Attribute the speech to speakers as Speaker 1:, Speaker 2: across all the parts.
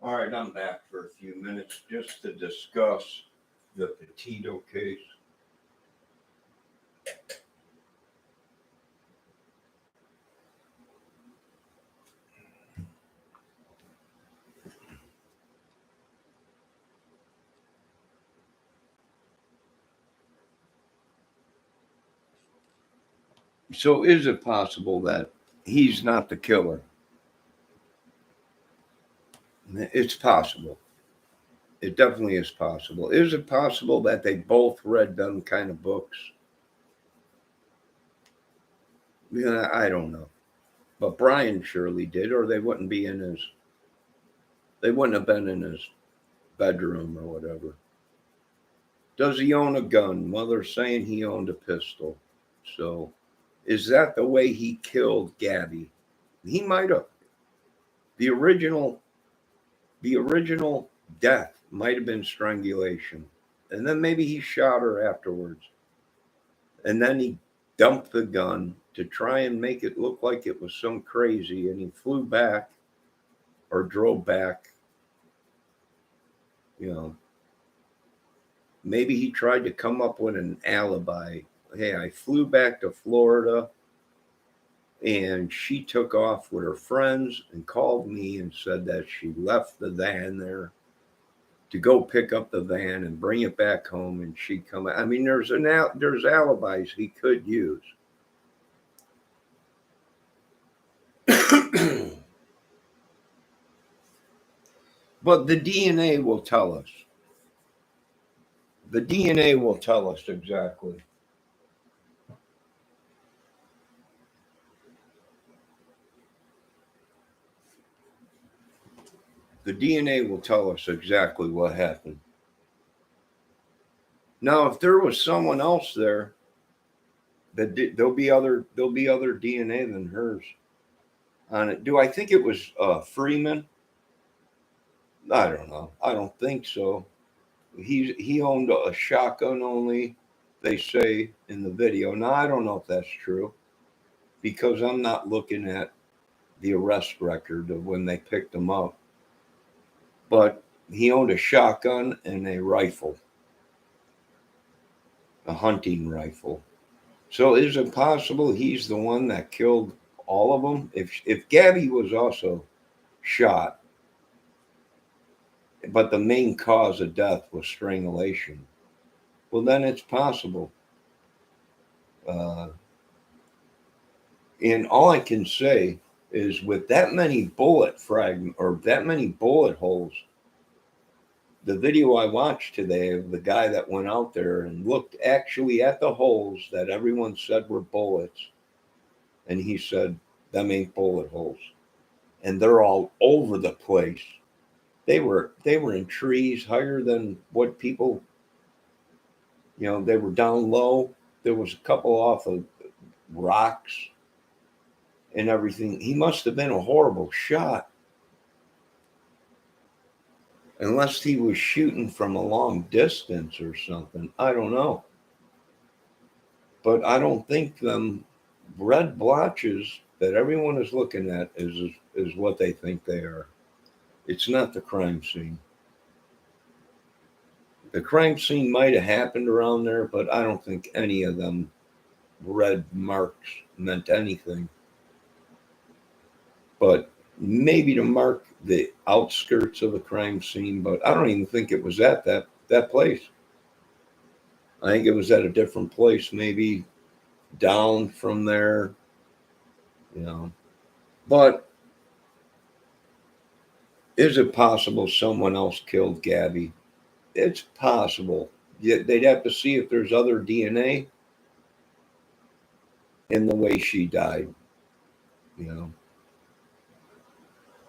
Speaker 1: All right, I'm back for a few minutes just to discuss the Petito case. So, is it possible that he's not the killer? It's possible. It definitely is possible. Is it possible that they both read them kind of books? Yeah, I don't know. But Brian surely did, or they wouldn't have been in his bedroom or whatever. Does he own a gun? Mother's saying he owned a pistol. So is that the way he killed Gabby? He might have. The original the original death might have been strangulation. And then maybe he shot her afterwards. And then he dumped the gun to try and make it look like it was some crazy, and he flew back or drove back, you know. Maybe he tried to come up with an alibi. Hey, I flew back to Florida and she took off with her friends and called me and said that she left the van there to go pick up the van and bring it back home, and she come. I mean, there's alibis he could use. But the DNA will tell us. The DNA will tell us exactly. The DNA will tell us exactly what happened. Now, if there was someone else there, there'll be other DNA than hers on it. Do I think it was Freeman? I don't know. I don't think so. He owned a shotgun only, they say in the video. Now I don't know if that's true because I'm not looking at the arrest record of when they picked him up. But he owned a shotgun and a rifle, a hunting rifle. So is it possible he's the one that killed all of them? If Gabby was also shot, but the main cause of death was strangulation, well then it's possible. Uh, and all I can say is with that many bullet fragment or that many bullet holes, the video I watched today of the guy that went out there and looked actually at the holes that everyone said were bullets, and he said them ain't bullet holes, and they're all over the place. They were in trees higher than what people, they were down low. There was a couple off of rocks and everything. He must have been a horrible shot. Unless he was shooting from a long distance or something. I don't know. But I don't think them red blotches that everyone is looking at is what they think they are. It's not the crime scene. The crime scene might have happened around there, but I don't think any of them red marks meant anything. But maybe to mark the outskirts of the crime scene, but I don't even think it was at that place. I think it was at a different place, maybe down from there, you know. But is it possible someone else killed Gabby? It's possible. Yet they'd have to see if there's other DNA in the way she died, you know.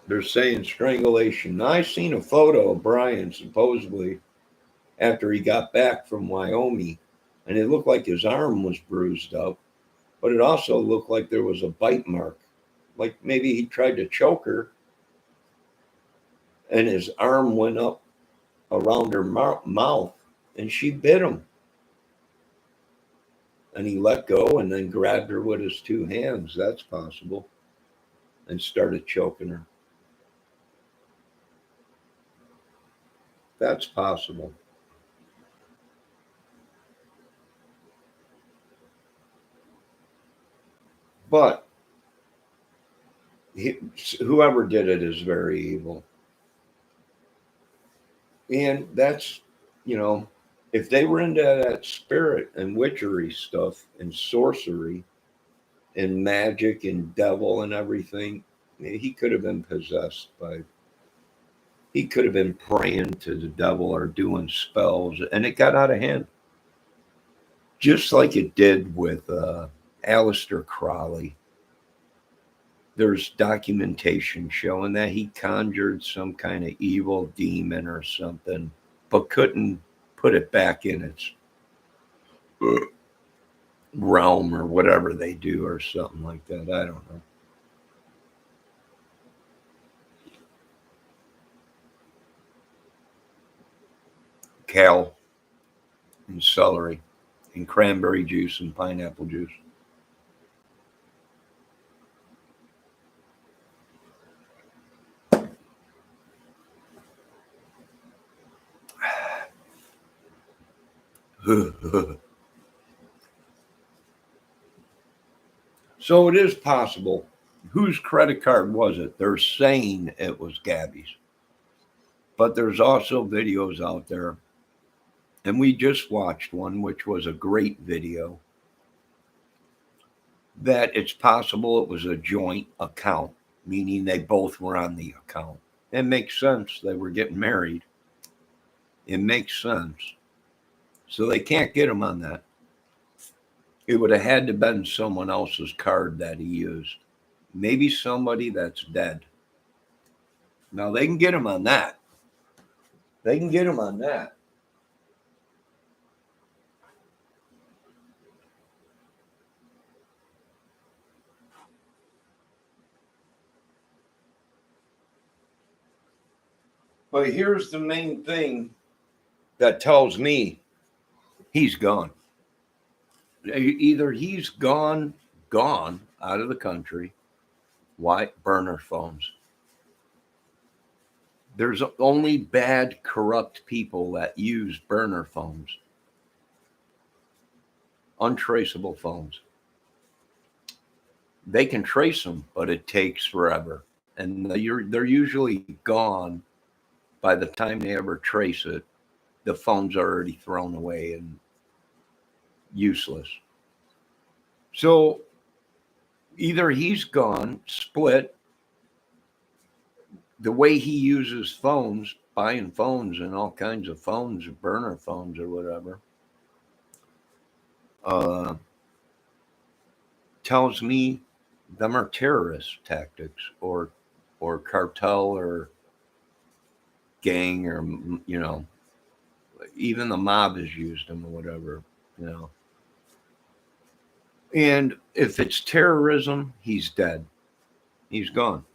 Speaker 1: They're saying strangulation. Now, I seen a photo of Brian supposedly after he got back from Wyoming, and it looked like his arm was bruised up, but it also looked like there was a bite mark. Like maybe he tried to choke her and his arm went up around her mouth and she bit him. And he let go and then grabbed her with his two hands. That's possible. And started choking her. That's possible. But he, whoever did it is very evil. And that's, you know, if they were into that spirit and witchery stuff and sorcery and magic and devil and everything, he could have been possessed by, he could have been praying to the devil or doing spells, and it got out of hand. Just like it did with Aleister Crowley. There's documentation showing that he conjured some kind of evil demon or something, but couldn't put it back in its realm or whatever they do or something like that. I don't know. Kale and celery and cranberry juice and pineapple juice. So it is possible. Whose credit card was it? They're saying it was Gabby's. But there's also videos out there, and we just watched one, which was a great video, that it's possible it was a joint account, meaning they both were on the account. It makes sense. They were getting married. It makes sense. So they can't get him on that. It would have had to been someone else's card that he used. Maybe somebody that's dead. Now they can get him on that. They can get him on that. But here's the main thing that tells me he's gone. Either he's gone out of the country. Why? Burner phones. There's only bad, corrupt people that use burner phones, untraceable phones. They can trace them, but it takes forever. And they're usually gone by the time they ever trace it. The phone's already thrown away and useless. So either he's gone, split, the way he uses phones, buying phones and all kinds of phones, burner phones or whatever, tells me them are terrorist tactics or cartel or gang or even the mob has used them or whatever. And if it's terrorism, he's dead. He's gone.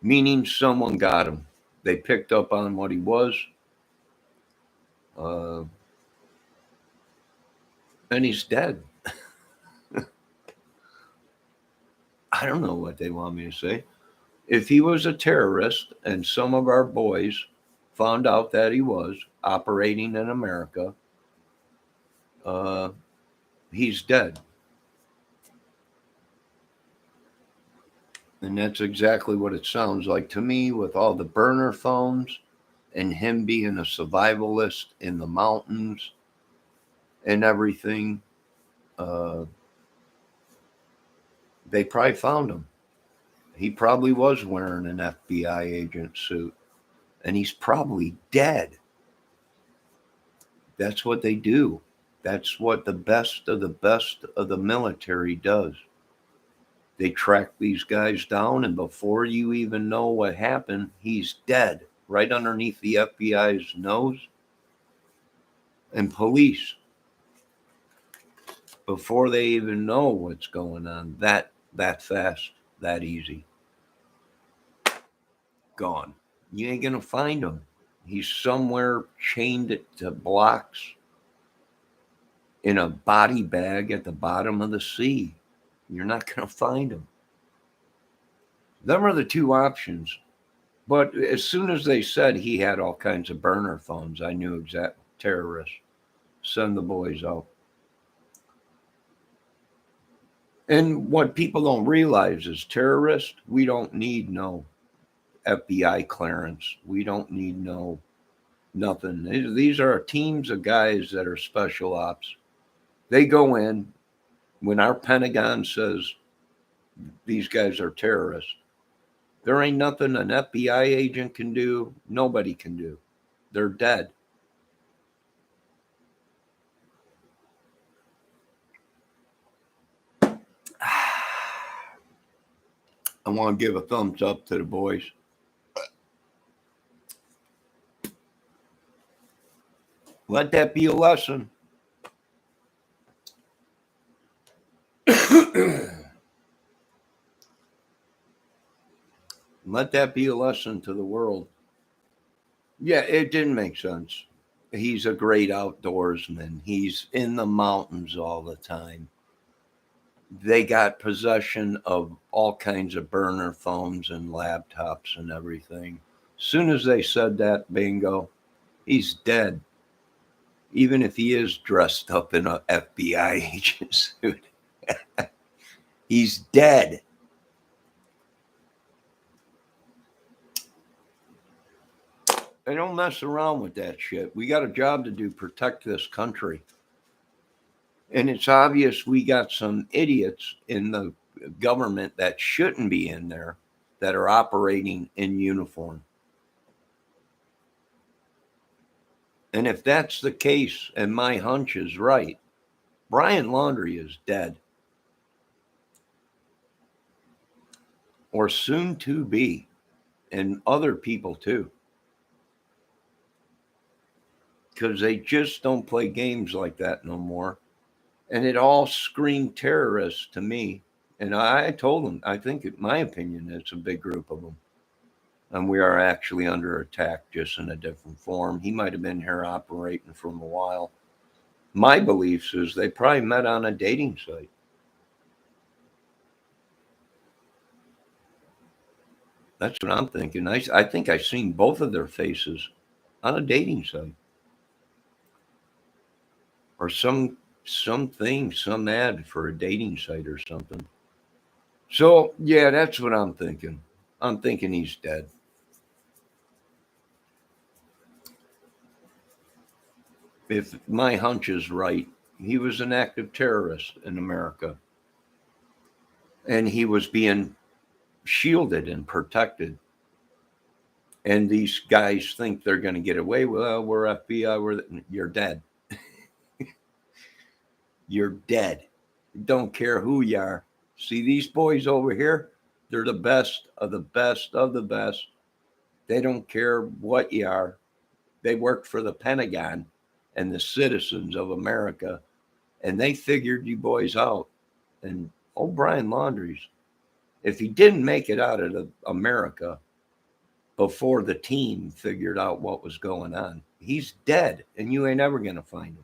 Speaker 1: Meaning someone got him. They picked up on what he was. And he's dead. I don't know what they want me to say. If he was a terrorist and some of our boys found out that he was operating in America, he's dead. And that's exactly what it sounds like to me with all the burner phones and him being a survivalist in the mountains and everything. They probably found him. He probably was wearing an FBI agent suit, and he's probably dead. That's what they do. That's what the best of the military does. They track these guys down, and before you even know what happened, he's dead right underneath the FBI's nose and police. Before they even know what's going on, that fast, that easy. Gone. You ain't gonna find him. He's somewhere chained to blocks in a body bag at the bottom of the sea. You're not gonna find him. Them are the two options. But as soon as they said he had all kinds of burner phones, I knew exact terrorists. Send the boys out. And what people don't realize is terrorists, we don't need no FBI clearance. We don't need no nothing. These are teams of guys that are special ops. They go in when our Pentagon says these guys are terrorists. There ain't nothing an FBI agent can do. Nobody can do. They're dead. I want to give a thumbs up to the boys. Let that be a lesson. Let that be a lesson to the world. Yeah, it didn't make sense. He's a great outdoorsman. He's in the mountains all the time. They got possession of all kinds of burner phones and laptops and everything. Soon as they said that, bingo, he's dead. Even if he is dressed up in an FBI agent suit, he's dead. They don't mess around with that shit. We got a job to do, protect this country. And it's obvious we got some idiots in the government that shouldn't be in there that are operating in uniform. And if that's the case, and my hunch is right, Brian Laundrie is dead. Or soon to be. And other people too. Because they just don't play games like that no more. And it all screamed terrorists to me. And I told them, I think, in my opinion, it's a big group of them. And we are actually under attack, just in a different form. He might have been here operating for a while. My beliefs is they probably met on a dating site. That's what I'm thinking. I think I've seen both of their faces on a dating site. Or some ad for a dating site or something. So, yeah, that's what I'm thinking. I'm thinking he's dead. If my hunch is right, he was an active terrorist in America. And he was being shielded and protected. And these guys think they're going to get away. Well, we're FBI. You're dead. You're dead. Don't care who you are. See these boys over here? They're the best of the best of the best. They don't care what you are. They work for the Pentagon and the citizens of America. And they figured you boys out. And Brian Laundrie's, if he didn't make it out of America before the team figured out what was going on, he's dead and you ain't ever going to find him.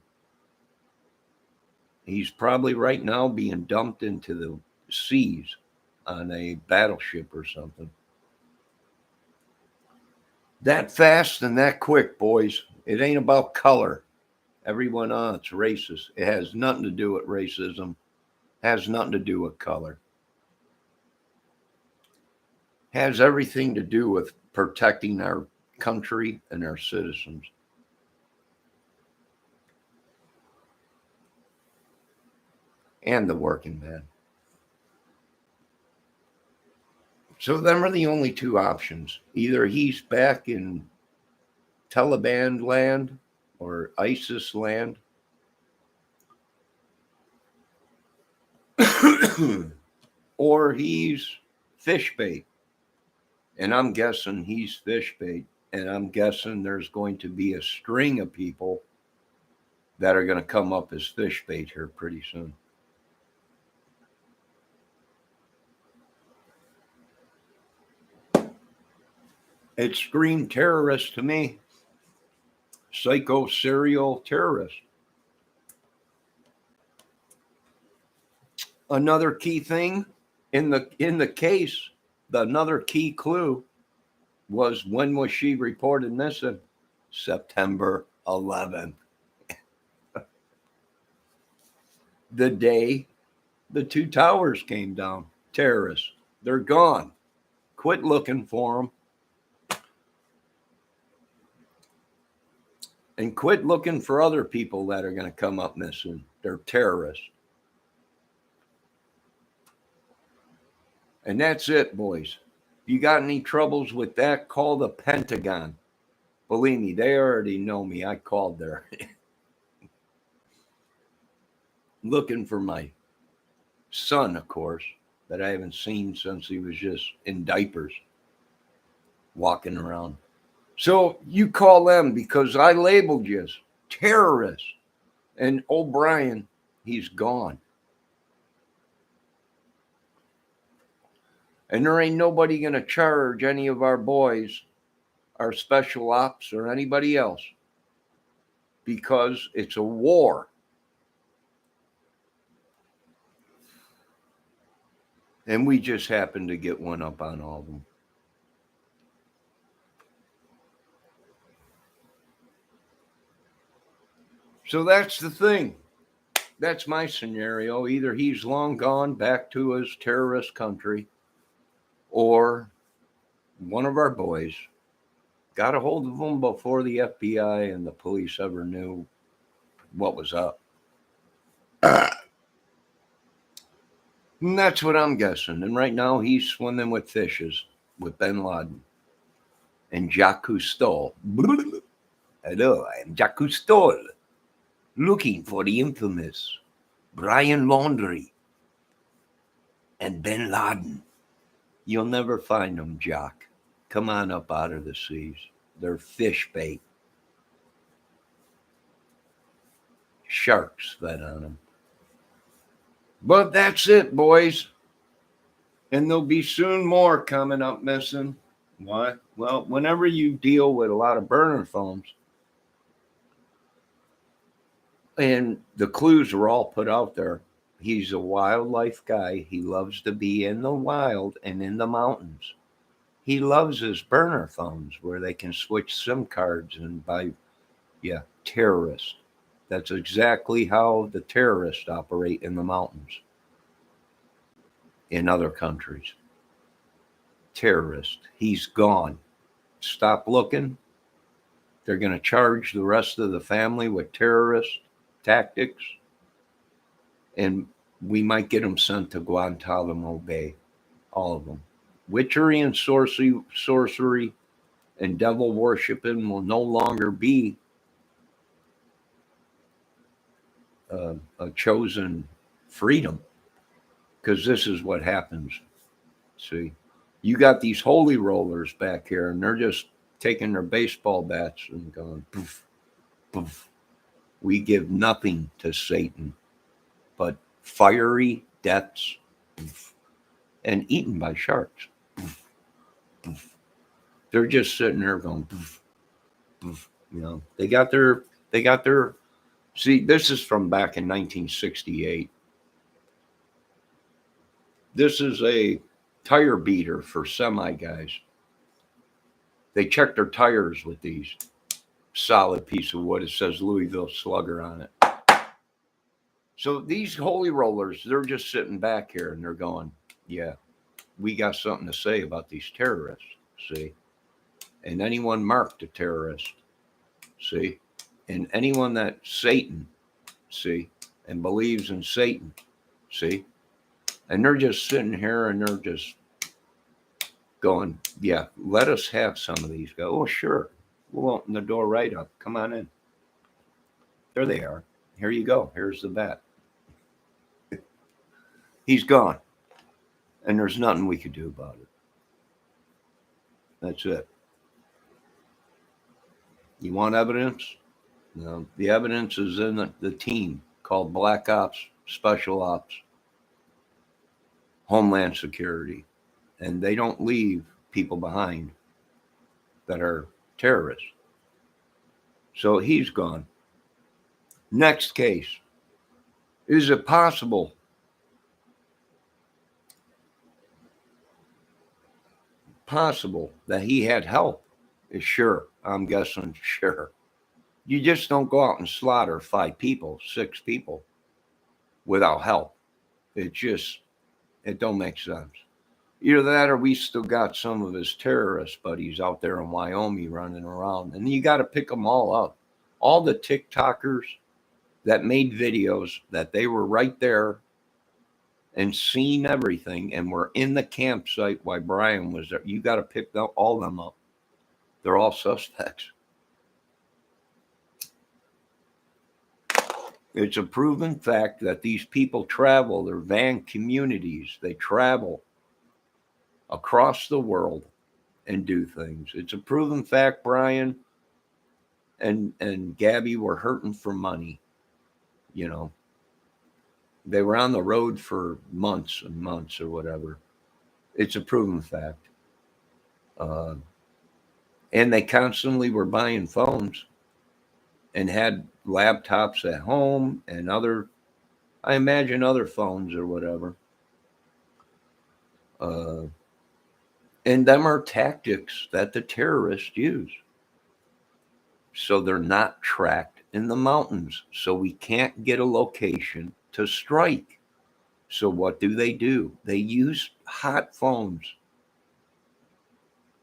Speaker 1: He's probably right now being dumped into the seas on a battleship or something. That fast and that quick, boys. It ain't about color. Everyone, it's racist. It has nothing to do with racism. Has nothing to do with color. Has everything to do with protecting our country and our citizens. And the working man. So them are the only two options. Either he's back in Taliban land or ISIS land. Or he's fish bait. And I'm guessing he's fish bait. And I'm guessing there's going to be a string of people that are going to come up as fish bait here pretty soon. It screamed terrorist to me. Psycho serial terrorist. Another key thing in the case, another key clue, when was she reported missing? September 11th. The day the two towers came down. Terrorists. They're gone. Quit looking for them. And quit looking for other people that are going to come up missing. They're terrorists. And that's it, boys. If you got any troubles with that, call the Pentagon. Believe me, they already know me. I called there. Looking for my son, of course, that I haven't seen since he was just in diapers, walking around. So you call them because I labeled you as terrorists. And O'Brien, he's gone. And there ain't nobody going to charge any of our boys, our special ops, or anybody else because it's a war. And we just happen to get one up on all of them. So that's the thing. That's my scenario. Either he's long gone back to his terrorist country, or one of our boys got a hold of him before the FBI and the police ever knew what was up. And that's what I'm guessing. And right now he's swimming with fishes with bin Laden and Jacques Cousteau. Hello, I'm Jacques Cousteau, looking for the infamous Brian Laundrie and bin Laden. You'll never find them, Jock. Come on up out of the seas. They're fish bait. Sharks fed on them. But that's it, boys. And there'll be soon more coming up missing. Why? Well, whenever you deal with a lot of burner phones, and the clues are all put out there. He's a wildlife guy. He loves to be in the wild and in the mountains. He loves his burner phones where they can switch SIM cards and buy, terrorists. That's exactly how the terrorists operate in the mountains in other countries. Terrorist. He's gone. Stop looking. They're going to charge the rest of the family with terrorist tactics, and we might get them sent to Guantanamo Bay, all of them. Witchery and sorcery and devil worshiping will no longer be a chosen freedom, because this is what happens. See, you got these holy rollers back here, and they're just taking their baseball bats and going poof, poof. We give nothing to Satan but fiery deaths, poof, and eaten by sharks. Poof, poof. They're just sitting there going poof, poof. You know, they got their. See, this is from back in 1968. This is a tire beater for semi guys. They check their tires with these. Solid piece of wood. It says Louisville Slugger on it. So these holy rollers, they're just sitting back here and they're going, yeah, we got something to say about these terrorists, see? And anyone marked a terrorist, see? And anyone that Satan, see? And believes in Satan, see? And they're just sitting here and they're just going, yeah, let us have some of these. Go, oh, sure. We'll open the door right up. Come on in. There they are. Here you go. Here's the bat. He's gone. And there's nothing we could do about it. That's it. You want evidence? No. The evidence is in the team called Black Ops, Special Ops, Homeland Security. And they don't leave people behind that are terrorists. So he's gone. Next case. Is it possible possible that he had help? Sure, I'm guessing sure. You just don't go out and slaughter 5 people, 6 people without help. It don't make sense. Either that or we still got some of his terrorist buddies out there in Wyoming running around. And you got to pick them all up. All the TikTokers that made videos that they were right there and seen everything and were in the campsite while Brian was there. You got to pick all them up. They're all suspects. It's a proven fact that these people travel, they're van communities. They travel across the world and do things. It's a proven fact Brian and Gabby were hurting for money. You know, they were on the road for months and months or whatever. It's a proven fact. And they constantly were buying phones and had laptops at home and I imagine other phones or whatever. And them are tactics that the terrorists use. So they're not tracked in the mountains. So we can't get a location to strike. So what do? They use hot phones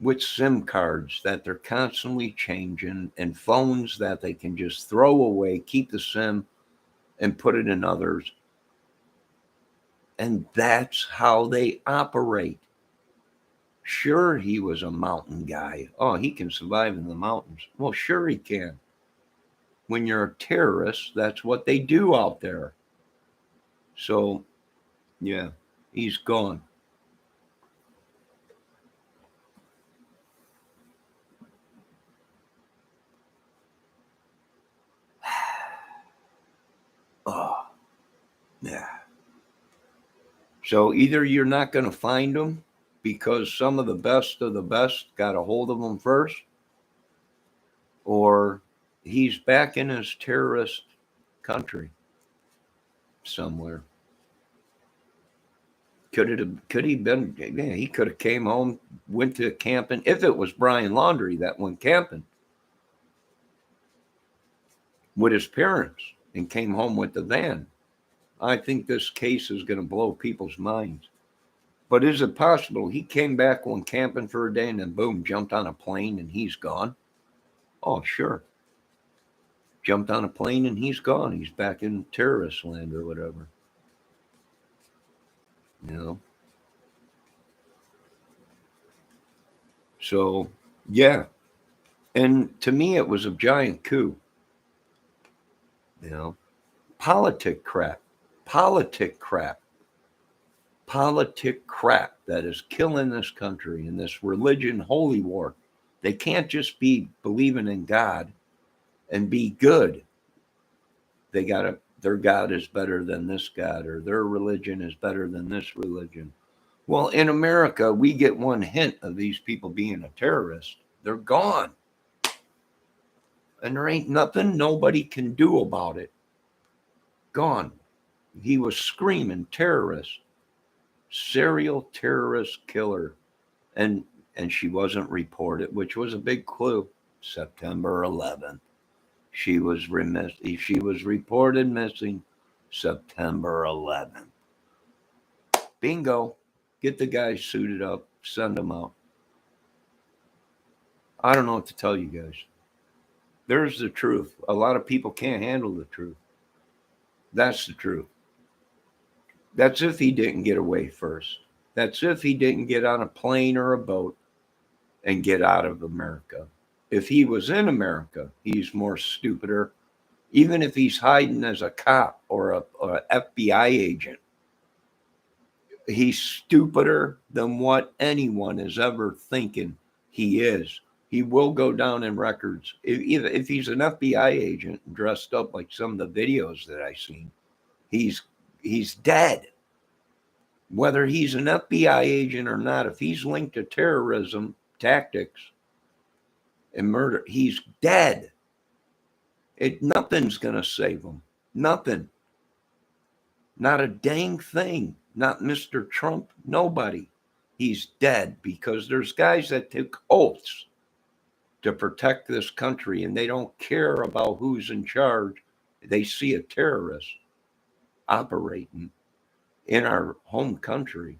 Speaker 1: with SIM cards that they're constantly changing and phones that they can just throw away, keep the SIM and put it in others. And that's how they operate. Sure, he was a mountain guy. Oh, he can survive in the mountains. Well, sure he can. When you're a terrorist, that's what they do out there. So, yeah, he's gone. Oh, yeah. So either you're not going to find him because some of the best got a hold of him first, or he's back in his terrorist country somewhere. Could he been? Yeah, he could have came home, went to camping. If it was Brian Laundrie that went camping with his parents and came home with the van, I think this case is going to blow people's minds. But is it possible he came back, went camping for a day, and then boom, jumped on a plane and he's gone? Oh, sure. Jumped on a plane and he's gone. He's back in terrorist land or whatever. You know? So, yeah. And to me, it was a giant coup. You know? Politic crap that is killing this country in this religion holy war. They can't just be believing in God and be good. Their God is better than this God, or their religion is better than this religion. Well, in America, we get one hint of these people being a terrorist. They're gone. And there ain't nothing nobody can do about it. Gone. He was screaming terrorist, serial terrorist killer. And she wasn't reported, which was a big clue. September 11th. She was reported missing September 11th. Bingo. Get the guy suited up, send him out. I don't know what to tell you guys. There's the truth. A lot of people can't handle the truth. That's the truth. That's if he didn't get away first. That's if he didn't get on a plane or a boat and get out of America. If he was in America, he's more stupider. Even if he's hiding as a cop or a FBI agent, he's stupider than what anyone is ever thinking he is. He will go down in records. If he's an FBI agent dressed up like some of the videos that I've seen, he's dead. Whether he's an FBI agent or not, if he's linked to terrorism tactics and murder, he's dead. Nothing's going to save him. Nothing. Not a dang thing. Not Mr. Trump. Nobody. He's dead because there's guys that took oaths to protect this country and they don't care about who's in charge. They see a terrorist operating in our home country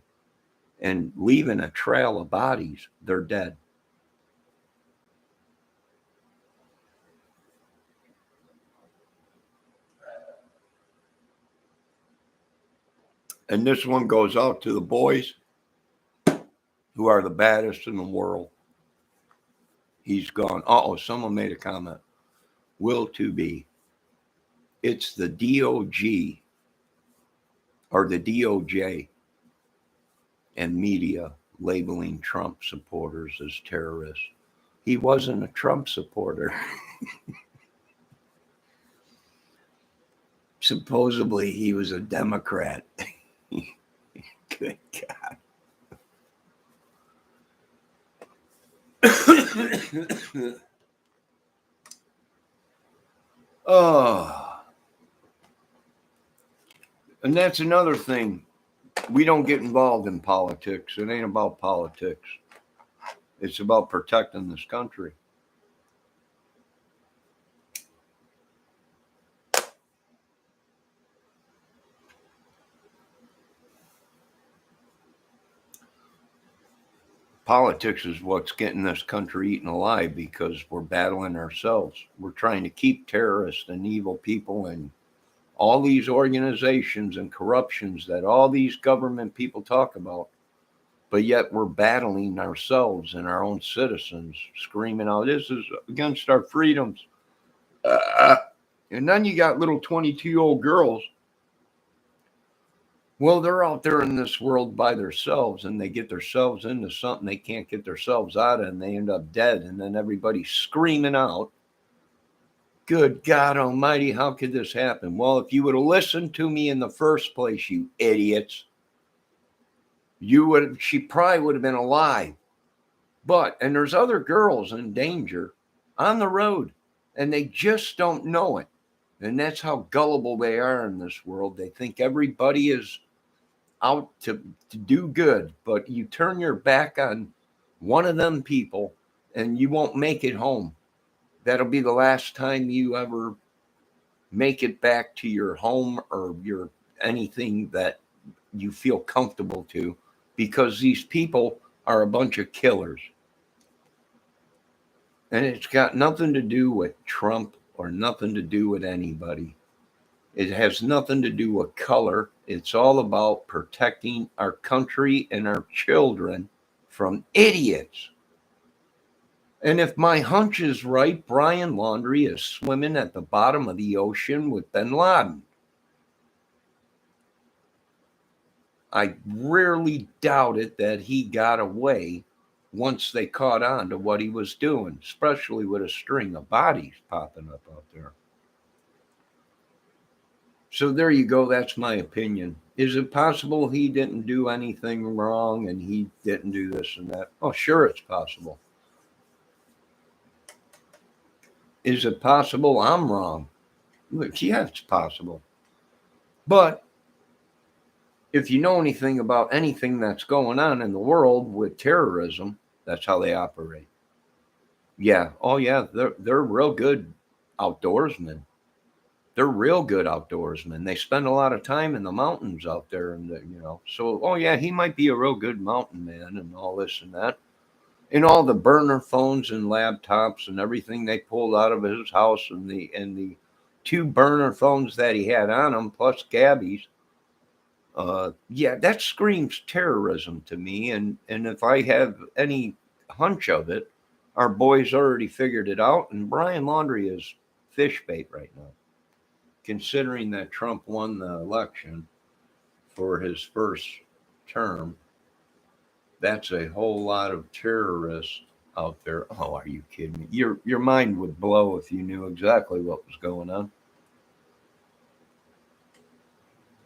Speaker 1: and leaving a trail of bodies. They're dead. And this one goes out to the boys who are the baddest in the world. He's gone. Uh-oh, someone made a comment. Will to be. It's the DOG or the DOJ and media labeling Trump supporters as terrorists. He wasn't a Trump supporter. Supposedly he was a Democrat. Good God. Oh, and that's another thing. We don't get involved in politics. It ain't about politics. It's about protecting this country. Politics is what's getting this country eaten alive because we're battling ourselves. We're trying to keep terrorists and evil people and all these organizations and corruptions that all these government people talk about. But yet we're battling ourselves and our own citizens, screaming out, this is against our freedoms. And then you got little 22-year-old girls. Well, they're out there in this world by themselves and they get themselves into something they can't get themselves out of and they end up dead. And then everybody's screaming out, good God Almighty, how could this happen? Well, if you would have listened to me in the first place, you idiots, she probably would have been alive. And there's other girls in danger on the road and they just don't know it. And that's how gullible they are in this world. They think everybody is out to do good, but you turn your back on one of them people and you won't make it home. That'll be the last time you ever make it back to your home or your anything that you feel comfortable to, because these people are a bunch of killers. And it's got nothing to do with Trump or nothing to do with anybody. It has nothing to do with color. It's all about protecting our country and our children from idiots. And if my hunch is right, Brian Laundrie is swimming at the bottom of the ocean with bin Laden. I rarely doubted that he got away once they caught on to what he was doing, especially with a string of bodies popping up out there. So there you go. That's my opinion. Is it possible he didn't do anything wrong and he didn't do this and that? Oh, sure, it's possible. Is it possible I'm wrong? Yeah, it's possible. But if you know anything about anything that's going on in the world with terrorism, that's how they operate. Yeah. Oh, yeah. They're real good outdoorsmen. They're real good outdoorsmen. They spend a lot of time in the mountains out there, and So, oh yeah, he might be a real good mountain man and all this and that. And all the burner phones and laptops and everything they pulled out of his house, and the two burner phones that he had on him, plus Gabby's. Yeah, that screams terrorism to me. And if I have any hunch of it, our boys already figured it out, and Brian Laundrie is fish bait right now. Considering that Trump won the election for his first term, that's a whole lot of terrorists out there. Oh, are you kidding me? Your mind would blow if you knew exactly what was going on.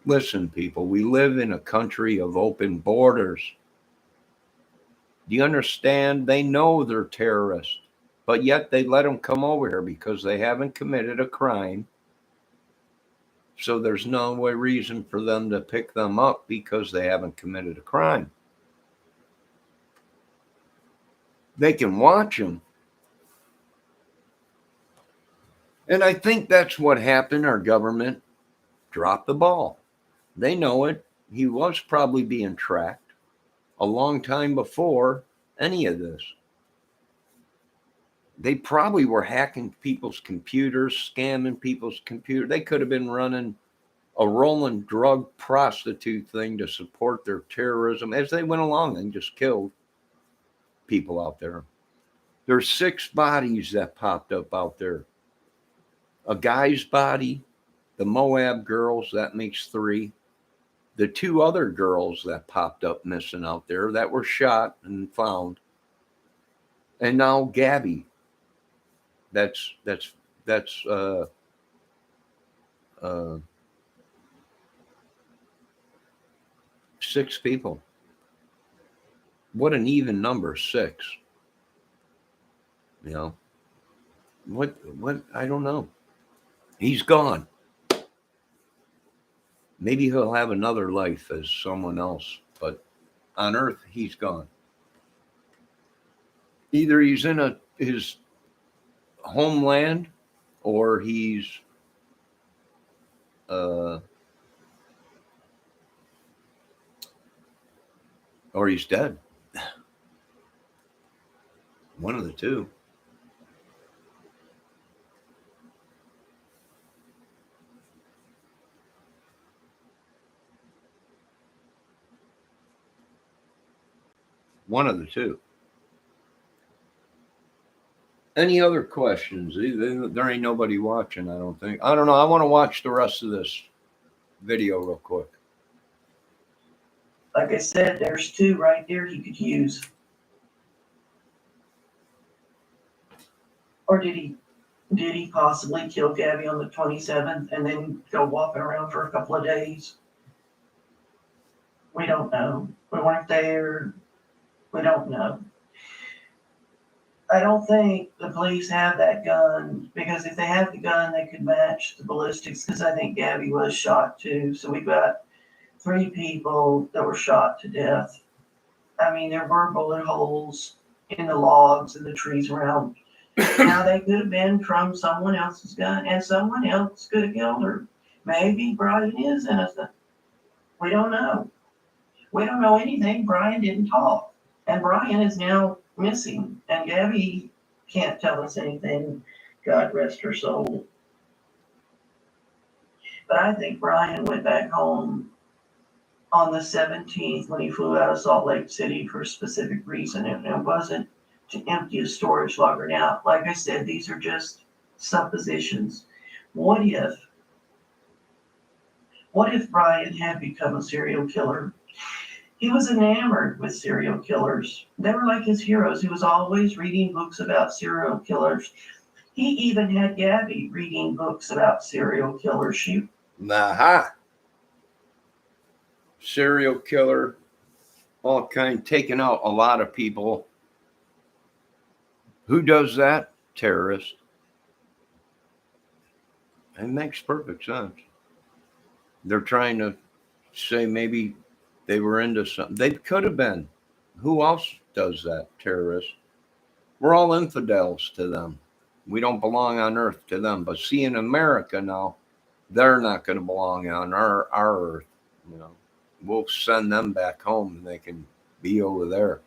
Speaker 1: Listen, people, we live in a country of open borders. Do you understand? They know they're terrorists, but yet they let them come over here because they haven't committed a crime. So there's no reason for them to pick them up because they haven't committed a crime. They can watch them. And I think that's what happened. Our government dropped the ball. They know it. He was probably being tracked a long time before any of this. They probably were hacking people's computers, scamming people's computers. They could have been running a rolling drug prostitute thing to support their terrorism as they went along and just killed people out there. There's 6 bodies that popped up out there. A guy's body, the Moab girls, that makes 3. The 2 other girls that popped up missing out there that were shot and found. And now Gabby. That's 6 people. What an even number, 6. You know, what I don't know. He's gone. Maybe he'll have another life as someone else, but on Earth, he's gone. Either he's in his homeland, or he's dead. One of the two. One of the two. Any other questions? There ain't nobody watching, I don't think. I don't know. I want to watch the rest of this video real quick.
Speaker 2: Like I said, there's 2 right there he could use. Or did he possibly kill Gabby on the 27th and then go walking around for a couple of days? We don't know. We weren't there. We don't know. I don't think the police have that gun, because if they have the gun, they could match the ballistics, because I think Gabby was shot too. So we've got 3 people that were shot to death. I mean, there were bullet holes in the logs and the trees around. Now, they could have been from someone else's gun, and someone else could have killed her. Maybe Brian is innocent. We don't know. We don't know anything. Brian didn't talk. And Brian is now missing. And Gabby can't tell us anything. God rest her soul. But I think Brian went back home on the 17th when he flew out of Salt Lake City for a specific reason. And it wasn't to empty a storage locker. Now, like I said, these are just suppositions. What if Brian had become a serial killer? He was enamored with serial killers. They were like his heroes. He was always reading books about serial killers. He even had Gabby reading books about serial killers.
Speaker 1: Aha. Serial killer, all kind, taking out a lot of people. Who does that? Terrorist. It makes perfect sense. They're trying to say maybe they were into something. They could have been. Who else does that? Terrorists. We're all infidels to them. We don't belong on Earth to them. But see, in America now, they're not going to belong on our Earth. You know, we'll send them back home, and they can be over there.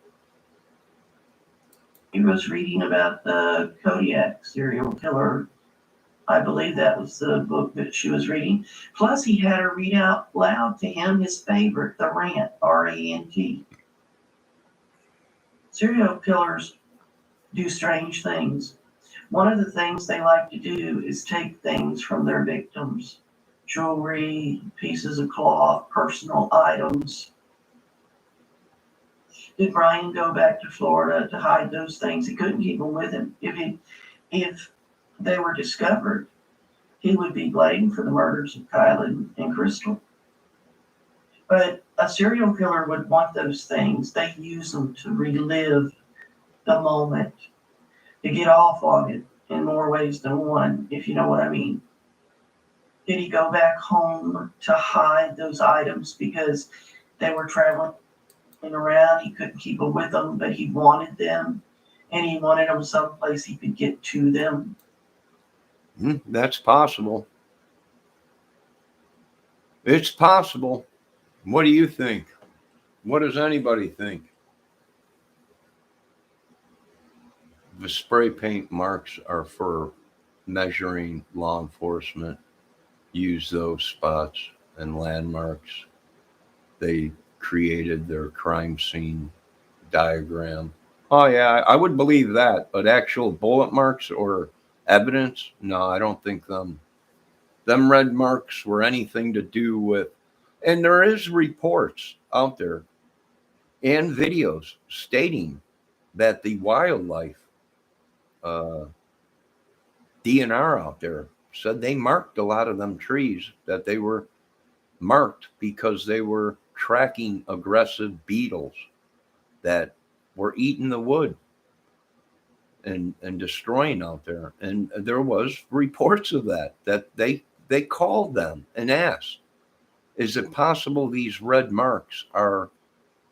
Speaker 2: He was reading about the Kodiak serial killer. I believe that was the book that she was reading. Plus, he had her read out loud to him his favorite, The Rant, R-A-N-T. Serial killers do strange things. One of the things they like to do is take things from their victims. Jewelry, pieces of cloth, personal items. Did Brian go back to Florida to hide those things? He couldn't keep them with him. If they were discovered, he would be blamed for the murders of Kyle and Crystal. But a serial killer would want those things. They use them to relive the moment, to get off on it in more ways than one, if you know what I mean. Did he go back home to hide those items because they were traveling around? He couldn't keep them with him, but he wanted them. and he wanted them someplace he could get to them.
Speaker 1: That's possible. It's possible. What do you think? What does anybody think? The spray paint marks are for measuring. Law enforcement use those spots and landmarks. They created their crime scene diagram. Oh yeah, I would believe that, but actual bullet marks or evidence, no, I don't think them red marks were anything to do with. And there is reports out there and videos stating that the wildlife uh, DNR out there said they marked a lot of them trees, that they were marked because they were tracking aggressive beetles that were eating the wood and destroying out there. And there was reports of that they called them and asked, is it possible these red marks are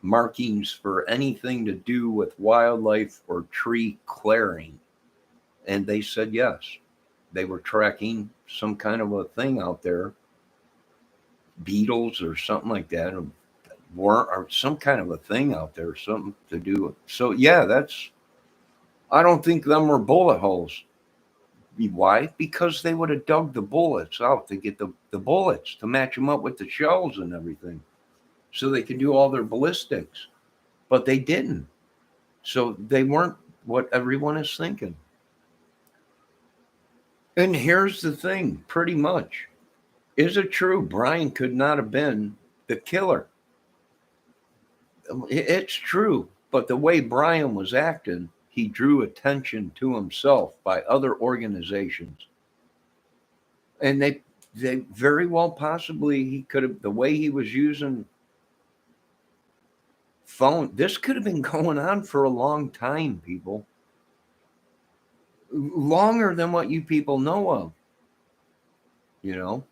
Speaker 1: markings for anything to do with wildlife or tree clearing? And they said yes. They were tracking some kind of a thing out there, beetles or something like that, or some kind of a thing out there, something to do with. So yeah, I don't think them were bullet holes. Why? Because they would have dug the bullets out to get the bullets to match them up with the shells and everything, so they could do all their ballistics. But they didn't. So they weren't what everyone is thinking. And here's the thing, pretty much. Is it true Brian could not have been the killer? It's true. But the way Brian was acting, he drew attention to himself by other organizations. And they very well possibly, he could have, the way he was using phone, this could have been going on for a long time, people. Longer than what you people know of. You know?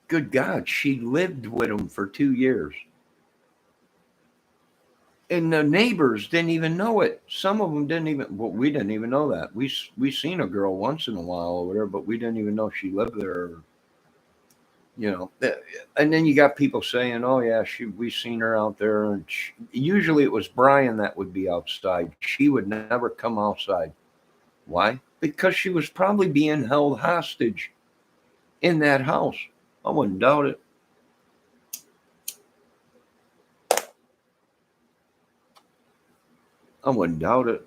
Speaker 1: Good God, she lived with him for 2 years. And the neighbors didn't even know it. Some of them didn't even. Well, we didn't even know that. We seen a girl once in a while over there, but we didn't even know she lived there. You know, and then you got people saying, "Oh yeah, we seen her out there." And usually it was Brian that would be outside. She would never come outside. Why? Because she was probably being held hostage in that house. I wouldn't doubt it. I wouldn't doubt it.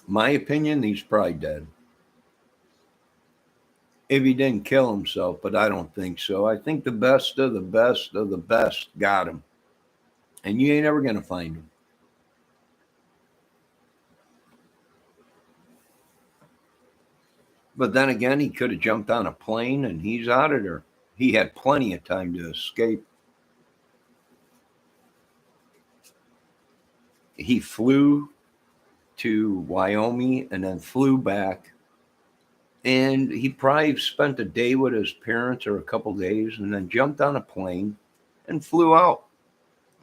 Speaker 1: My opinion, he's probably dead. If he didn't kill himself, but I don't think so. I think the best of the best of the best got him. And you ain't ever going to find him. But then again, he could have jumped on a plane and he's out of there. He had plenty of time to escape. He flew to Wyoming and then flew back. And he probably spent a day with his parents or a couple days and then jumped on a plane and flew out.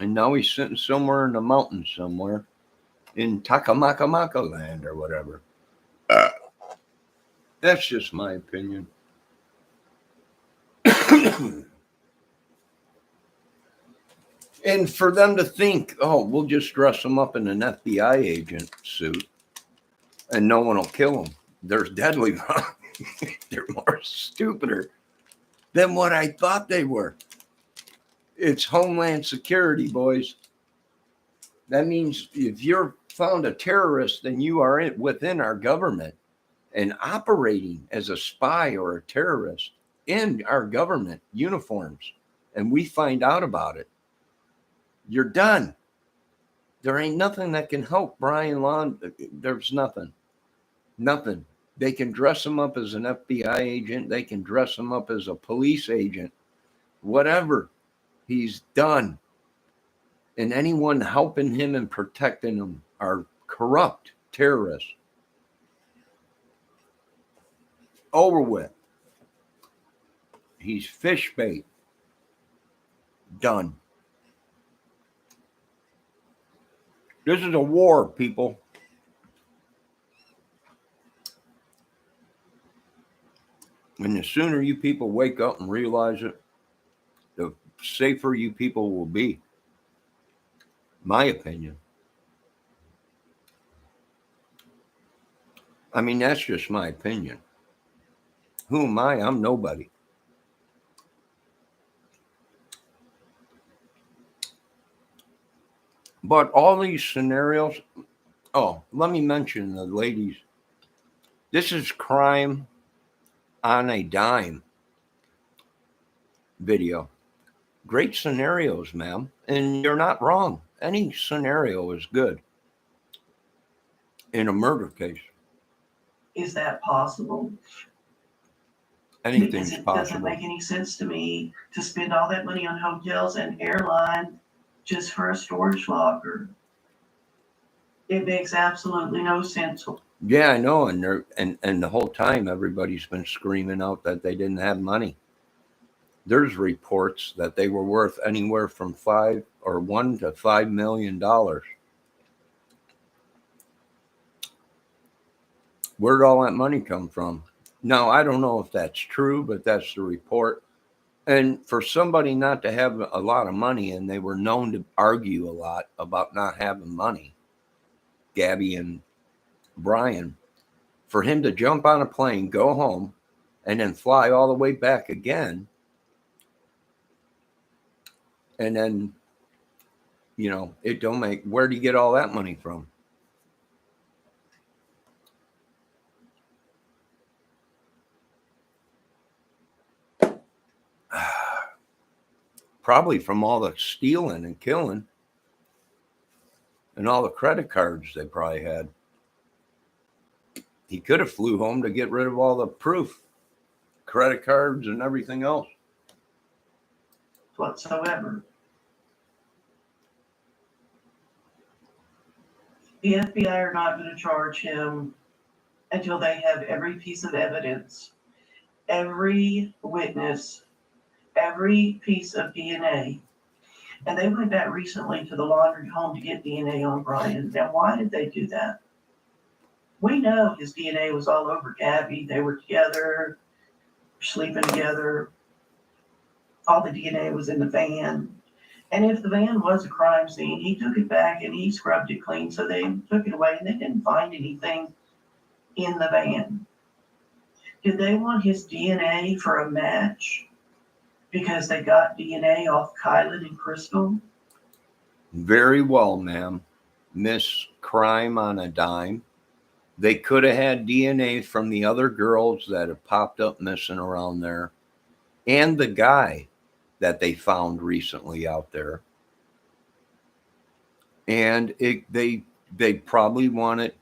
Speaker 1: And now he's sitting somewhere in the mountains somewhere in Takamakamaca land or whatever. That's just my opinion. And for them to think, oh, we'll just dress them up in an FBI agent suit and no one will kill them. They're deadly wrong. They're more stupider than what I thought they were. It's Homeland Security, boys. That means if you're found a terrorist, then you are within our government and operating as a spy or a terrorist in our government uniforms, and we find out about it, you're done. There ain't nothing that can help Brian Lawn. There's nothing. Nothing. They can dress him up as an FBI agent. They can dress him up as a police agent. Whatever. He's done. And anyone helping him and protecting him are corrupt terrorists. Over with. He's fish bait. Done. This is a war, people. And the sooner you people wake up and realize it, the safer you people will be. My opinion. I mean, that's just my opinion. Who am I? I'm nobody. But all these scenarios, oh, let me mention the ladies. This is crime on a dime video. Great scenarios, ma'am. And you're not wrong. Any scenario is good in a murder case.
Speaker 2: Is that possible?
Speaker 1: Anything's
Speaker 2: Because it
Speaker 1: possible.
Speaker 2: doesn't make any sense to me to spend all that money on hotels and airline just for a storage locker. It makes absolutely no sense.
Speaker 1: Yeah, I know. And the whole time everybody's been screaming out that they didn't have money. There's reports that they were worth anywhere from $1 to $5 million. Where'd all that money come from? Now, I don't know if that's true, but that's the report. And for somebody not to have a lot of money, and they were known to argue a lot about not having money, Gabby and Brian, for him to jump on a plane, go home, and then fly all the way back again, and then, it don't make, where do you get all that money from? Probably from all the stealing and killing and all the credit cards they probably had. He could have flew home to get rid of all the proof, credit cards and everything else.
Speaker 2: Whatsoever. The FBI are not going to charge him until they have every piece of evidence, every witness, every piece of DNA. And they went back recently to the laundry home to get DNA on Brian. Now, why did they do that? We know his DNA was all over Gabby. They were together, sleeping together. All the DNA was in the van. And if the van was a crime scene, he took it back and he scrubbed it clean. So they took it away and they didn't find anything in the van. Did they want his DNA for a match because they got DNA off Kylan and Crystal?
Speaker 1: Very well, ma'am. Miss Crime on a Dime. They could have had DNA from the other girls that have popped up missing around there and the guy that they found recently out there. And they probably wanted,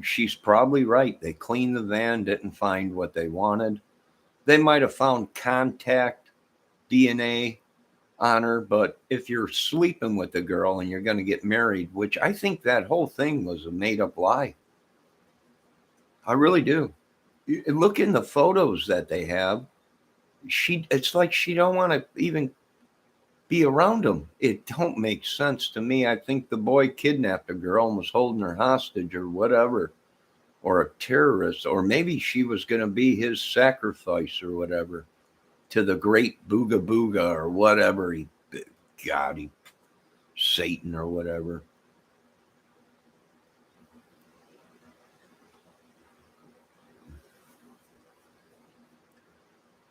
Speaker 1: she's probably right. They cleaned the van, didn't find what they wanted. They might have found contact DNA on her, but if you're sleeping with the girl and you're going to get married, which I think that whole thing was a made up lie. I really do. Look in the photos that they have. It's like she don't want to even be around him. It don't make sense to me. I think the boy kidnapped a girl and was holding her hostage or whatever, or a terrorist, or maybe she was going to be his sacrifice or whatever to the great Booga Booga or whatever. Satan or whatever.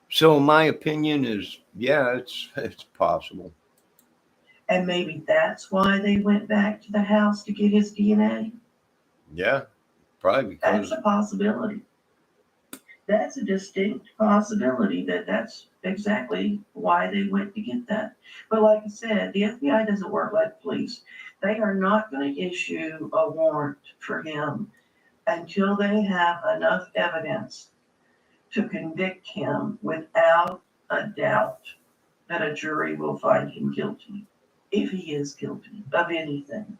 Speaker 1: So my opinion is, yeah, it's possible.
Speaker 2: And maybe that's why they went back to the house to get his DNA.
Speaker 1: Yeah, probably because
Speaker 2: That's a possibility. That's a distinct possibility that's exactly why they went to get that. But like I said, the FBI doesn't work like police. They are not going to issue a warrant for him until they have enough evidence to convict him without a doubt that a jury will find him guilty, if he is guilty of anything.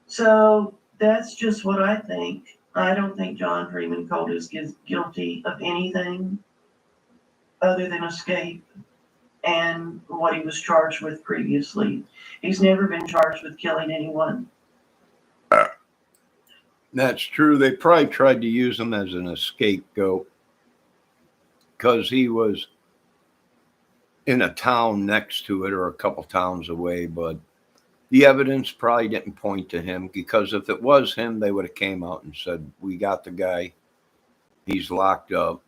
Speaker 2: So that's just what I think. I don't think John Freeman Coldis is guilty of anything other than escape and what he was charged with previously. He's never been charged with killing anyone.
Speaker 1: That's true. They probably tried to use him as an scapegoat because he was in a town next to it or a couple towns away, but the evidence probably didn't point to him, because if it was him, they would have came out and said, we got the guy. He's locked up.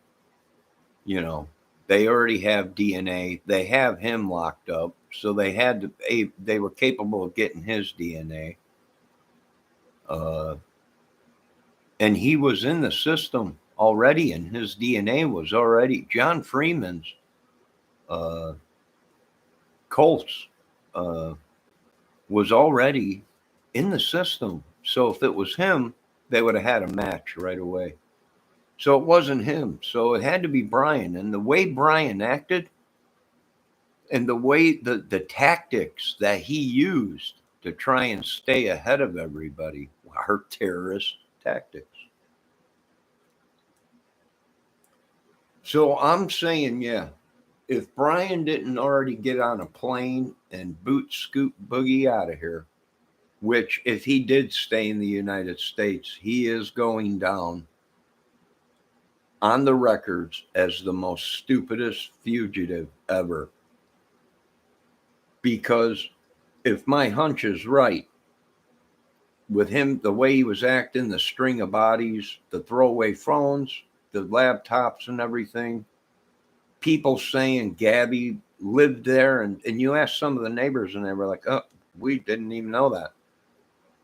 Speaker 1: You know, they already have DNA. They have him locked up. So they were capable of getting his DNA. And he was in the system already, and his DNA was already John Freeman's Colts was already in the system. So if it was him, they would have had a match right away. So it wasn't him. So it had to be Brian. And the way Brian acted and the way the tactics that he used to try and stay ahead of everybody are terrorist tactics. So I'm saying, yeah, if Brian didn't already get on a plane and boot scoot boogie out of here, which if he did stay in the United States, he is going down on the records as the most stupidest fugitive ever. Because if my hunch is right, with him, the way he was acting, the string of bodies, the throwaway phones, the laptops and everything, people saying Gabby lived there. And you ask some of the neighbors and they were like, oh, we didn't even know that.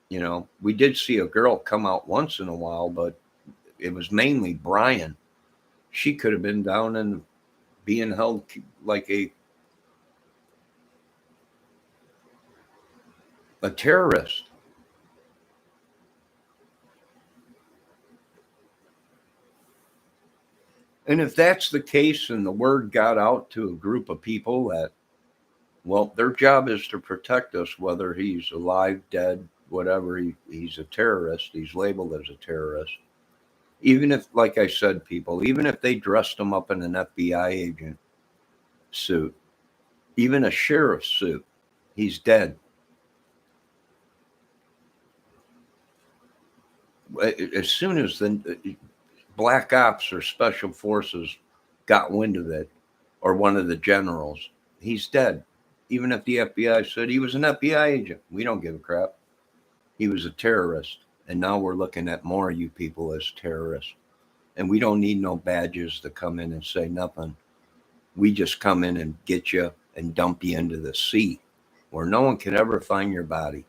Speaker 1: You know, we did see a girl come out once in a while, but it was mainly Brian. She could have been down and being held like a terrorist. And if that's the case and the word got out to a group of people that, well, their job is to protect us, whether he's alive, dead, whatever, he's a terrorist, he's labeled as a terrorist. Even if, like I said, people, even if they dressed him up in an FBI agent suit, even a sheriff's suit, he's dead. As soon as the black ops or special forces got wind of it, or one of the generals, he's dead. Even if the FBI said he was an FBI agent, we don't give a crap. He was a terrorist. And now we're looking at more of you people as terrorists. And we don't need no badges to come in and say nothing. We just come in and get you and dump you into the sea where no one can ever find your body.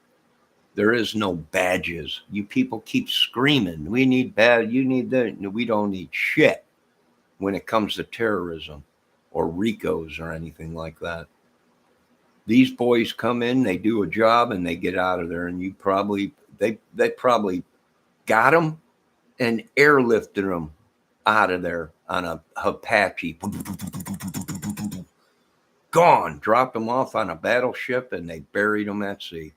Speaker 1: There is no badges. You people keep screaming, we need badge, you need that. We don't need shit when it comes to terrorism or RICOs or anything like that. These boys come in, they do a job, and they get out of there. And they probably got them and airlifted them out of there on a Apache. Gone. Dropped them off on a battleship, and they buried them at sea.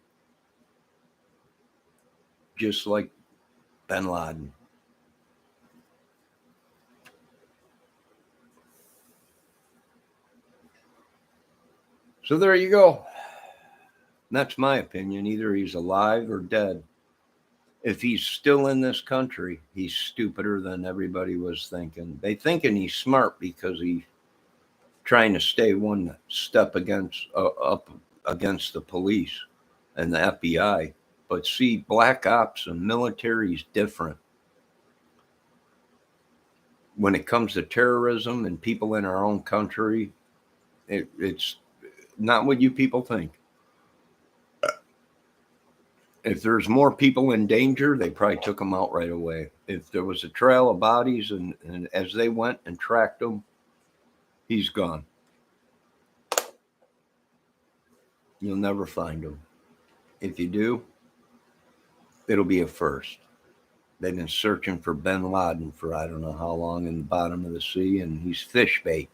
Speaker 1: Just like bin Laden. So there you go. That's my opinion. Either he's alive or dead. If he's still in this country, he's stupider than everybody was thinking. They thinking he's smart because he's trying to stay one step up against the police and the FBI. But see, black ops and military is different. When it comes to terrorism and people in our own country, it's not what you people think. If there's more people in danger, they probably took them out right away. If there was a trail of bodies and as they went and tracked them, he's gone. You'll never find him. If you do, it'll be a first. They've been searching for bin Laden for I don't know how long in the bottom of the sea, and he's fish bait.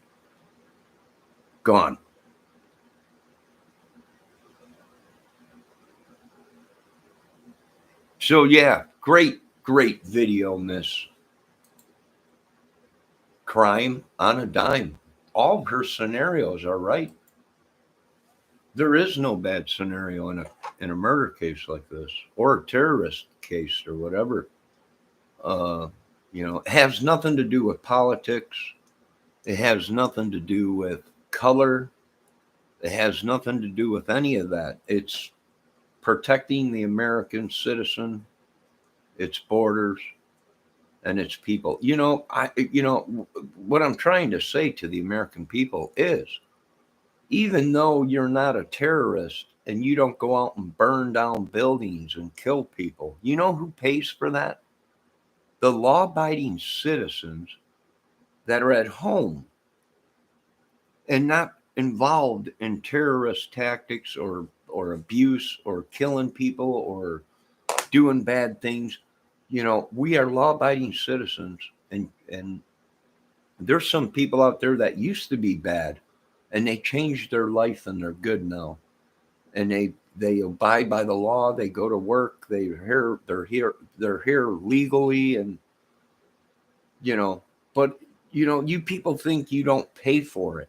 Speaker 1: Gone. So yeah, great Great video, Miss Crime on a Dime. All of her scenarios are right. There is no bad scenario in a murder case like this, or a terrorist case, or whatever. Uh, it has nothing to do with politics. It has nothing to do with color. It has nothing to do with any of that. It's protecting the American citizen, its borders, and its people. What I'm trying to say to the American people is, even though you're not a terrorist and you don't go out and burn down buildings and kill people, you know who pays for that? The law-abiding citizens that are at home and not involved in terrorist tactics or abuse or killing people or doing bad things. We are law-abiding citizens, and there's some people out there that used to be bad, and they changed their life and they're good now, and they abide by the law. They go to work. They're here legally, and but you people think you don't pay for it,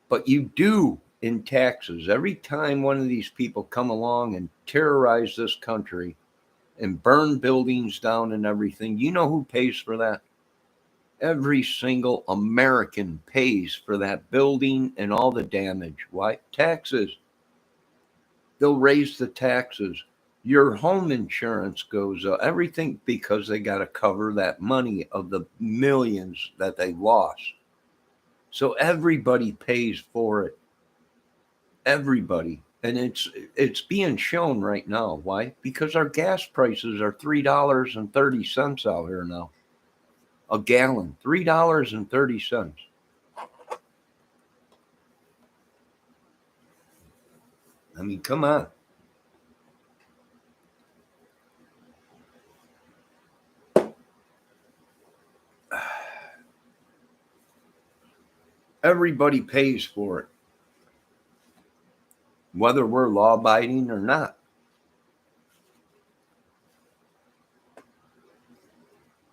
Speaker 1: but you do in taxes. Every time one of these people come along and terrorize this country and burn buildings down and everything, you know who pays for that? Every single American pays for that building and all the damage. Why? Taxes. They'll raise the taxes. Your home insurance goes up, everything, because they got to cover that money of the millions that they lost. So everybody pays for it. Everybody. And it's being shown right now. Why? Because our gas prices are $3.30 out here now. A gallon, $3.30. I mean, come on. Everybody pays for it, whether we're law-abiding or not.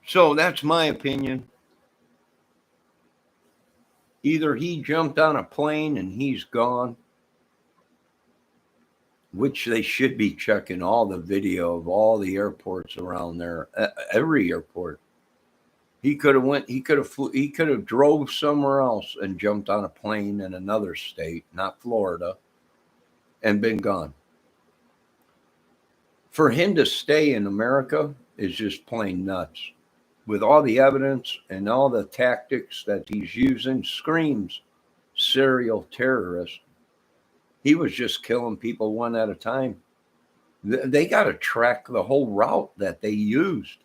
Speaker 1: So that's my opinion. Either he jumped on a plane and he's gone, which they should be checking all the video of all the airports around there, every airport. He could have drove somewhere else and jumped on a plane in another state, not Florida, and been gone. For him to stay in America is just plain nuts. With all the evidence and all the tactics that he's using, screams serial terrorist. He was just killing people one at a time. They got to track the whole route that they used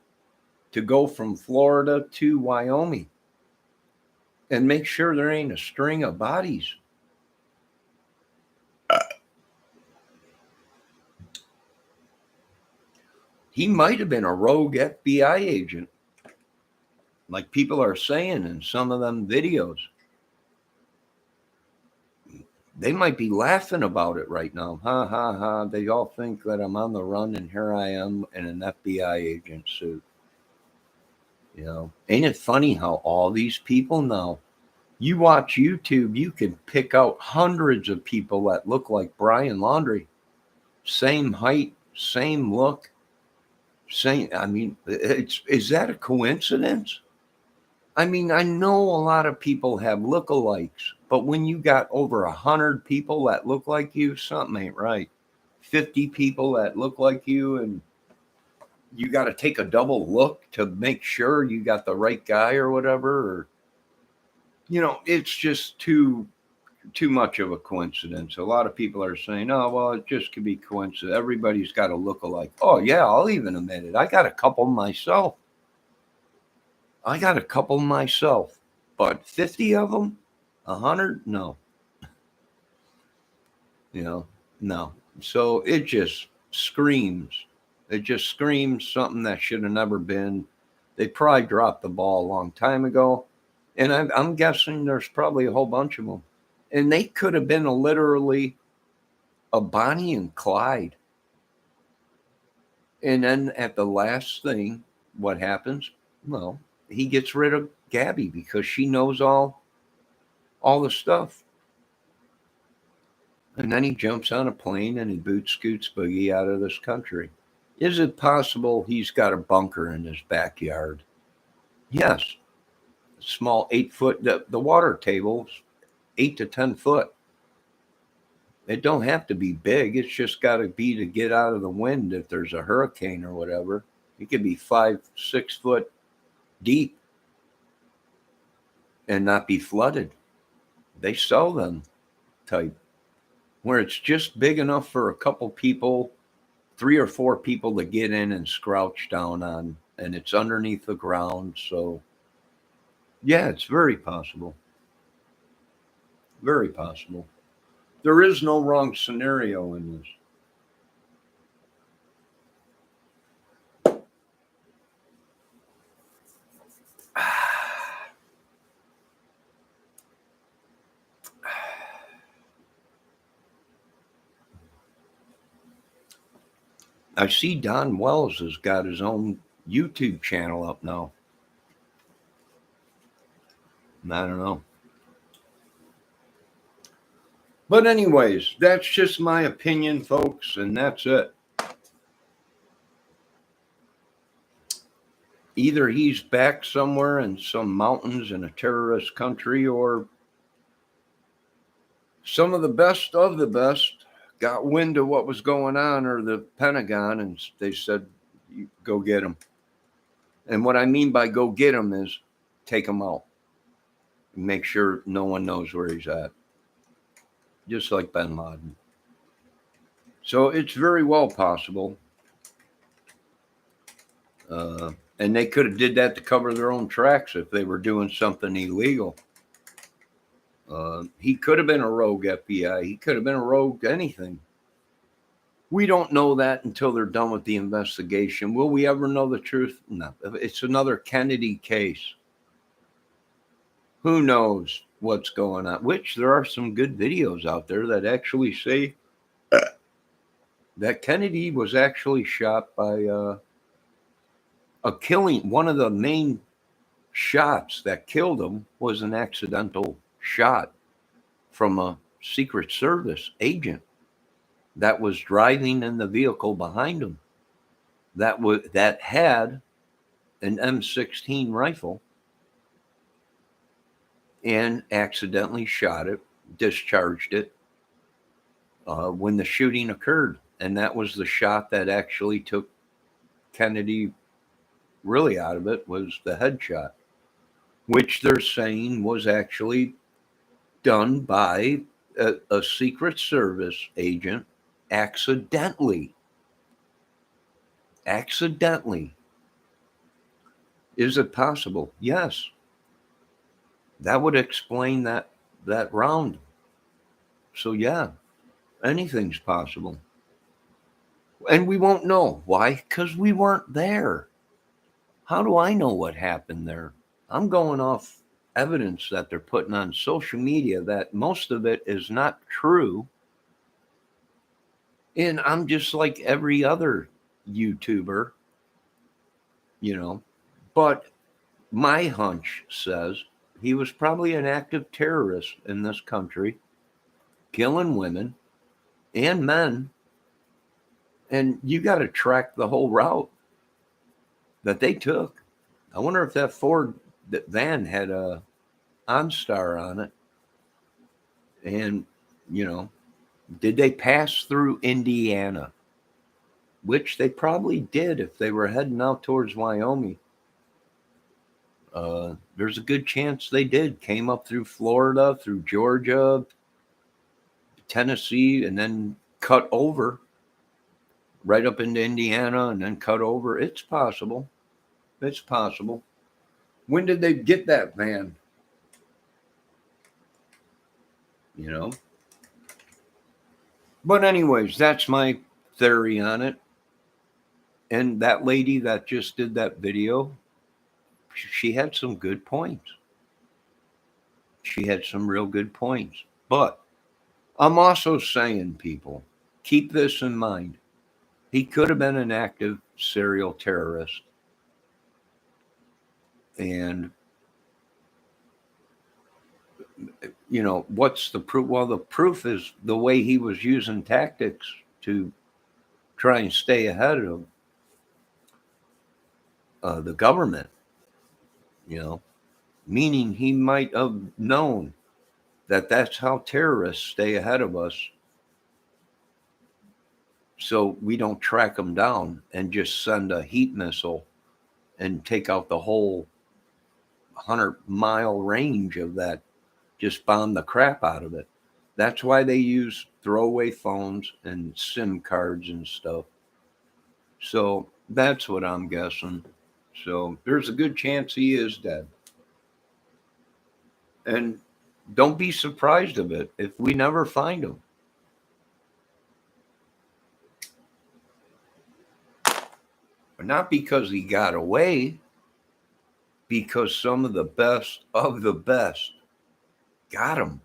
Speaker 1: to go from Florida to Wyoming and make sure there ain't a string of bodies. He might have been a rogue FBI agent, like people are saying in some of them videos. They might be laughing about it right now. Ha, ha, ha. They all think that I'm on the run, and here I am in an FBI agent suit. Ain't it funny how all these people now, you watch YouTube, you can pick out hundreds of people that look like Brian Laundrie. Same height, same look, is that a coincidence? I mean, I know a lot of people have lookalikes, but when you got over 100 people that look like you, something ain't right. 50 people that look like you, and you got to take a double look to make sure you got the right guy or whatever. Or, it's just too much of a coincidence. A lot of people are saying, oh, well, it just could be coincidence. Everybody's got a lookalike. Oh, yeah, I'll even admit it. I got a couple myself. But 50 of them? 100? No. No. So it just screams. It just screams something that should have never been. They probably dropped the ball a long time ago. And I'm guessing there's probably a whole bunch of them. And they could have been literally a Bonnie and Clyde. And then at the last thing, what happens? Well, he gets rid of Gabby because she knows all the stuff. And then he jumps on a plane and he boot scoots Boogie out of this country. Is it possible he's got a bunker in his backyard? Yes. Small 8 foot, the water table's 8 to 10 foot. It don't have to be big. It's just got to be to get out of the wind if there's a hurricane or whatever. It could be 5, 6 foot deep and not be flooded. They sell them type where it's just big enough for a couple people, 3 or 4 people to get in and scrouch down on, and it's underneath the ground. So, yeah, it's very possible. Very possible. There is no wrong scenario in this. I see Don Wells has got his own YouTube channel up now. I don't know. But anyways, that's just my opinion, folks, and that's it. Either he's back somewhere in some mountains in a terrorist country, or some of the best got wind of what was going on, or the Pentagon, and they said, go get him. And what I mean by go get him is take him out. Make sure no one knows where he's at. Just like bin Laden. So it's very well possible. And they could have did that to cover their own tracks if they were doing something illegal. He could have been a rogue FBI. He could have been a rogue anything. We don't know that until they're done with the investigation. Will we ever know the truth? No. It's another Kennedy case. Who knows what's going on? Which there are some good videos out there that actually say that Kennedy was actually shot by a killing. One of the main shots that killed him was an accidental shot from a Secret Service agent that was driving in the vehicle behind him that had an M16 rifle and accidentally shot it, discharged it when the shooting occurred. And that was the shot that actually took Kennedy really out of it, was the headshot, which they're saying was actually done by a Secret Service agent accidentally. Accidentally. Is it possible? Yes. That would explain that round. So yeah, anything's possible. And we won't know. Why? Because we weren't there. How do I know what happened there? I'm going off evidence that they're putting on social media that most of it is not true. And I'm just like every other YouTuber, but my hunch says he was probably an active terrorist in this country, killing women and men. And you got to track the whole route that they took. I wonder if that Ford van had a OnStar on it. And, did they pass through Indiana? Which they probably did if they were heading out towards Wyoming. There's a good chance they did. Came up through Florida, through Georgia, Tennessee, and then cut over right up into Indiana and then cut over. It's possible. It's possible. When did they get that van? But anyways, that's my theory on it. And that lady that just did that video, she had some good points. She had some real good points. But I'm also saying, people, keep this in mind. He could have been an active serial terrorist. And, what's the proof? Well, the proof is the way he was using tactics to try and stay ahead of the government, meaning he might have known that that's how terrorists stay ahead of us, so we don't track them down and just send a heat missile and take out the whole 100-mile range of that, just bomb the crap out of it. That's why they use throwaway phones and SIM cards and stuff. So that's what I'm guessing. So there's a good chance he is dead. And don't be surprised of it if we never find him. Not because he got away, because some of the best got him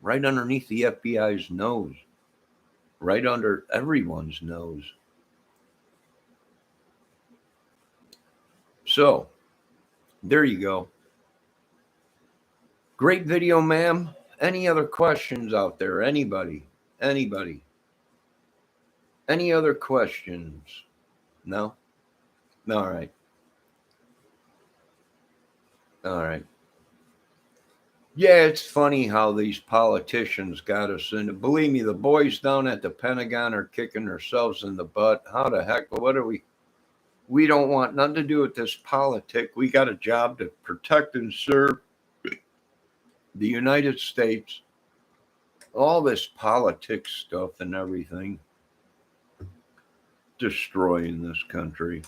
Speaker 1: right underneath the FBI's nose, right under everyone's nose. So there you go. Great video, ma'am. Any other questions out there? Anybody? Any other questions? No? All right. Yeah, it's funny how these politicians got us in. Believe me, the boys down at the Pentagon are kicking themselves in the butt. How the heck? What are we? We don't want nothing to do with this politic. We got a job to protect and serve the United States. All this politics stuff and everything, destroying this country.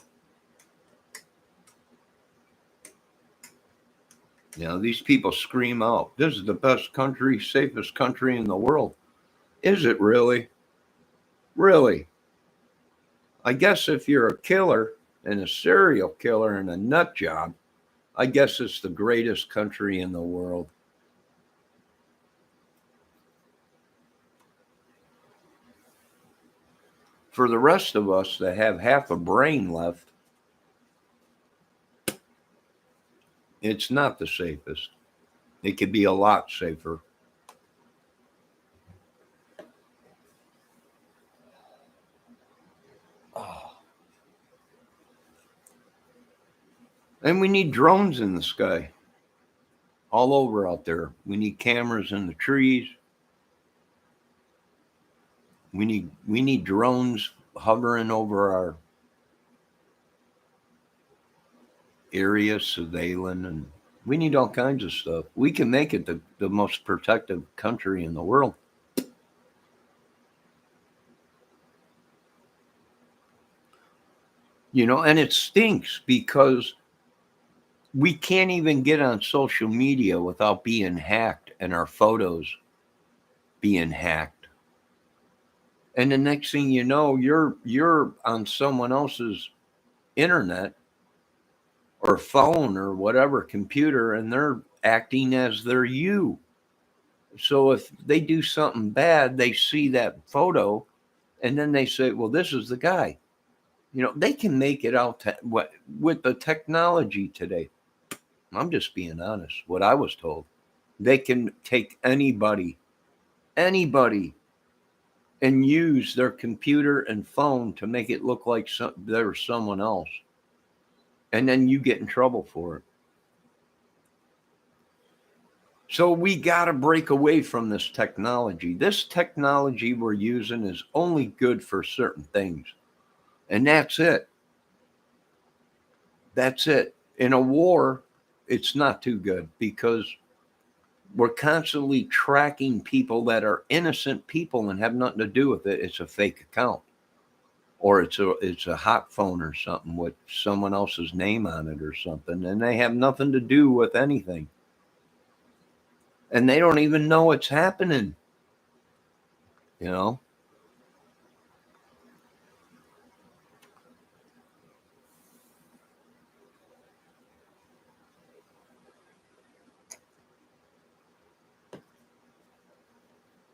Speaker 1: These people scream out, this is the best country, safest country in the world. Is it really? Really? I guess if you're a killer and a serial killer and a nut job, I guess it's the greatest country in the world. For the rest of us that have half a brain left, it's not the safest. It could be a lot safer. And we need drones in the sky all over out there. We need cameras in the trees. We need drones hovering over our area, surveilling, and we need all kinds of stuff. We can make it the most protective country in the world. And it stinks because we can't even get on social media without being hacked and our photos being hacked. And the next thing you know, you're on someone else's internet or phone or whatever computer, and they're acting as they're you. So if they do something bad, they see that photo and then they say, well, this is the guy. They can make it out with the technology today. I'm just being honest, what I was told. They can take anybody, and use their computer and phone to make it look like they're someone else. And then you get in trouble for it. So we got to break away from this technology. This technology we're using is only good for certain things. And that's it. That's it. In a war, it's not too good because we're constantly tracking people that are innocent people and have nothing to do with it. It's a fake account, or it's a hot phone or something with someone else's name on it or something, and they have nothing to do with anything. And they don't even know it's happening.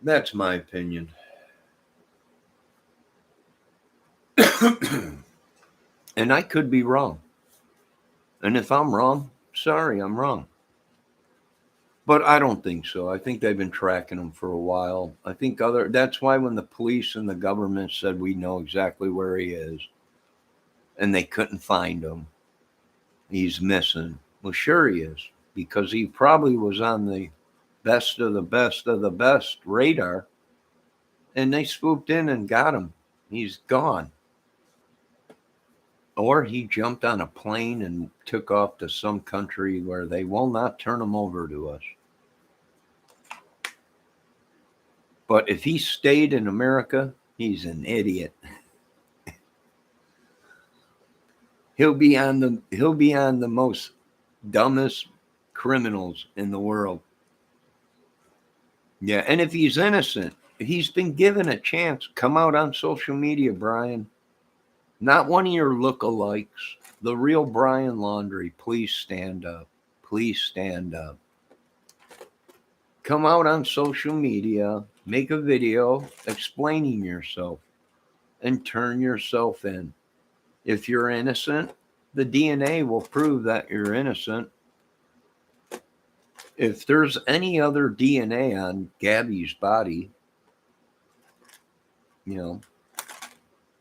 Speaker 1: That's my opinion. And I could be wrong. And if I'm wrong, sorry, I'm wrong. But I don't think so. I think they've been tracking him for a while. I think that's why when the police and the government said we know exactly where he is and they couldn't find him, he's missing. Well, sure he is, because he probably was on the best of the best of the best radar and they swooped in and got him. He's gone. Or he jumped on a plane and took off to some country where they will not turn him over to us. But if he stayed in America, he's an idiot. He'll be on the most dumbest criminals in the world. Yeah, and if he's innocent, he's been given a chance. Come out on social media, Brian. Not one of your lookalikes. The real Brian Laundrie. Please stand up. Please stand up. Come out on social media, make a video explaining yourself, and turn yourself in. If you're innocent, the DNA will prove that you're innocent. If there's any other DNA on Gabby's body,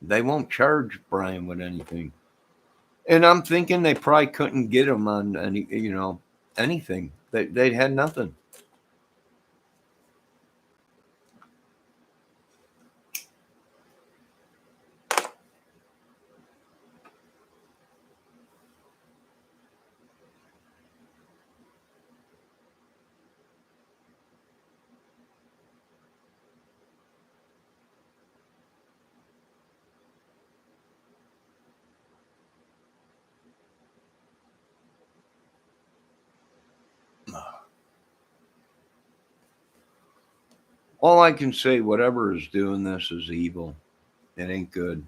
Speaker 1: they won't charge Brian with anything. And I'm thinking they probably couldn't get him on anything. They had nothing. All I can say, whatever is doing this is evil. It ain't good.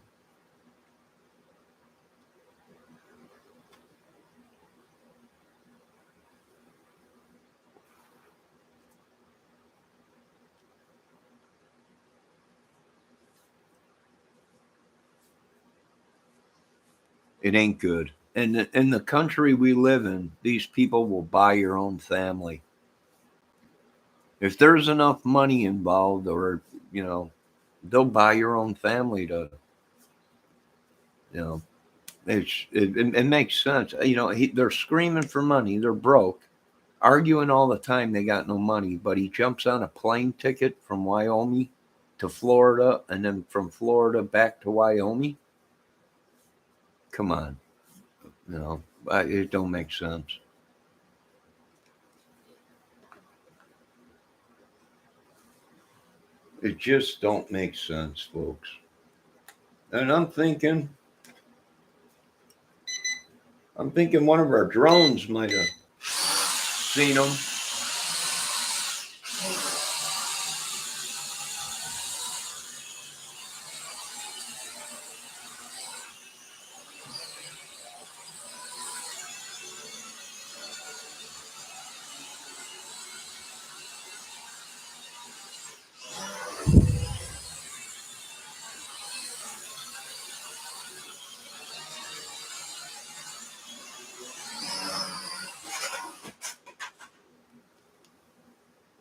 Speaker 1: It ain't good. And in the country we live in, these people will buy your own family. If there's enough money involved, or they'll buy your own family to, you know, it makes sense. They're screaming for money. They're broke, arguing all the time. They got no money, but he jumps on a plane ticket from Wyoming to Florida, and then from Florida back to Wyoming. Come on, it don't make sense. It just don't make sense, folks. And I'm thinking one of our drones might have seen them.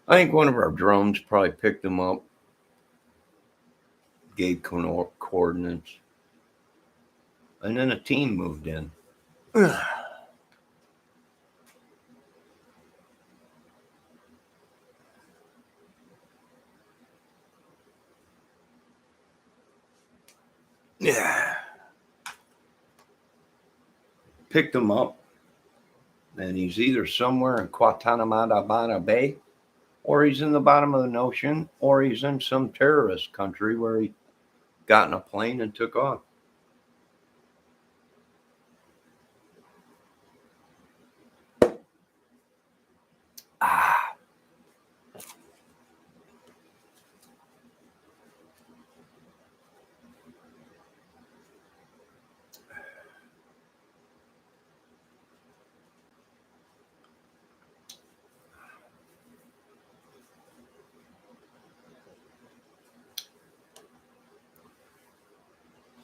Speaker 1: I think one of our drones probably picked them up, gave coordinates, and then a team moved in. Yeah. Picked him up, and he's either somewhere in Guantanamo Bay, or he's in the bottom of the ocean, or he's in some terrorist country where he got in a plane and took off. Ah.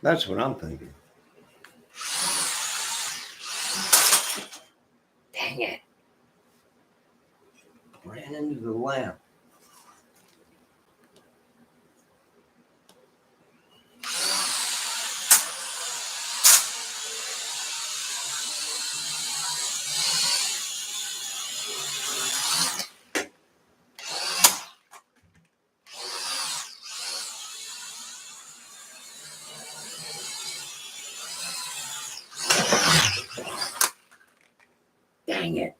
Speaker 1: That's what I'm thinking. Dang it. Ran into the lamp. Dang it.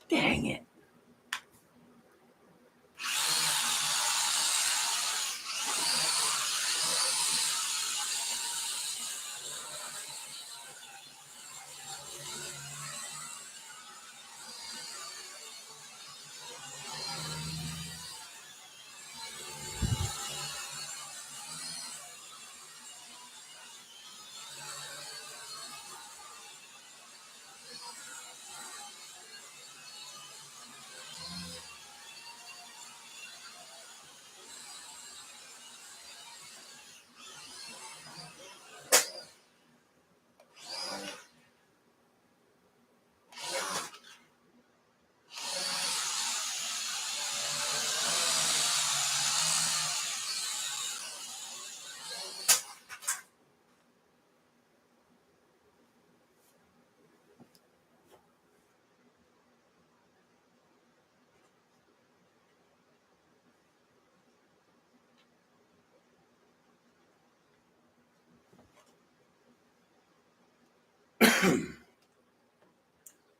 Speaker 1: Dang it.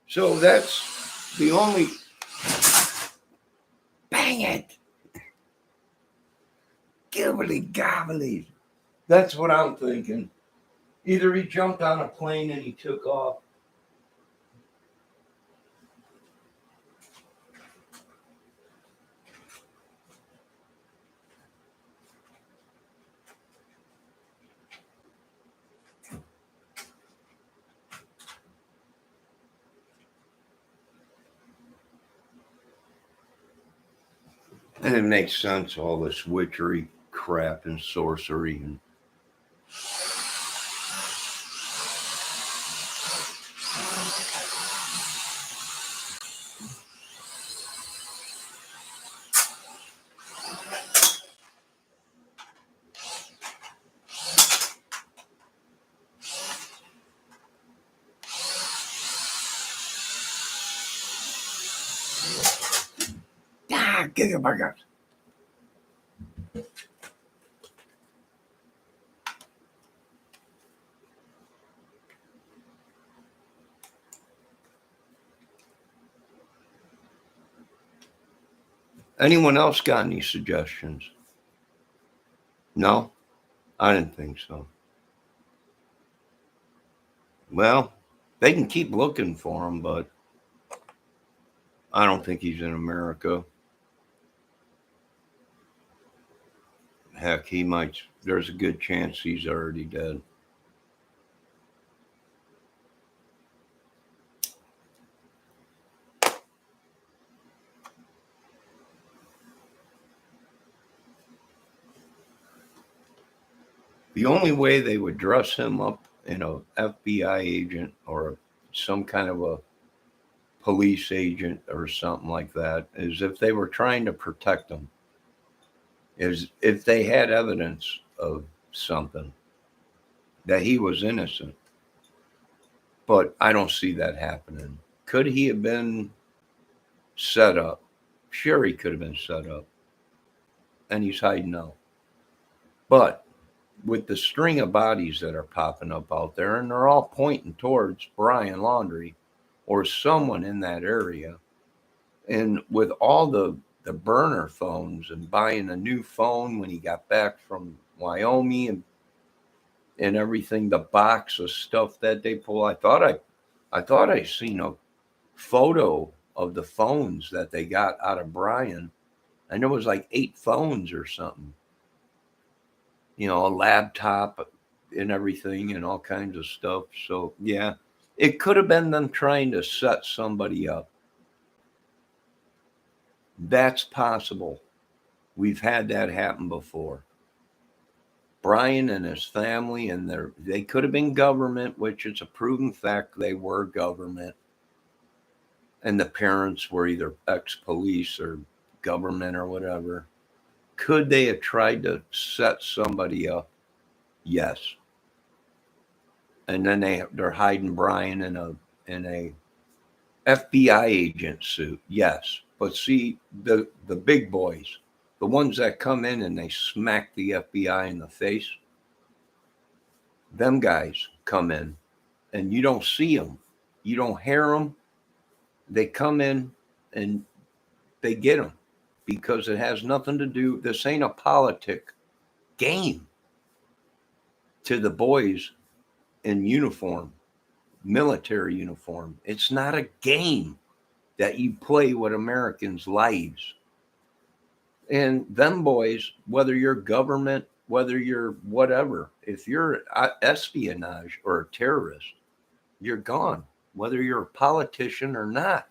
Speaker 1: So that's the only. Bang it. Gibbly gobbly. That's what I'm thinking. Either he jumped on a plane and he took off. And it makes sense, all this witchery crap and sorcery and gigabuggers. Anyone else got any suggestions? No, I didn't think so. Well, they can keep looking for him, but I don't think he's in America. Heck, he might. There's a good chance he's already dead. The only way they would dress him up in a FBI agent or some kind of a police agent or something like that is if they were trying to protect him. Is if they had evidence of something that he was innocent. But I don't see that happening. Could he have been set up? Sure, he could have been set up. And he's hiding out. But with the string of bodies that are popping up out there, and they're all pointing towards Brian Laundrie or someone in that area, and with all the burner phones and buying a new phone when he got back from Wyoming and everything, the box of stuff that they pull, I thought I seen a photo of the phones that they got out of Brian, and there was like 8 phones or something. You know, a laptop and everything and all kinds of stuff. So, yeah, it could have been them trying to set somebody up. That's possible. We've had that happen before. Brian and his family, and they could have been government, which is a proven fact they were government. And the parents were either ex-police or government or whatever. Could they have tried to set somebody up? Yes. And then they're hiding Brian in a FBI agent suit. Yes. But see, the big boys, the ones that come in and they smack the FBI in the face, them guys come in and you don't see them. You don't hear them. They come in and they get them because it has nothing to do. This ain't a politic game to the boys in uniform, military uniform. It's not a game that you play with Americans' lives. And them boys, whether you're government, whether you're whatever, if you're espionage or a terrorist, you're gone, whether you're a politician or not,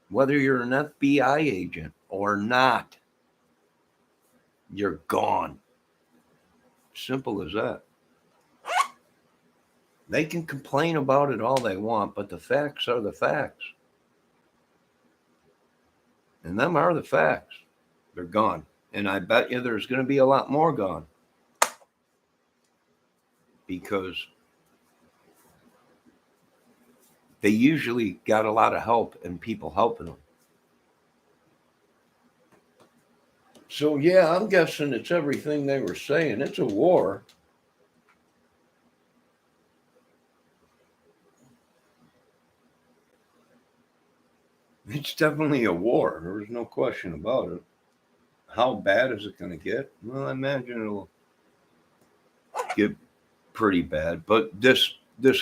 Speaker 1: whether you're an FBI agent or not, you're gone. Simple as that. They can complain about it all they want, but the facts are the facts. And them are the facts. They're gone. And I bet you there's going to be a lot more gone. Because they usually got a lot of help and people helping them. So, yeah, I'm guessing it's everything they were saying. It's a war. It's definitely a war. There's no question about it. How bad is it going to get? Well, I imagine it'll get pretty bad. But this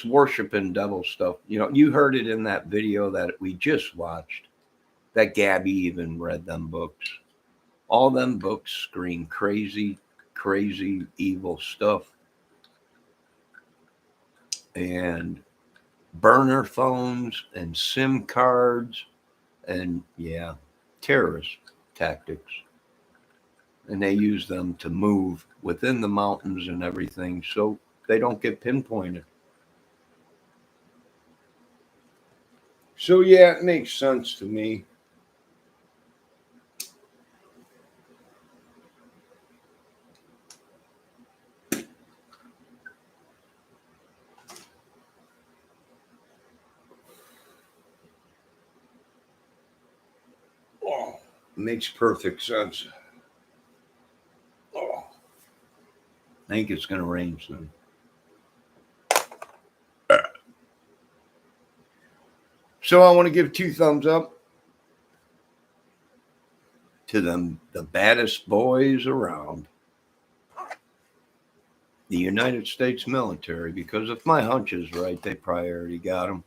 Speaker 1: worshiping devil stuff, you heard it in that video that we just watched. That Gabby even read them books. All them books scream crazy, crazy, evil stuff. And burner phones and SIM cards and, yeah, terrorist tactics. And they use them to move within the mountains and everything so they don't get pinpointed. So, yeah, it makes sense to me. Oh, makes perfect sense. Oh, I think it's going to rain soon. So I want to give 2 thumbs up to them, the baddest boys around, the United States military, because if my hunch is right, they probably already got them.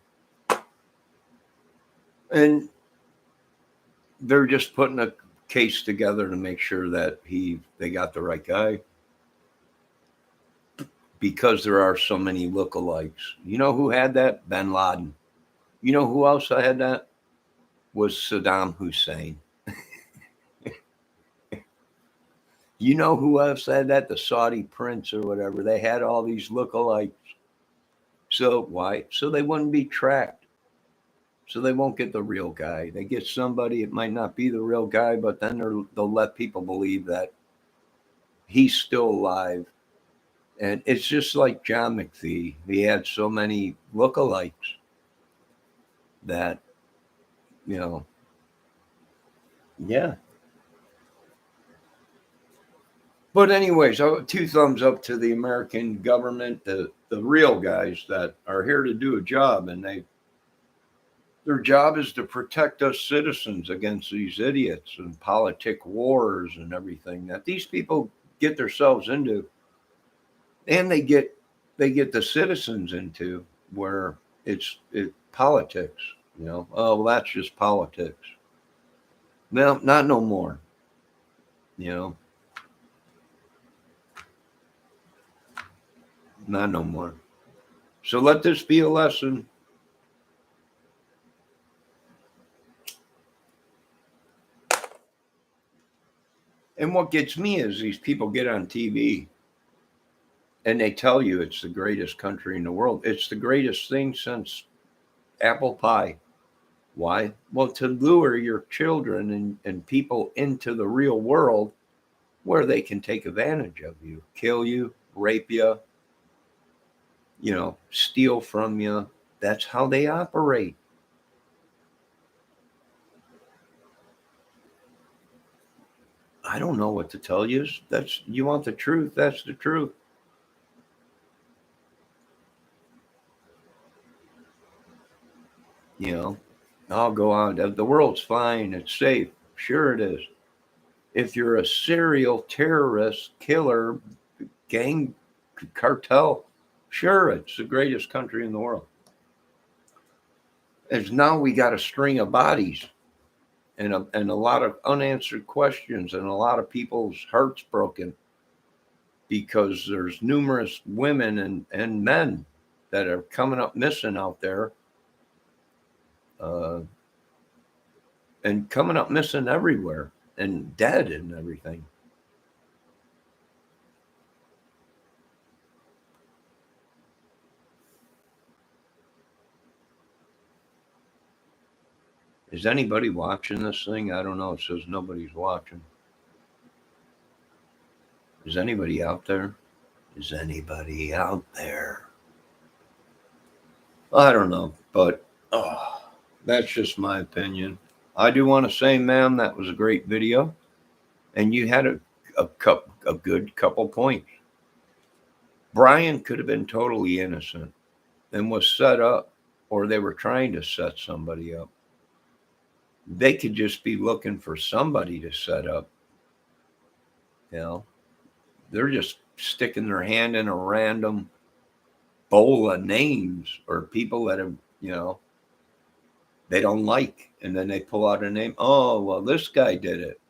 Speaker 1: And they're just putting a case together to make sure that they got the right guy. Because there are so many lookalikes. You know who had that? Bin Laden. You know who else had that? Was Saddam Hussein. You know who else had that? The Saudi prince or whatever. They had all these lookalikes. So why? So they wouldn't be tracked. So they won't get the real guy. They get somebody, it might not be the real guy, but then they'll let people believe that he's still alive. And it's just like John McPhee. He had so many lookalikes that, yeah. But anyways, 2 thumbs up to the American government, the real guys that are here to do a job, and their job is to protect us citizens against these idiots and politic wars and everything that these people get themselves into, and they get the citizens into, where it's politics. Oh, well, that's just politics. No, not no more. Not no more. So let this be a lesson. And what gets me is these people get on TV And they tell you it's the greatest country in the world. It's the greatest thing since apple pie. Why? Well, to lure your children and people into the real world where they can take advantage of you, kill you, rape you, steal from you. That's how they operate. I don't know what to tell you. That's you want the truth. That's the truth. You know, I'll go on. The world's fine. It's safe. Sure, it is. If you're a serial terrorist, killer, gang cartel, sure, it's the greatest country in the world. As now we got a string of bodies and a lot of unanswered questions and a lot of people's hearts broken because there's numerous women and men that are coming up missing out there, uh, and coming up missing everywhere and dead and everything. Is anybody watching this thing? I don't know. It says nobody's watching. Is anybody out there? Is anybody out there? I don't know, but that's just my opinion. I do want to say, ma'am, that was a great video, and you had a good couple points. Brian could have been totally innocent and was set up, or they were trying to set somebody up. They could just be looking for somebody to set up. They're just sticking their hand in a random bowl of names or people that have, they don't like. And then they pull out a name. Oh, well, this guy did it,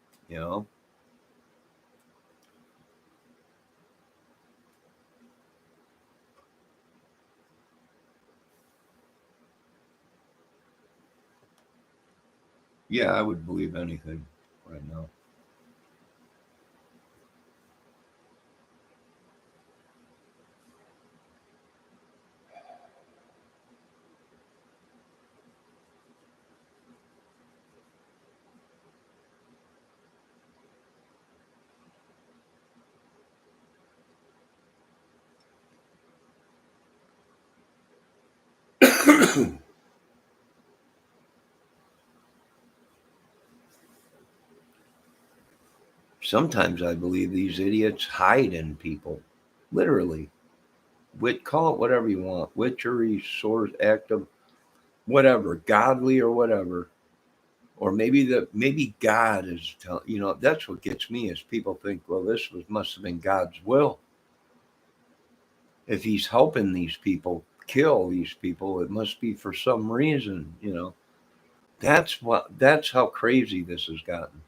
Speaker 1: Yeah, I would believe anything right now. Sometimes I believe these idiots hide in people, literally. Call it whatever you want, witchery, source, active, whatever, godly or whatever. Or maybe God is telling, that's what gets me is people think, well, must have been God's will. If he's helping these people kill these people, it must be for some reason, That's how crazy this has gotten.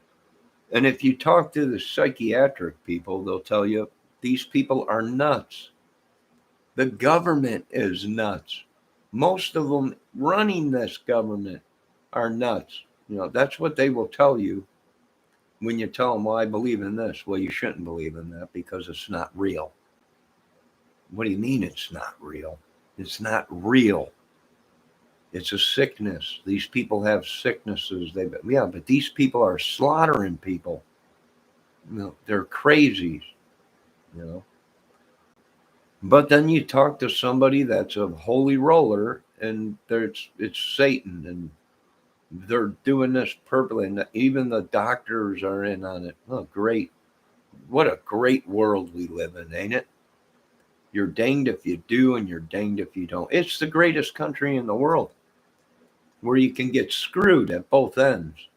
Speaker 1: And if you talk to the psychiatric people, they'll tell you these people are nuts. The government is nuts. Most of them running this government are nuts. That's what they will tell you when you tell them, well, I believe in this. Well, you shouldn't believe in that because it's not real. What do you mean it's not real? It's not real. It's a sickness. These people have sicknesses. But these people are slaughtering people. They're crazies, you know. But then you talk to somebody that's a holy roller, and it's Satan, and they're doing this purposely, and even the doctors are in on it. Oh, great! What a great world we live in, ain't it? You're danged if you do, and you're danged if you don't. It's the greatest country in the world, where you can get screwed at both ends.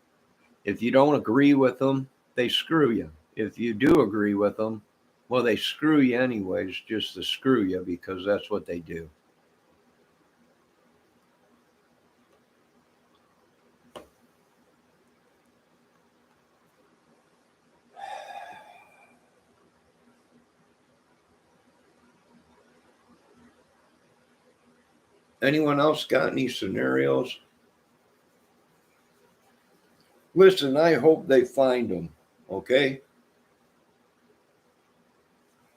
Speaker 1: If you don't agree with them, they screw you. If you do agree with them, well, they screw you anyways, just to screw you because that's what they do. Anyone else got any scenarios? Listen, I hope they find them, okay?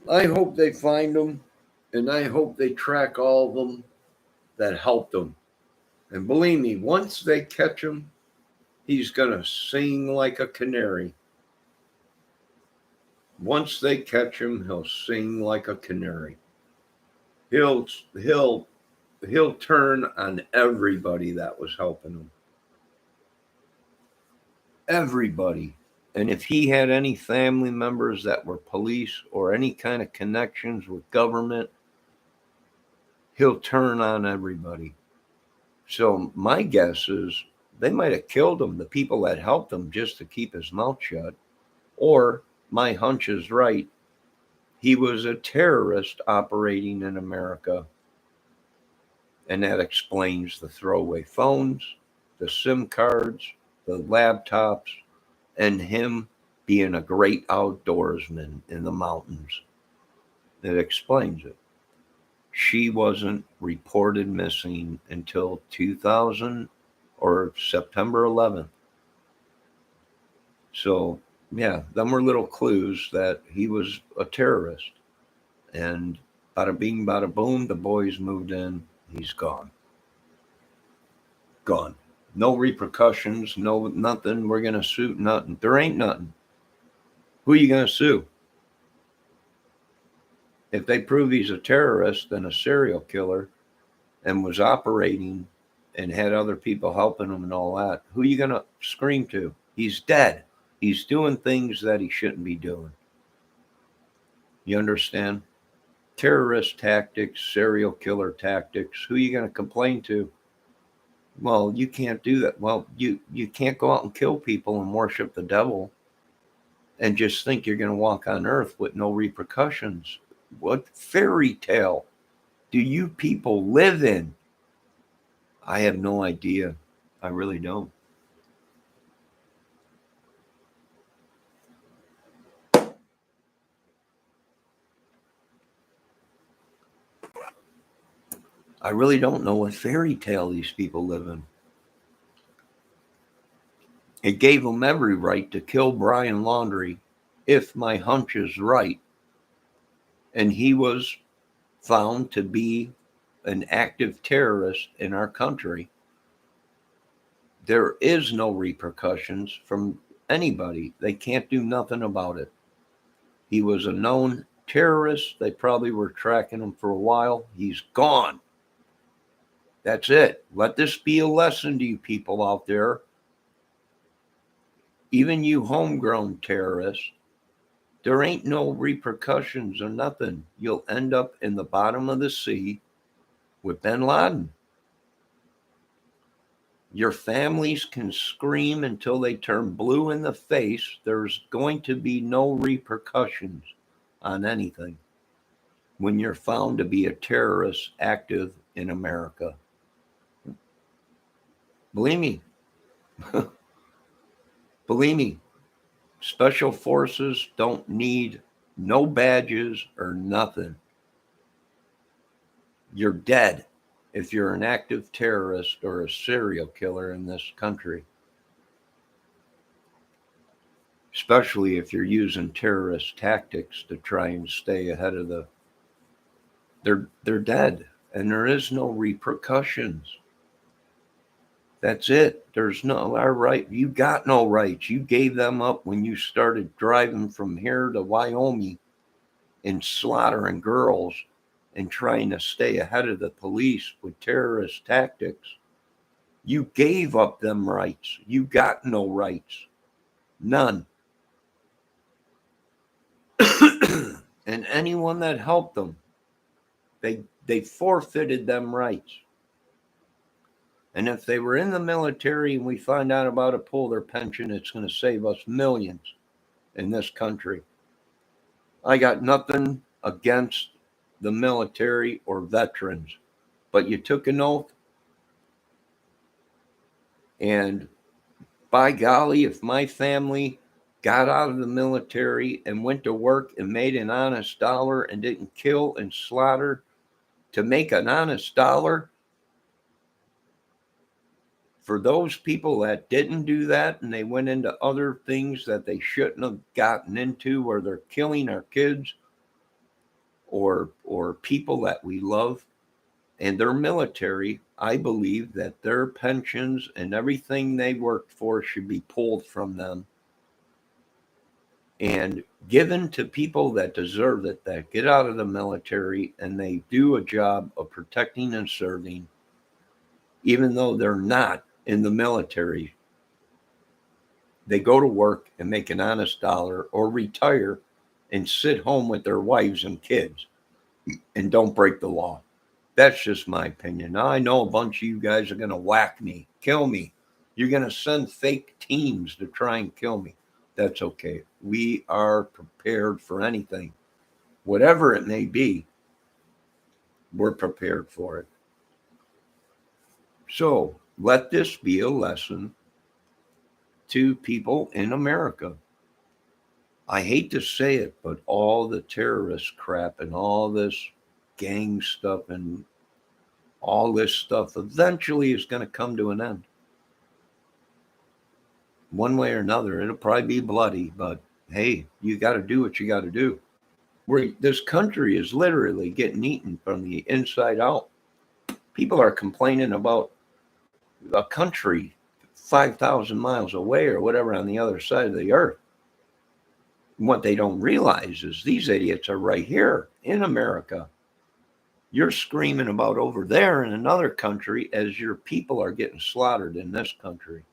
Speaker 1: I hope they find them And I hope they track all of them that helped him. And believe me, once they catch him, he's going to sing like a canary. Once they catch him, he'll sing like a canary. He'll turn on everybody that was helping him. Everybody. And if he had any family members that were police or any kind of connections with government, he'll turn on everybody. So my guess is they might have killed him, the people that helped him, just to keep his mouth shut. Or my hunch is right. He was a terrorist operating in America. And that explains the throwaway phones, the SIM cards, the laptops, and him being a great outdoorsman in the mountains. It explains it. She wasn't reported missing until 2000 or September 11th. So, yeah, them were little clues that he was a terrorist. And bada bing, bada boom, the boys moved in. He's gone. Gone. No repercussions, no nothing. We're going to sue nothing. There ain't nothing. Who are you going to sue? If they prove he's a terrorist and a serial killer and was operating and had other people helping him and all that, who are you going to scream to? He's dead. He's doing things that he shouldn't be doing. You understand? Terrorist tactics, serial killer tactics. Who are you going to complain to? Well, you can't do that. Well, you can't go out and kill people and worship the devil and just think you're going to walk on earth with no repercussions. What fairy tale do you people live in? I have no idea. I really don't. I really don't know what fairy tale these people live in. It gave them every right to kill Brian Laundrie, if my hunch is right. And he was found to be an active terrorist in our country. There is no repercussions from anybody. They can't do nothing about it. He was a known terrorist. They probably were tracking him for a while. He's gone. That's it. Let this be a lesson to you people out there. Even you homegrown terrorists, there ain't no repercussions or nothing. You'll end up in the bottom of the sea with bin Laden. Your families can scream until they turn blue in the face. There's going to be no repercussions on anything when you're found to be a terrorist active in America. Believe me. Believe me. Special forces don't need no badges or nothing. You're dead if you're an active terrorist or a serial killer in this country. Especially if you're using terrorist tactics to try and stay ahead of the... They're dead, and there is no repercussions. That's it. There's no right. You got no rights. You gave them up when you started driving from here to Wyoming and slaughtering girls and trying to stay ahead of the police with terrorist tactics. You gave up them rights. You got no rights. None. And anyone that helped them, they forfeited them rights. And if they were in the military and we find out about it, pull their pension, it's going to save us millions in this country. I got nothing against the military or veterans, but you took an oath. And by golly, if my family got out of the military and went to work and made an honest dollar and didn't kill and slaughter to make an honest dollar, for those people that didn't do that and they went into other things that they shouldn't have gotten into, where they're killing our kids or people that we love and their military, I believe that their pensions and everything they worked for should be pulled from them and given to people that deserve it, that get out of the military and they do a job of protecting and serving, even though they're not in the military. They go to work and make an honest dollar or retire and sit home with their wives and kids and don't break the law. That's just my opinion. Now, I know a bunch of you guys are going to whack me, kill me. You're going to send fake teams to try and kill me. That's okay. We are prepared for anything. Whatever it may be, we're prepared for it. So let this be a lesson to people in America. I hate to say it, but all the terrorist crap and all this gang stuff and all this stuff eventually is going to come to an end. One way or another, it'll probably be bloody, but hey, you got to do what you got to do. This country is literally getting eaten from the inside out. People are complaining about a country 5,000 miles away or whatever on the other side of the earth. What they don't realize is these idiots are right here in America. You're screaming about over there in another country as your people are getting slaughtered in this country,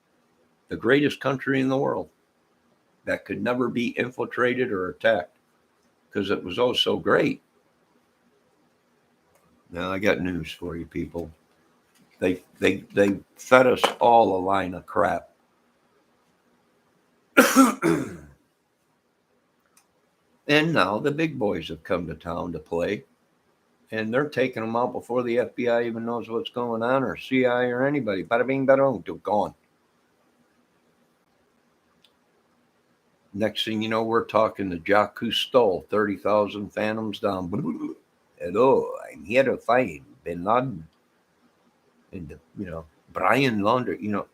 Speaker 1: the greatest country in the world that could never be infiltrated or attacked because it was oh so great. Now I got news for you people. They fed us all a line of crap. And now the big boys have come to town to play. And they're taking them out before the FBI even knows what's going on, or CIA or anybody. Bada bing, bada boom, they're gone. Next thing you know, we're talking to Jacques Cousteau, 30,000 phantoms down. Hello, I'm here to find Bin Laden. And, Brian Laundrie,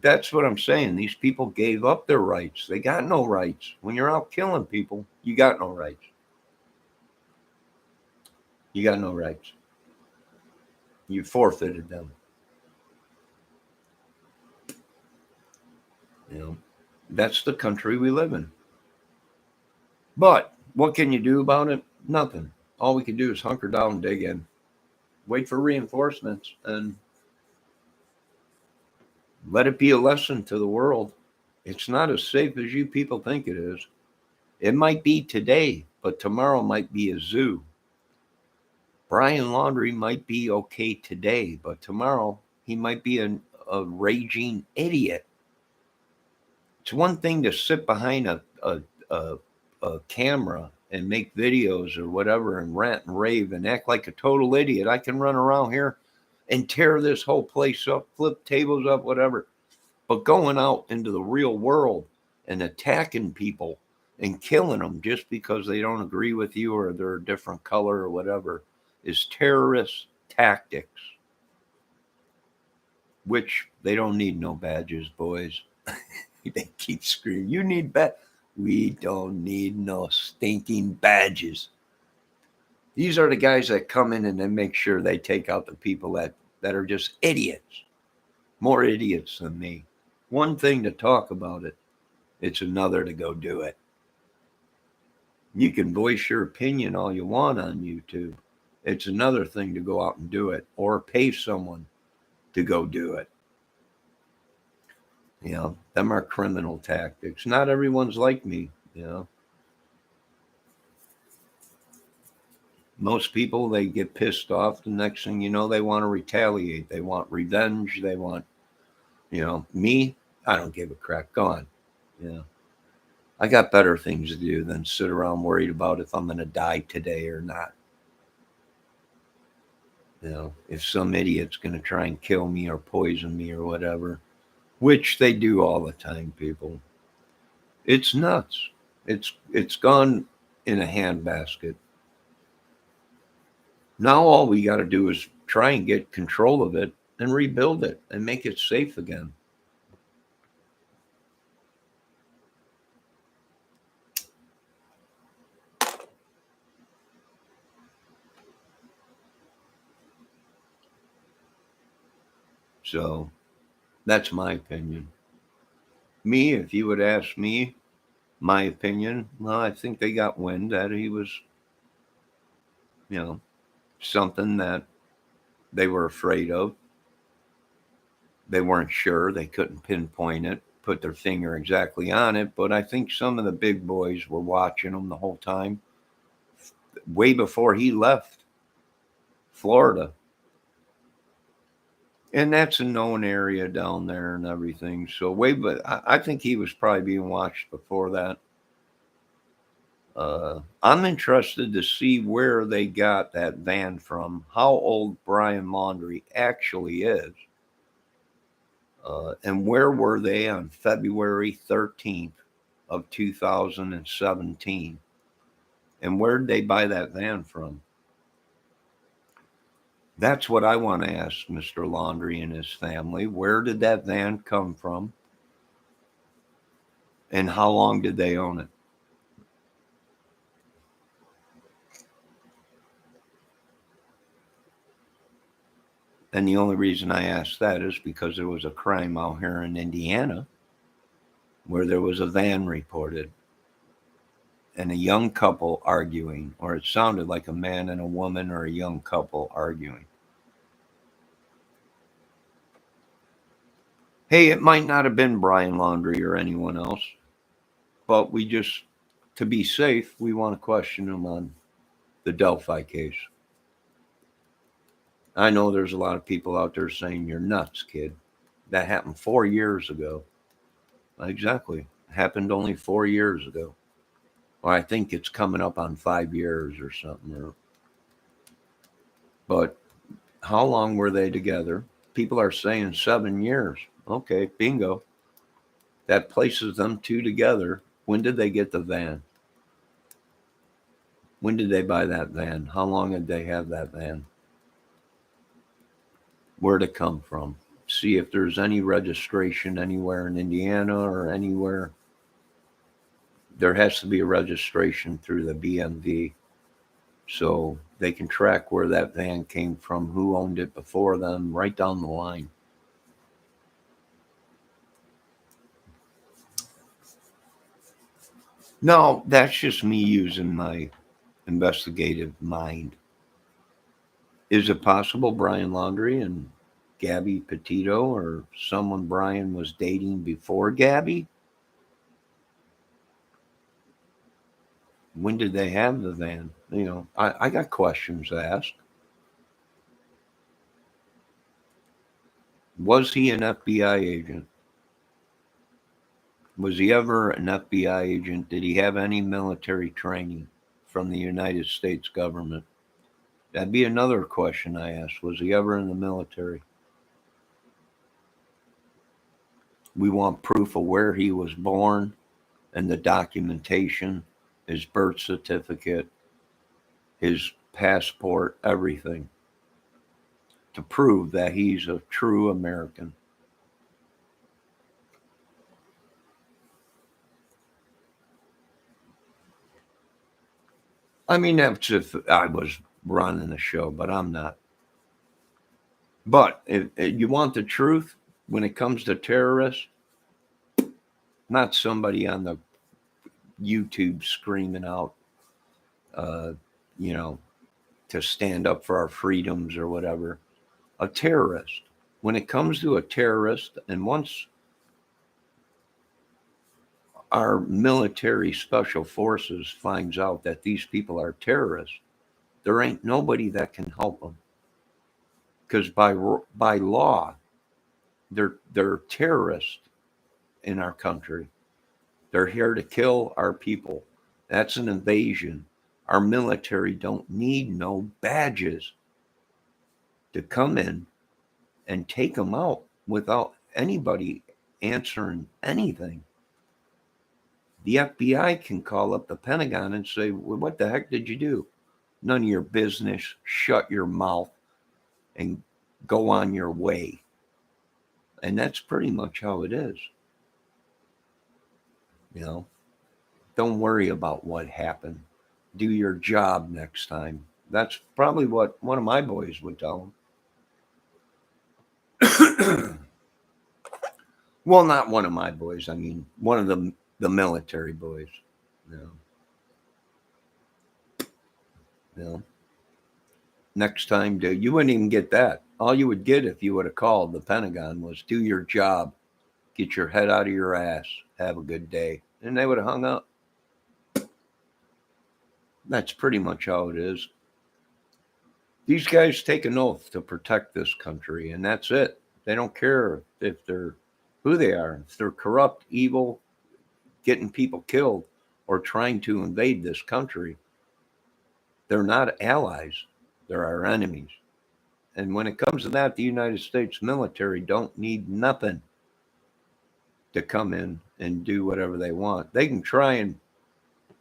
Speaker 1: that's what I'm saying. These people gave up their rights. They got no rights. When you're out killing people, you got no rights. You got no rights. You forfeited them. That's the country we live in. But what can you do about it? Nothing. All we can do is hunker down and dig in. Wait for reinforcements and let it be a lesson to the world. It's not as safe as you people think it is. It might be today, but tomorrow might be a zoo. Brian Laundrie might be okay today, but tomorrow he might be a raging idiot. It's one thing to sit behind a camera and make videos or whatever and rant and rave and act like a total idiot. I can run around here and tear this whole place up, flip tables up, whatever. But going out into the real world and attacking people and killing them just because they don't agree with you or they're a different color or whatever is terrorist tactics, which they don't need no badges, boys. They keep screaming, you need badges. We don't need no stinking badges. These are the guys that come in and then make sure they take out the people that are just idiots. More idiots than me. One thing to talk about it, it's another to go do it. You can voice your opinion all you want on YouTube. It's another thing to go out and do it or pay someone to go do it. Them are criminal tactics. Not everyone's like me, Most people, they get pissed off. The next thing you know, they want to retaliate. They want revenge. They want, me, I don't give a crap. Go on. I got better things to do than sit around worried about if I'm going to die today or not. If some idiot's going to try and kill me or poison me or whatever, which they do all the time, people. It's nuts. It's gone in a handbasket. Now all we got to do is try and get control of it and rebuild it and make it safe again. So that's my opinion. Me, if you would ask me my opinion, well, I think they got wind that he was, you know, something that they were afraid of. They weren't sure. They couldn't pinpoint it, put their finger exactly on it. But I think some of the big boys were watching him the whole time, way before he left Florida. And that's a known area down there and everything. So but I think he was probably being watched before that. I'm interested to see where they got that van from, how old Brian Laundrie actually is, and where were they on February 13th of 2017, and where did they buy that van from? That's what I want to ask Mr. Laundrie and his family. Where did that van come from, and how long did they own it? And the only reason I ask that is because there was a crime out here in Indiana where there was a van reported and a young couple arguing, or it sounded like a man and a woman or a young couple arguing. Hey, it might not have been Brian Laundrie or anyone else, but to be safe, we want to question him on the Delphi case. I know there's a lot of people out there saying, you're nuts, kid. That happened 4 years ago. Exactly. Happened only 4 years ago. Or I think it's coming up on 5 years or something. But how long were they together? People are saying 7 years. Okay, bingo. That places them two together. When did they get the van? When did they buy that van? How long did they have that van? Where'd it come from? See if there's any registration anywhere in Indiana or anywhere. There has to be a registration through the BMV so they can track where that van came from, who owned it before them, right down the line. No, that's just me using my investigative mind. Is it possible Brian Laundrie and Gabby Petito or someone Brian was dating before Gabby? When did they have the van? I got questions to ask. Was he an FBI agent? Was he ever an FBI agent? Did he have any military training from the United States government? That'd be another question I asked. Was he ever in the military? We want proof of where he was born and the documentation, his birth certificate, his passport, everything, to prove that he's a true American. I mean, that's if I was running the show, but I'm not. But if you want the truth when it comes to terrorists, not somebody on the YouTube screaming out, uh, you know, to stand up for our freedoms or whatever. A terrorist. When it comes to a terrorist, and once our military special forces finds out that these people are terrorists, there ain't nobody that can help them. Because by law, they're terrorists in our country. They're here to kill our people. That's an invasion. Our military don't need no badges to come in and take them out without anybody answering anything. The FBI can call up the Pentagon and say, well, what the heck did you do? None of your business. Shut your mouth and go on your way. And that's pretty much how it is. Don't worry about what happened. Do your job next time. That's probably what one of my boys would tell them. Well, not one of my boys. I mean, one of the military boys. You know. Next time, you wouldn't even get that. All you would get if you would have called the Pentagon was do your job, get your head out of your ass, have a good day, and they would have hung up. That's pretty much how it is. These guys take an oath to protect this country, and that's it. They don't care if they're who they are, if they're corrupt, evil, getting people killed, or trying to invade this country. They're not allies. They're our enemies. And when it comes to that, the United States military don't need nothing to come in and do whatever they want. They can try and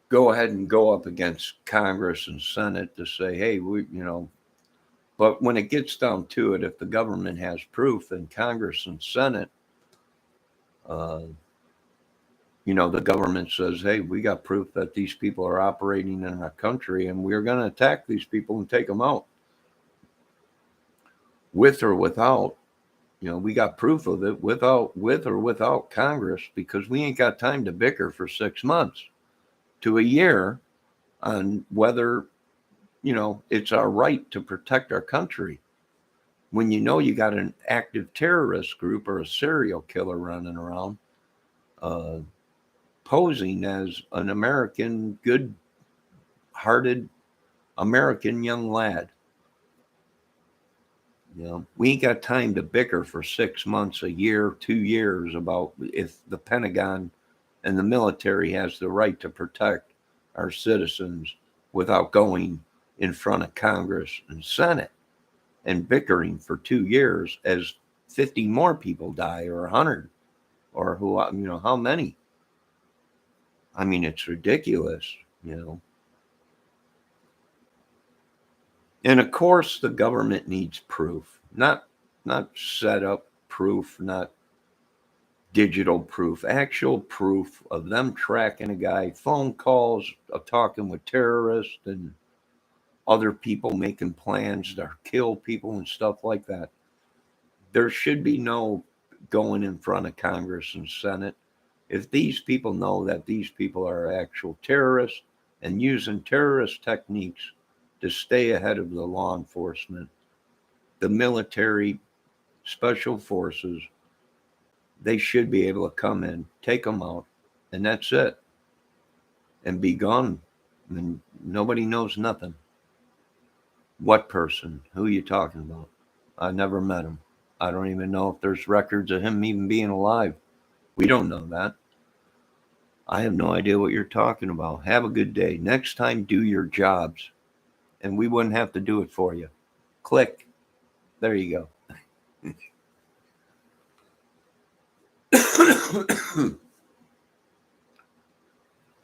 Speaker 1: go ahead and go up against Congress and Senate to say, hey, but when it gets down to it, if the government has proof in Congress and Senate, the government says, hey, we got proof that these people are operating in our country and we're going to attack these people and take them out. With or without, we got proof of it with or without Congress, because we ain't got time to bicker for 6 months to a year on whether, it's our right to protect our country. When you got an active terrorist group or a serial killer running around, posing as an American, good-hearted American young lad. We ain't got time to bicker for 6 months, a year, 2 years about if the Pentagon and the military has the right to protect our citizens without going in front of Congress and Senate and bickering for 2 years as 50 more people die, or 100, or how many. I mean, it's ridiculous, And of course, the government needs proof, not set up proof, not digital proof, actual proof of them tracking a guy, phone calls of talking with terrorists and other people making plans to kill people and stuff like that. There should be no going in front of Congress and Senate. If these people know that these people are actual terrorists and using terrorist techniques to stay ahead of the law enforcement, the military, special forces, they should be able to come in, take them out, and that's it, and be gone. And nobody knows nothing. What person? Who are you talking about? I never met him. I don't even know if there's records of him even being alive. We don't know that. I have no idea what you're talking about. Have a good day. Next time, do your jobs, and we wouldn't have to do it for you. Click. There you go.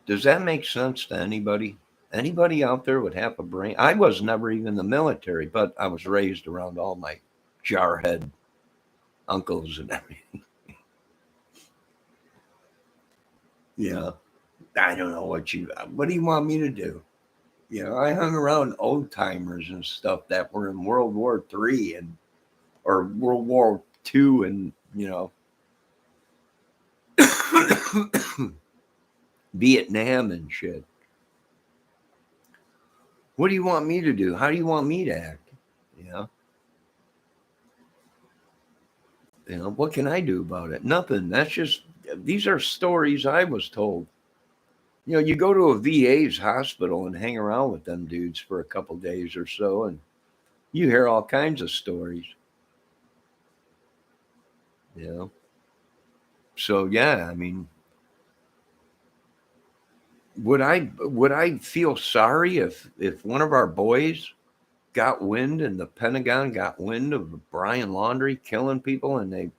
Speaker 1: Does that make sense to anybody? Anybody out there with half a brain? I was never even in the military, but I was raised around all my jarhead uncles and everything. Yeah. I don't know what do you want me to do? I hung around old timers and stuff that were in World War III or World War II and, Vietnam and shit. What do you want me to do? How do you want me to act? What can I do about it? Nothing. These are stories I was told. You go to a VA's hospital and hang around with them dudes for a couple days or so, and you hear all kinds of stories. So yeah, I mean, would I feel sorry if one of our boys got wind and the Pentagon got wind of Brian Laundrie killing people and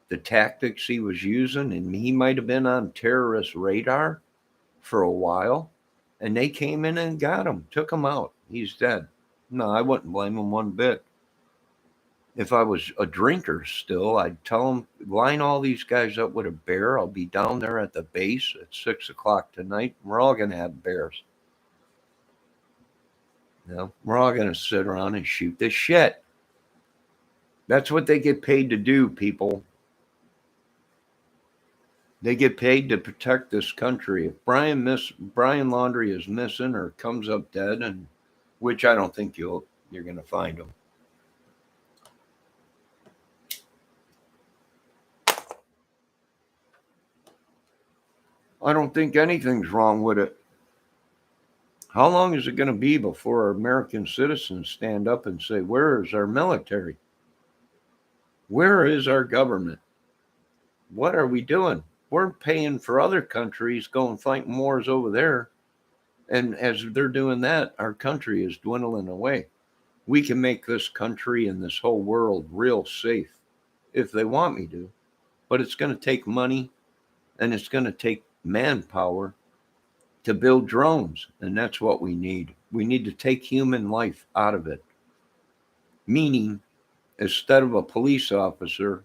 Speaker 1: the tactics he was using, and he might have been on terrorist radar for a while, and they came in and got him, took him out. He's dead. No, I wouldn't blame him one bit. If I was a drinker still, I'd tell them, line all these guys up with a bear. I'll be down there at the base at 6:00 tonight. We're all going to have bears. We're all going to sit around and shoot this shit. That's what they get paid to do, people. They get paid to protect this country. If Brian Laundrie is missing or comes up dead, and which I don't think you're going to find him. I don't think anything's wrong with it. How long is it going to be before our American citizens stand up and say, where is our military? Where is our government? What are we doing? We're paying for other countries, going fighting wars over there. And as they're doing that, our country is dwindling away. We can make this country and this whole world real safe if they want me to. But it's going to take money and it's going to take manpower to build drones. And that's what we need. We need to take human life out of it. Meaning, instead of a police officer,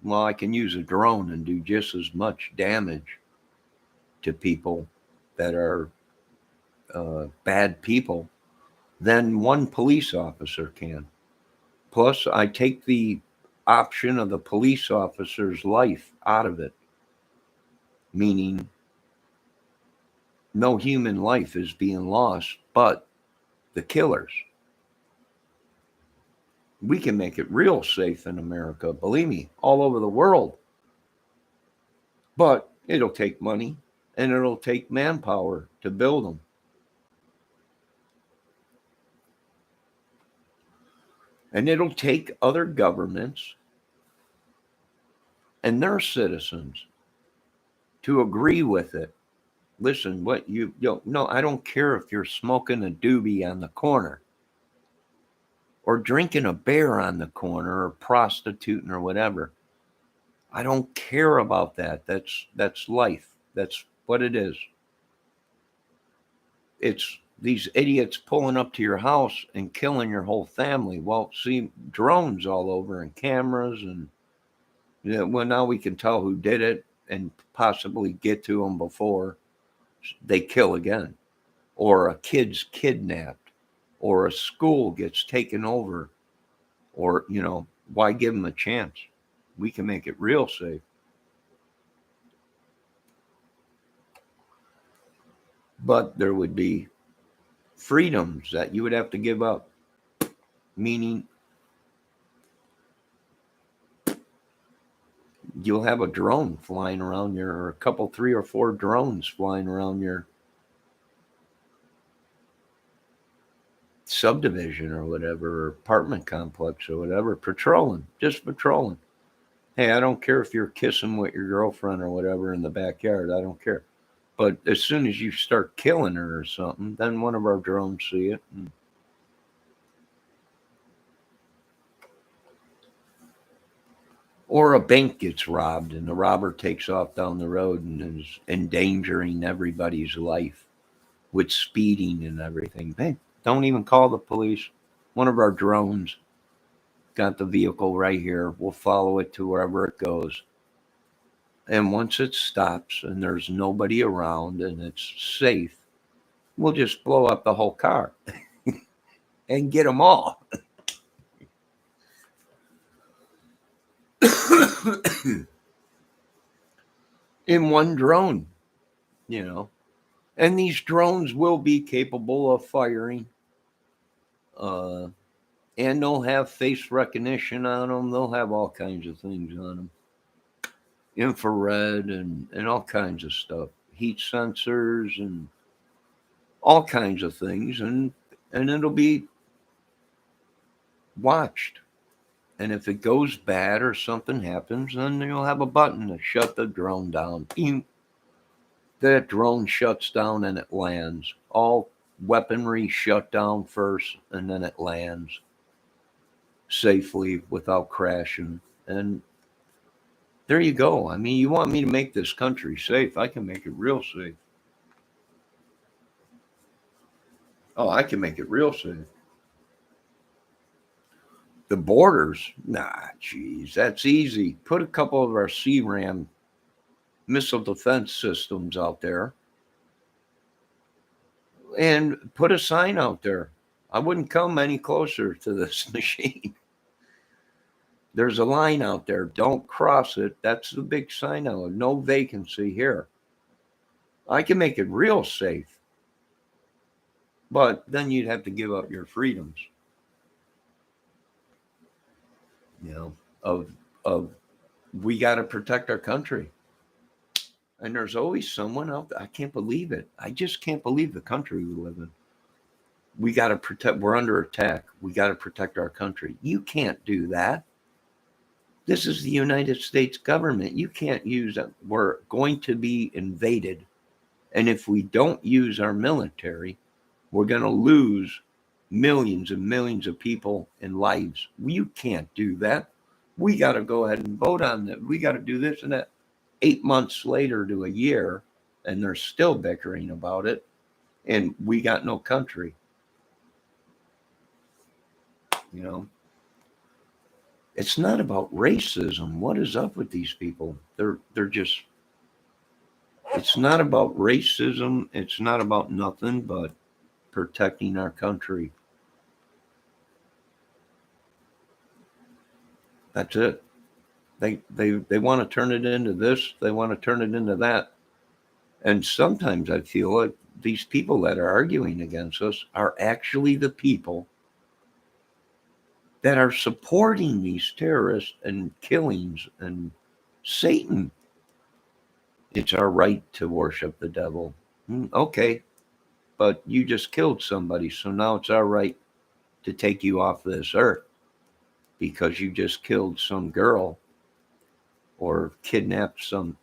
Speaker 1: well, I can use a drone and do just as much damage to people that are bad people than one police officer can. Plus, I take the option of the police officer's life out of it, meaning no human life is being lost but the killers. We can make it real safe in America, believe me, all over the world. But it'll take money and it'll take manpower to build them. And it'll take other governments and their citizens to agree with it. Listen, what no, I don't care if you're smoking a doobie on the corner or drinking a beer on the corner or prostituting or whatever. I don't care about that. That's life. That's what it is. It's these idiots pulling up to your house and killing your whole family. Well, see, drones all over and cameras and well, now we can tell who did it and possibly get to them before they kill again, or a kid's kidnapped, or a school gets taken over, or, why give them a chance? We can make it real safe. But there would be freedoms that you would have to give up, meaning you'll have a drone flying around or a couple, 3 or 4 drones flying around your subdivision or whatever, or apartment complex or whatever, just patrolling. Hey, I don't care if you're kissing with your girlfriend or whatever in the backyard. I don't care. But as soon as you start killing her or something, then one of our drones see it. Or a bank gets robbed and the robber takes off down the road and is endangering everybody's life with speeding and everything. Hey, don't even call the police. One of our drones got the vehicle right here. We'll follow it to wherever it goes. And once it stops and there's nobody around and it's safe, we'll just blow up the whole car and get them all. In one drone, And these drones will be capable of firing. And they'll have face recognition on them. They'll have all kinds of things on them. Infrared and all kinds of stuff. Heat sensors and all kinds of things. And it'll be watched. And if it goes bad or something happens, then you'll have a button to shut the drone down. That drone shuts down and it lands. All weaponry shut down first, and then it lands safely without crashing. And there you go. I mean, you want me to make this country safe? I can make it real safe. Oh, I can make it real safe. The borders? Nah, geez, that's easy. Put a couple of our CRAM missile defense systems out there and put a sign out there. I wouldn't come any closer to this machine. There's a line out there. Don't cross it. That's the big sign out. No vacancy here. I can make it real safe, but then you'd have to give up your freedoms. You know, of we got to protect our country. And there's always someone out there. I can't believe it. I just can't believe the country we live in. We got to protect. We're under attack. We got to protect our country. You can't do that. This is the United States government. You can't use it. We're going to be invaded. And if we don't use our military, we're going to lose millions and millions of people and lives. You can't do that. We got to go ahead and vote on that. We got to do this and that. 8 months later to a year, and they're still bickering about it. And we got no country. You know, it's not about racism. What is up with these people? They're just, it's not about racism. It's not about nothing but protecting our country. That's it. They want to turn it into this. They want to turn it into that. And sometimes I feel like these people that are arguing against us are actually the people that are supporting these terrorists and killings and Satan. It's our right to worship the devil. Okay, but you just killed somebody, so now it's our right to take you off this earth because you just killed some girl or kidnapped some,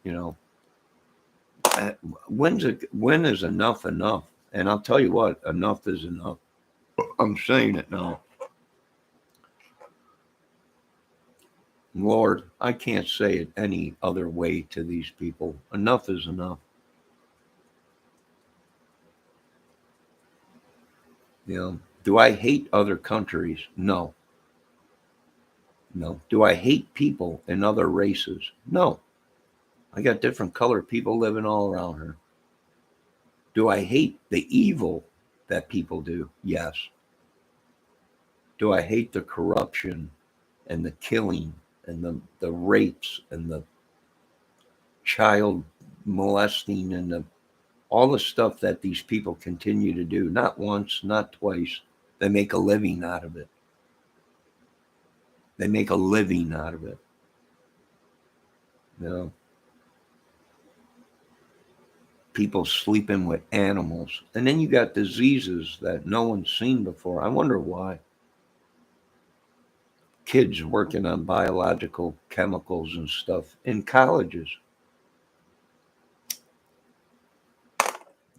Speaker 1: when is enough enough? And I'll tell you what, enough is enough. I'm saying it now. Lord, I can't say it any other way to these people. Enough is enough. Do I hate other countries? No. No. Do I hate people in other races? No. I got different colored people living all around her. Do I hate the evil that people do? Yes. Do I hate the corruption and the killing and the rapes and the child molesting and all the stuff that these people continue to do? Not once, not twice. They make a living out of it. They make a living out of it. People sleeping with animals. And then you got diseases that no one's seen before. I wonder why. Kids working on biological chemicals and stuff in colleges.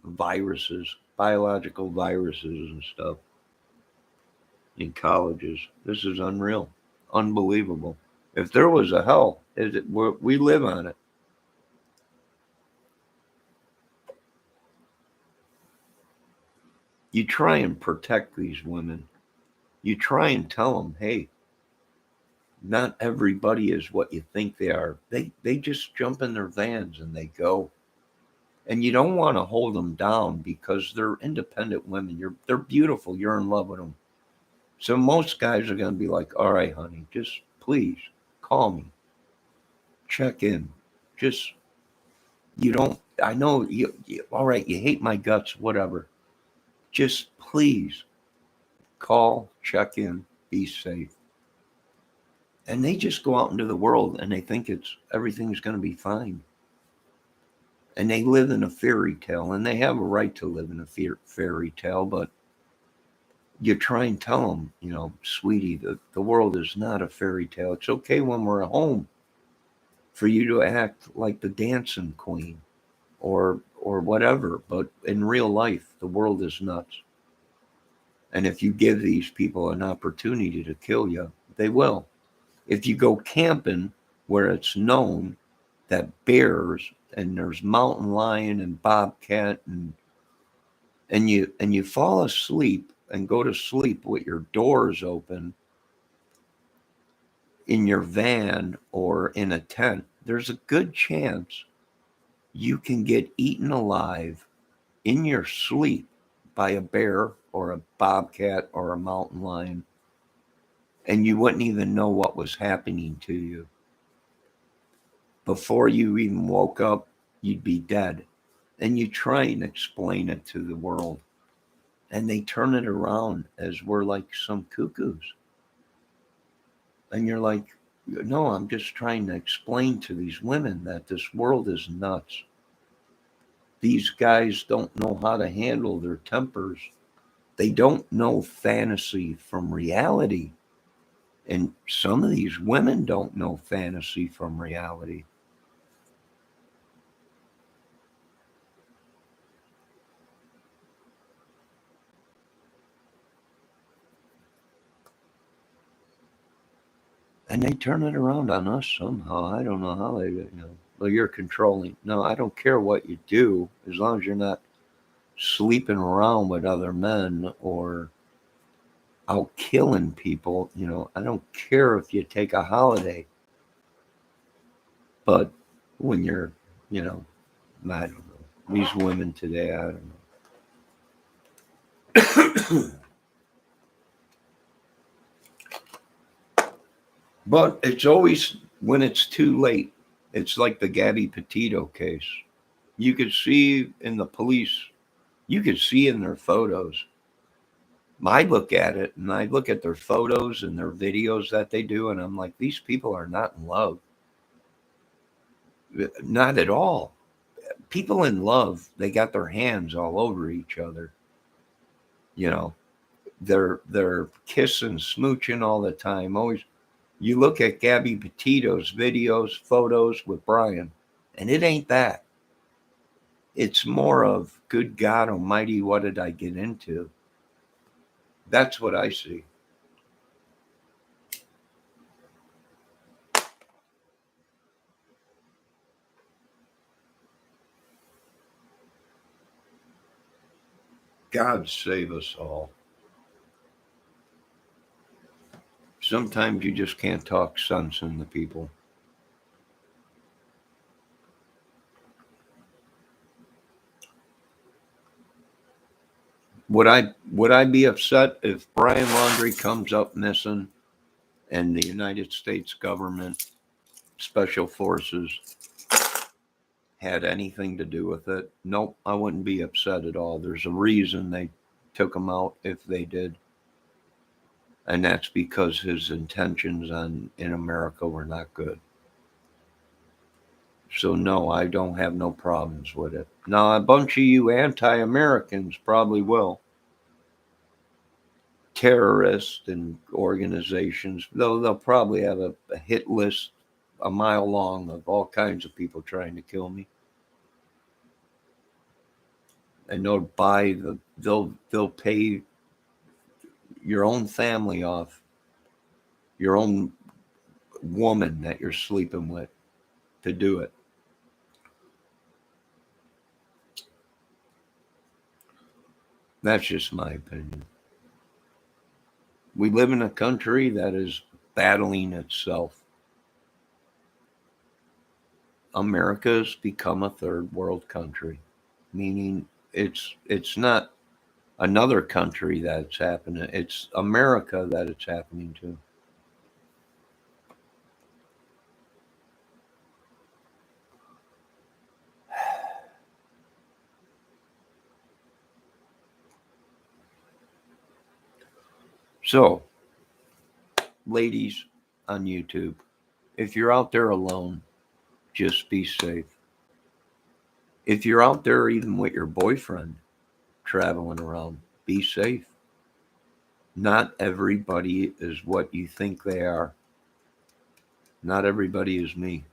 Speaker 1: Viruses, biological viruses and stuff in colleges. This is unreal. Unbelievable. If there was a hell, we live on it. You try and protect these women. You try and tell them, hey, not everybody is what you think they are. They just jump in their vans and they go. And you don't want to hold them down because they're independent women. They're beautiful. You're in love with them. So most guys are going to be like, all right, honey, just please call me. Check in. Just, I know you all right, you hate my guts, whatever. Just please call, check in, be safe. And they just go out into the world and they think everything's going to be fine. And they live in a fairy tale, and they have a right to live in a fairy tale, but you try and tell them, sweetie, the world is not a fairy tale. It's okay when we're at home for you to act like the dancing queen or whatever, but in real life, the world is nuts. And if you give these people an opportunity to kill you, they will. If you go camping where it's known that bears and there's mountain lion and bobcat and you fall asleep and go to sleep with your doors open in your van or in a tent, there's a good chance you can get eaten alive in your sleep by a bear or a bobcat or a mountain lion. and you wouldn't even know what was happening to you. Before you even woke up, you'd be dead. And you try and explain it to the world, and they turn it around as we're like some cuckoos. And you're like, no, I'm just trying to explain to these women that this world is nuts. These guys don't know how to handle their tempers. They don't know fantasy from reality. And some of these women don't know fantasy from reality. And they turn it around on us somehow. I don't know how well, you're controlling. No, I don't care what you do as long as you're not sleeping around with other men or out killing people. I don't care if you take a holiday, but when you're, you know, I don't know. These women today, I don't know. But it's always when it's too late. It's like the Gabby Petito case. You could see in the police, you could see in their photos. I look at it and I look at their photos and their videos that they do, and I'm like, these people are not in love. Not at all. People in love, they got their hands all over each other. You know, they're kissing, smooching all the time. Always, you look at Gabby Petito's videos, photos with Brian, and it ain't that. It's more of, good God Almighty, what did I get into? That's what I see. God save us all. Sometimes you just can't talk sense into people. Would I be upset if Brian Laundrie comes up missing and the United States government special forces had anything to do with it? Nope, I wouldn't be upset at all. There's a reason they took him out if they did. And that's because his intentions in America were not good. So no, I don't have no problems with it. Now a bunch of you anti-Americans probably will. Terrorists and organizations, though they'll probably have a hit list a mile long of all kinds of people trying to kill me. And they'll pay your own family off, your own woman that you're sleeping with to do it. That's just my opinion. We live in a country that is battling itself. America's become a third world country, meaning it's not another country that's happening. It's America that it's happening to. So, ladies on YouTube, if you're out there alone, just be safe. If you're out there even with your boyfriend traveling around, be safe. Not everybody is what you think they are. Not everybody is me.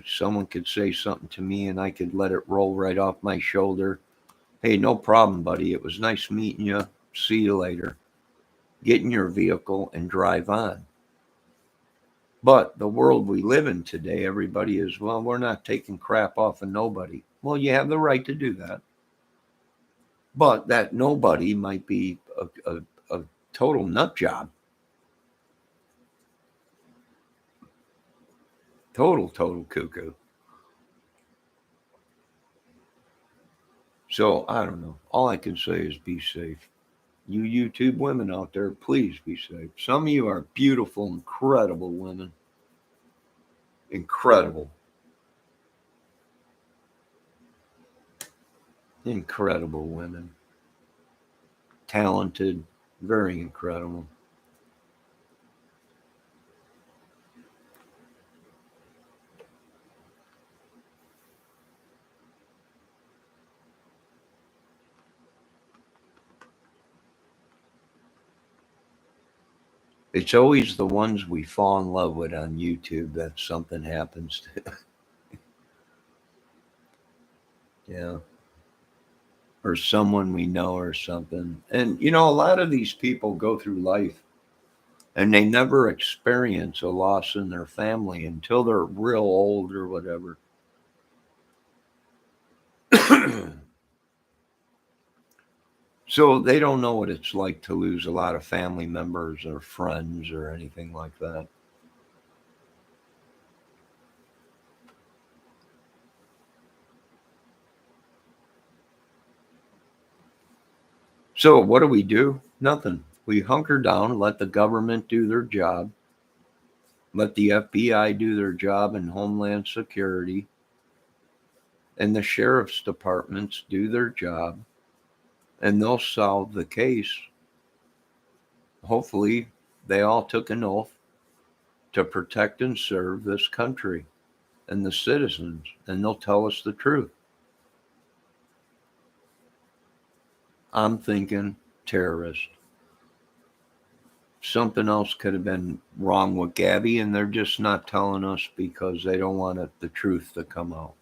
Speaker 1: Someone could say something to me and I could let it roll right off my shoulder. Hey, no problem, buddy. It was nice meeting you. See you later. Get in your vehicle and drive on. But the world we live in today, everybody is, well, we're not taking crap off of nobody. Well, you have the right to do that. But that nobody might be a total nut job. Total cuckoo. So I don't know. All I can say is be safe. You YouTube women out there, please be safe. Some of you are beautiful, incredible women. Incredible. Incredible women. Talented, very incredible. It's always the ones we fall in love with on YouTube that something happens to. Yeah. Or someone we know or something. And, you know, a lot of these people go through life and they never experience a loss in their family until they're real old or whatever. So they don't know what it's like to lose a lot of family members or friends or anything like that. So what do? Nothing. We hunker down, let the government do their job, let the FBI do their job and Homeland Security, and the sheriff's departments do their job, and they'll solve the case. Hopefully, they all took an oath to protect and serve this country and the citizens, and they'll tell us the truth. I'm thinking terrorist. Something else could have been wrong with Gabby, and they're just not telling us because they don't want the truth to come out.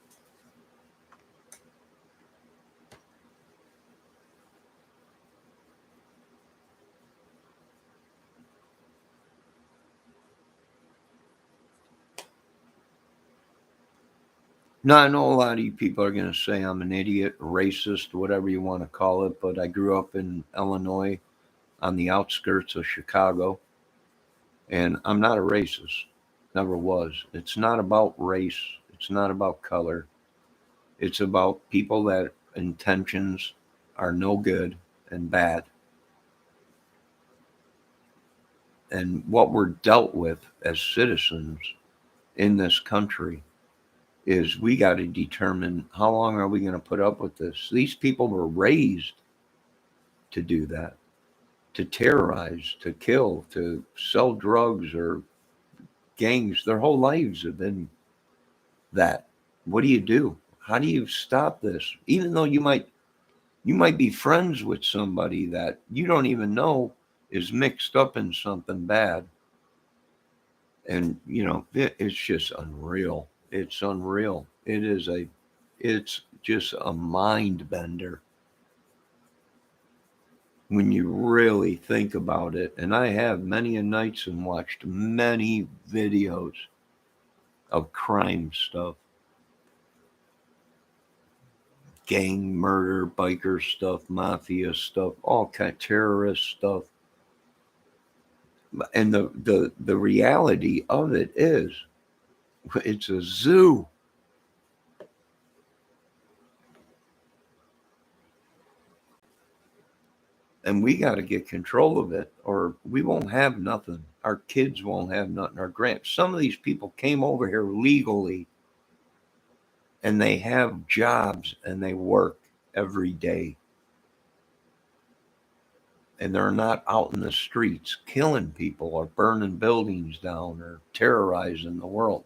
Speaker 1: Now, I know a lot of you people are going to say I'm an idiot, racist, whatever you want to call it, but I grew up in Illinois on the outskirts of Chicago, and I'm not a racist. Never was. It's not about race. It's not about color. It's about people that intentions are no good and bad. And what we're dealt with as citizens in this country is we got to determine how long are we going to put up with this. These people were raised to do that, to terrorize, to kill, to sell drugs or gangs. Their whole lives have been that. What do you do? How do you stop this? Even though you might be friends with somebody that you don't even know is mixed up in something bad. And it's just unreal. It's unreal. It's just a mind bender when you really think about it. And I have many a nights and watched many videos of crime stuff, gang murder, biker stuff, mafia stuff, all kind of terrorist stuff. And the reality of it is it's a zoo. And we got to get control of it or we won't have nothing. Our kids won't have nothing. Some of these people came over here legally and they have jobs and they work every day. And they're not out in the streets killing people or burning buildings down or terrorizing the world.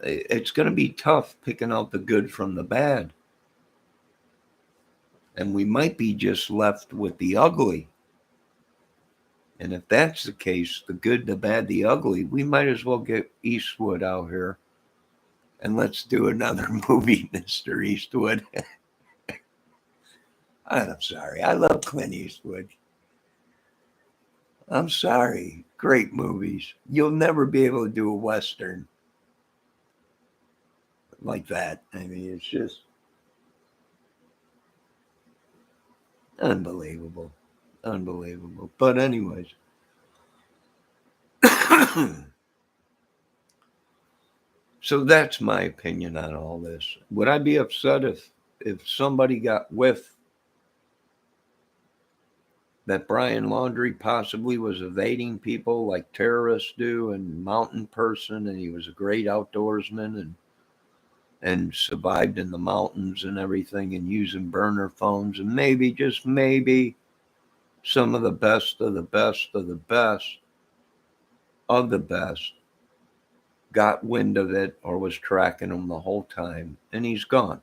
Speaker 1: It's going to be tough picking out the good from the bad. And we might be just left with the ugly. And if that's the case, the good, the bad, the ugly, we might as well get Eastwood out here and let's do another movie, Mr. Eastwood. I'm sorry. I love Clint Eastwood. I'm sorry. Great movies. You'll never be able to do a Western like that. I mean, it's just unbelievable. Unbelievable. But anyways. So that's my opinion on all this. Would I be upset if somebody got whiff that Brian Laundrie possibly was evading people like terrorists do, and mountain person, and he was a great outdoorsman and survived in the mountains and everything, and using burner phones, and maybe, just maybe, some of the best of the best of the best of the best got wind of it or was tracking him the whole time, and he's gone.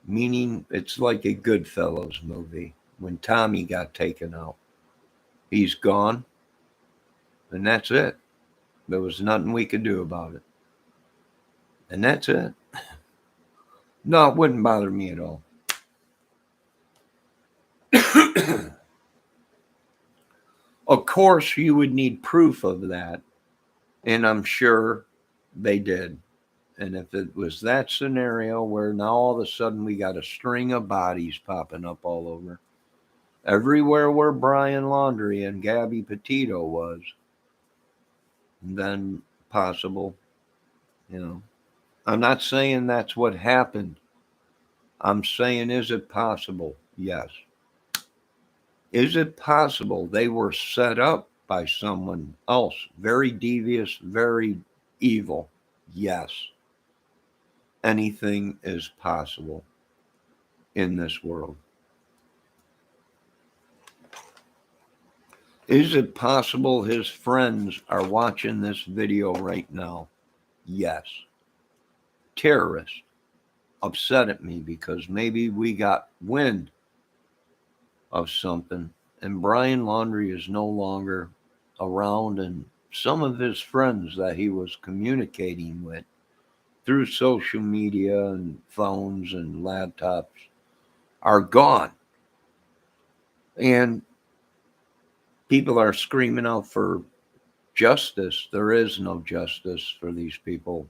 Speaker 1: Meaning, it's like a Goodfellas movie when Tommy got taken out. He's gone, and that's it. There was nothing we could do about it. And that's it. No, it wouldn't bother me at all. Of course, you would need proof of that, and I'm sure they did. And if it was that scenario where now all of a sudden we got a string of bodies popping up all over, everywhere where Brian Laundrie and Gabby Petito was, then possible, you know. I'm not saying that's what happened. I'm saying, is it possible? Yes. Is it possible they were set up by someone else, very devious, very evil? Yes. Anything is possible in this world. Is it possible his friends are watching this video right now? Yes. Terrorists upset at me because maybe we got wind of something, and Brian Laundrie is no longer around, and some of his friends that he was communicating with through social media and phones and laptops are gone. And people are screaming out for justice. There is no justice for these people,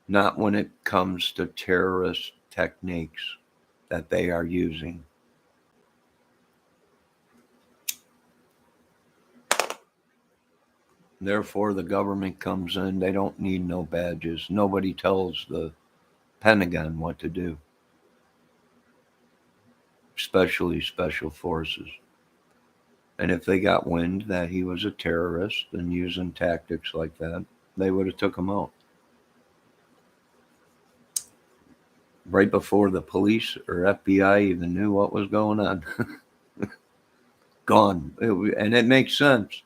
Speaker 1: not when it comes to terrorist techniques that they are using. Therefore, the government comes in. They don't need no badges. Nobody tells the Pentagon what to do, especially special forces. And if they got wind that he was a terrorist and using tactics like that, they would have took him out. Right before the police or FBI even knew what was going on. Gone. And it makes sense.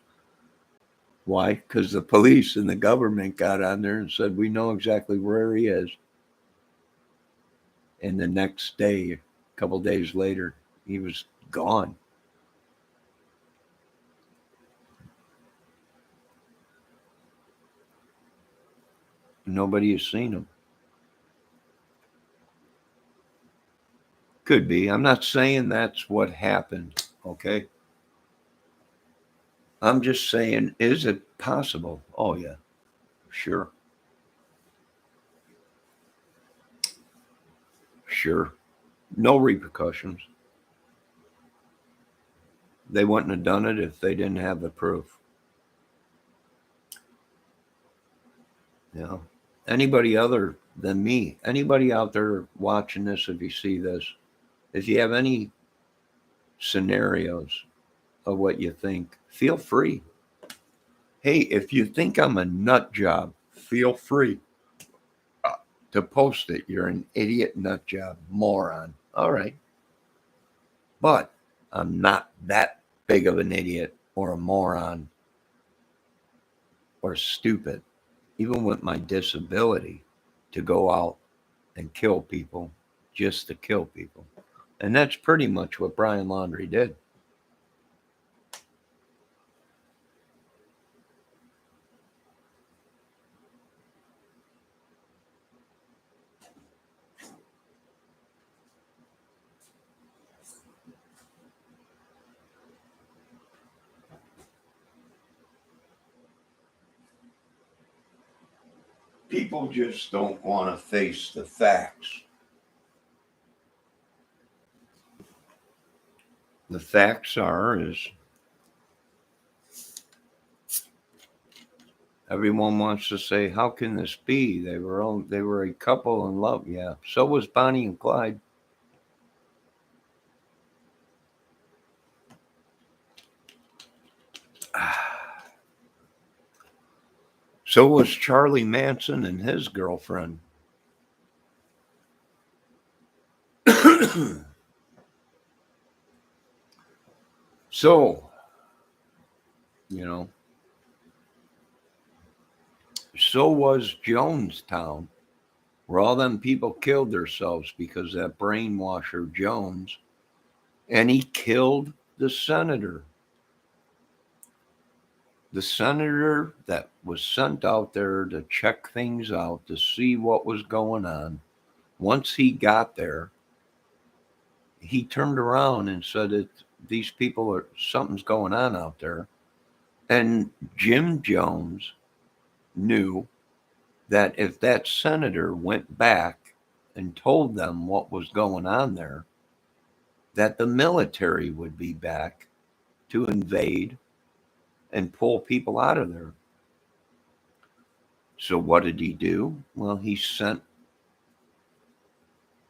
Speaker 1: Why? Because the police and the government got on there and said, we know exactly where he is. And the next day, a couple days later, he was gone. Nobody has seen him. Could be. I'm not saying that's what happened, okay? I'm just saying, is it possible? Oh, yeah, sure. Sure. No repercussions. They wouldn't have done it if they didn't have the proof. You know, anybody other than me, anybody out there watching this, if you see this, if you have any scenarios of what you think, feel free. Hey, if you think I'm a nut job, feel free to post it. You're an idiot, nut job, moron. All right. But I'm not that big of an idiot or a moron or stupid, even with my disability, to go out and kill people just to kill people. And that's pretty much what Brian Laundrie did. People just don't want to face the facts. The facts is everyone wants to say, how can this be? They were a couple in love. Yeah. So was Bonnie and Clyde. So was Charlie Manson and his girlfriend. So, you know, so was Jonestown, where all them people killed themselves because that brainwasher Jones, and he killed the senator. The senator that was sent out there to check things out, to see what was going on. Once he got there, he turned around and said that these people are something's going on out there. And Jim Jones knew that if that senator went back and told them what was going on there, that the military would be back to invade and pull people out of there. So what did he do? Well, he sent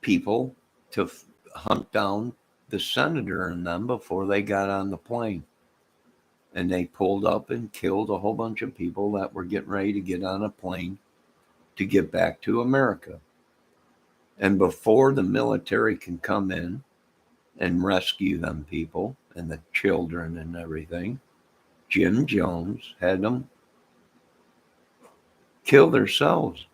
Speaker 1: people to hunt down the senator and them before they got on the plane. And they pulled up and killed a whole bunch of people that were getting ready to get on a plane to get back to America. And before the military can come in and rescue them people and the children and everything, Jim Jones had them kill themselves.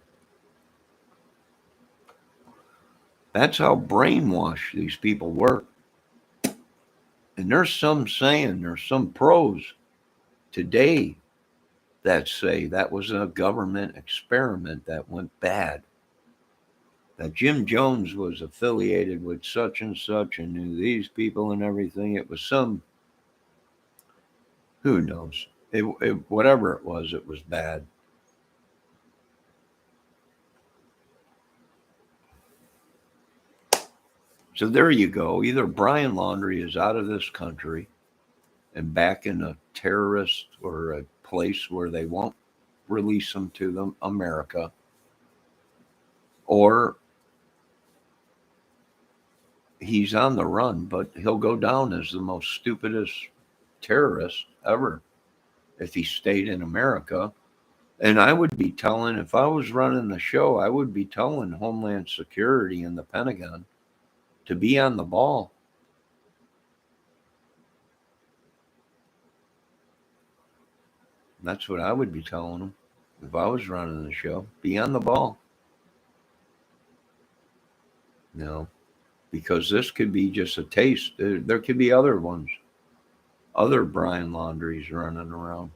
Speaker 1: That's how brainwashed these people work. And there's some pros today that say that was a government experiment that went bad. That Jim Jones was affiliated with such and such and knew these people and everything. It was some, who knows? Whatever it was bad. So there you go. Either Brian Laundrie is out of this country and back in a terrorist or a place where they won't release him to them, America, or he's on the run, but he'll go down as the most stupidest terrorist ever if he stayed in America. And I would be telling, if I was running the show, I would be telling Homeland Security and the Pentagon to be on the ball. That's what I would be telling them if I was running the show. Be on the ball. You know, because this could be just a taste. There could be other ones, other Brian Laundries running around.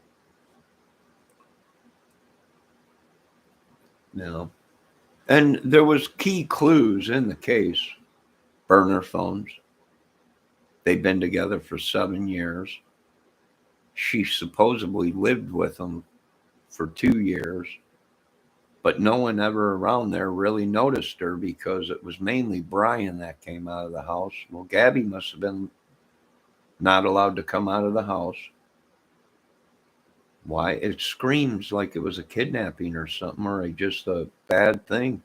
Speaker 1: You know, and there was key clues in the case. Burner phones. They've been together for 7 years. She supposedly lived with him for 2 years, but no one ever around there really noticed her because it was mainly Brian that came out of the house. Well, Gabby must have been not allowed to come out of the house. Why? It screams like it was a kidnapping or something, or just a bad thing.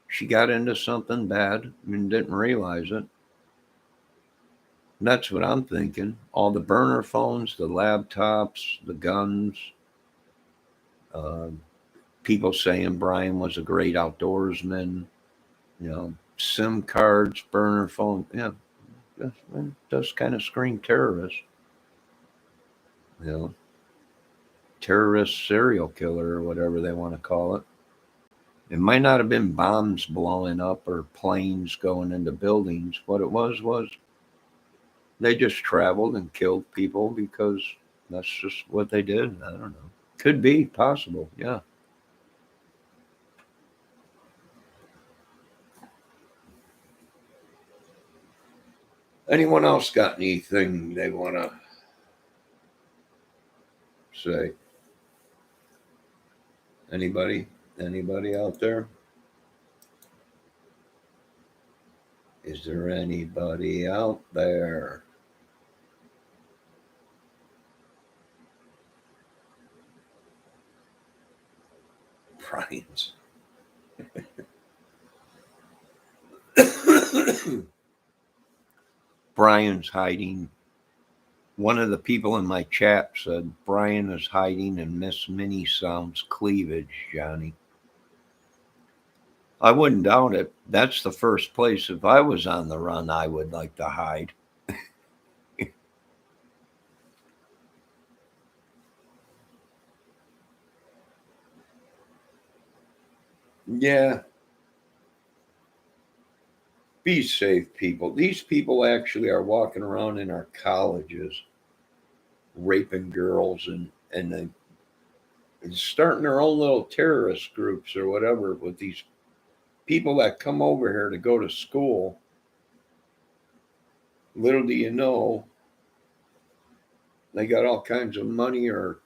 Speaker 1: She got into something bad and didn't realize it. That's what I'm thinking. All the burner phones, the laptops, the guns, uh, people saying Brian was a great outdoorsman, SIM cards, burner phone. Yeah, it does kind of scream terrorist. You know, terrorist serial killer or whatever they want to call it. It might not have been bombs blowing up or planes going into buildings. What it was they just traveled and killed people because that's just what they did. I don't know. Could be possible. Yeah. Anyone else got anything they want to say? Anybody? Anybody out there? Is there anybody out there? Brian's. Brian's hiding One of the people in my chat said Brian is hiding in Miss Minnie Sound's cleavage, Johnny. I wouldn't doubt it. That's the first place, if I was on the run, I would like to hide. Yeah, be safe, people. These people actually are walking around in our colleges, raping girls and starting their own little terrorist groups or whatever with these people that come over here to go to school. Little do you know, they got all kinds of money, or,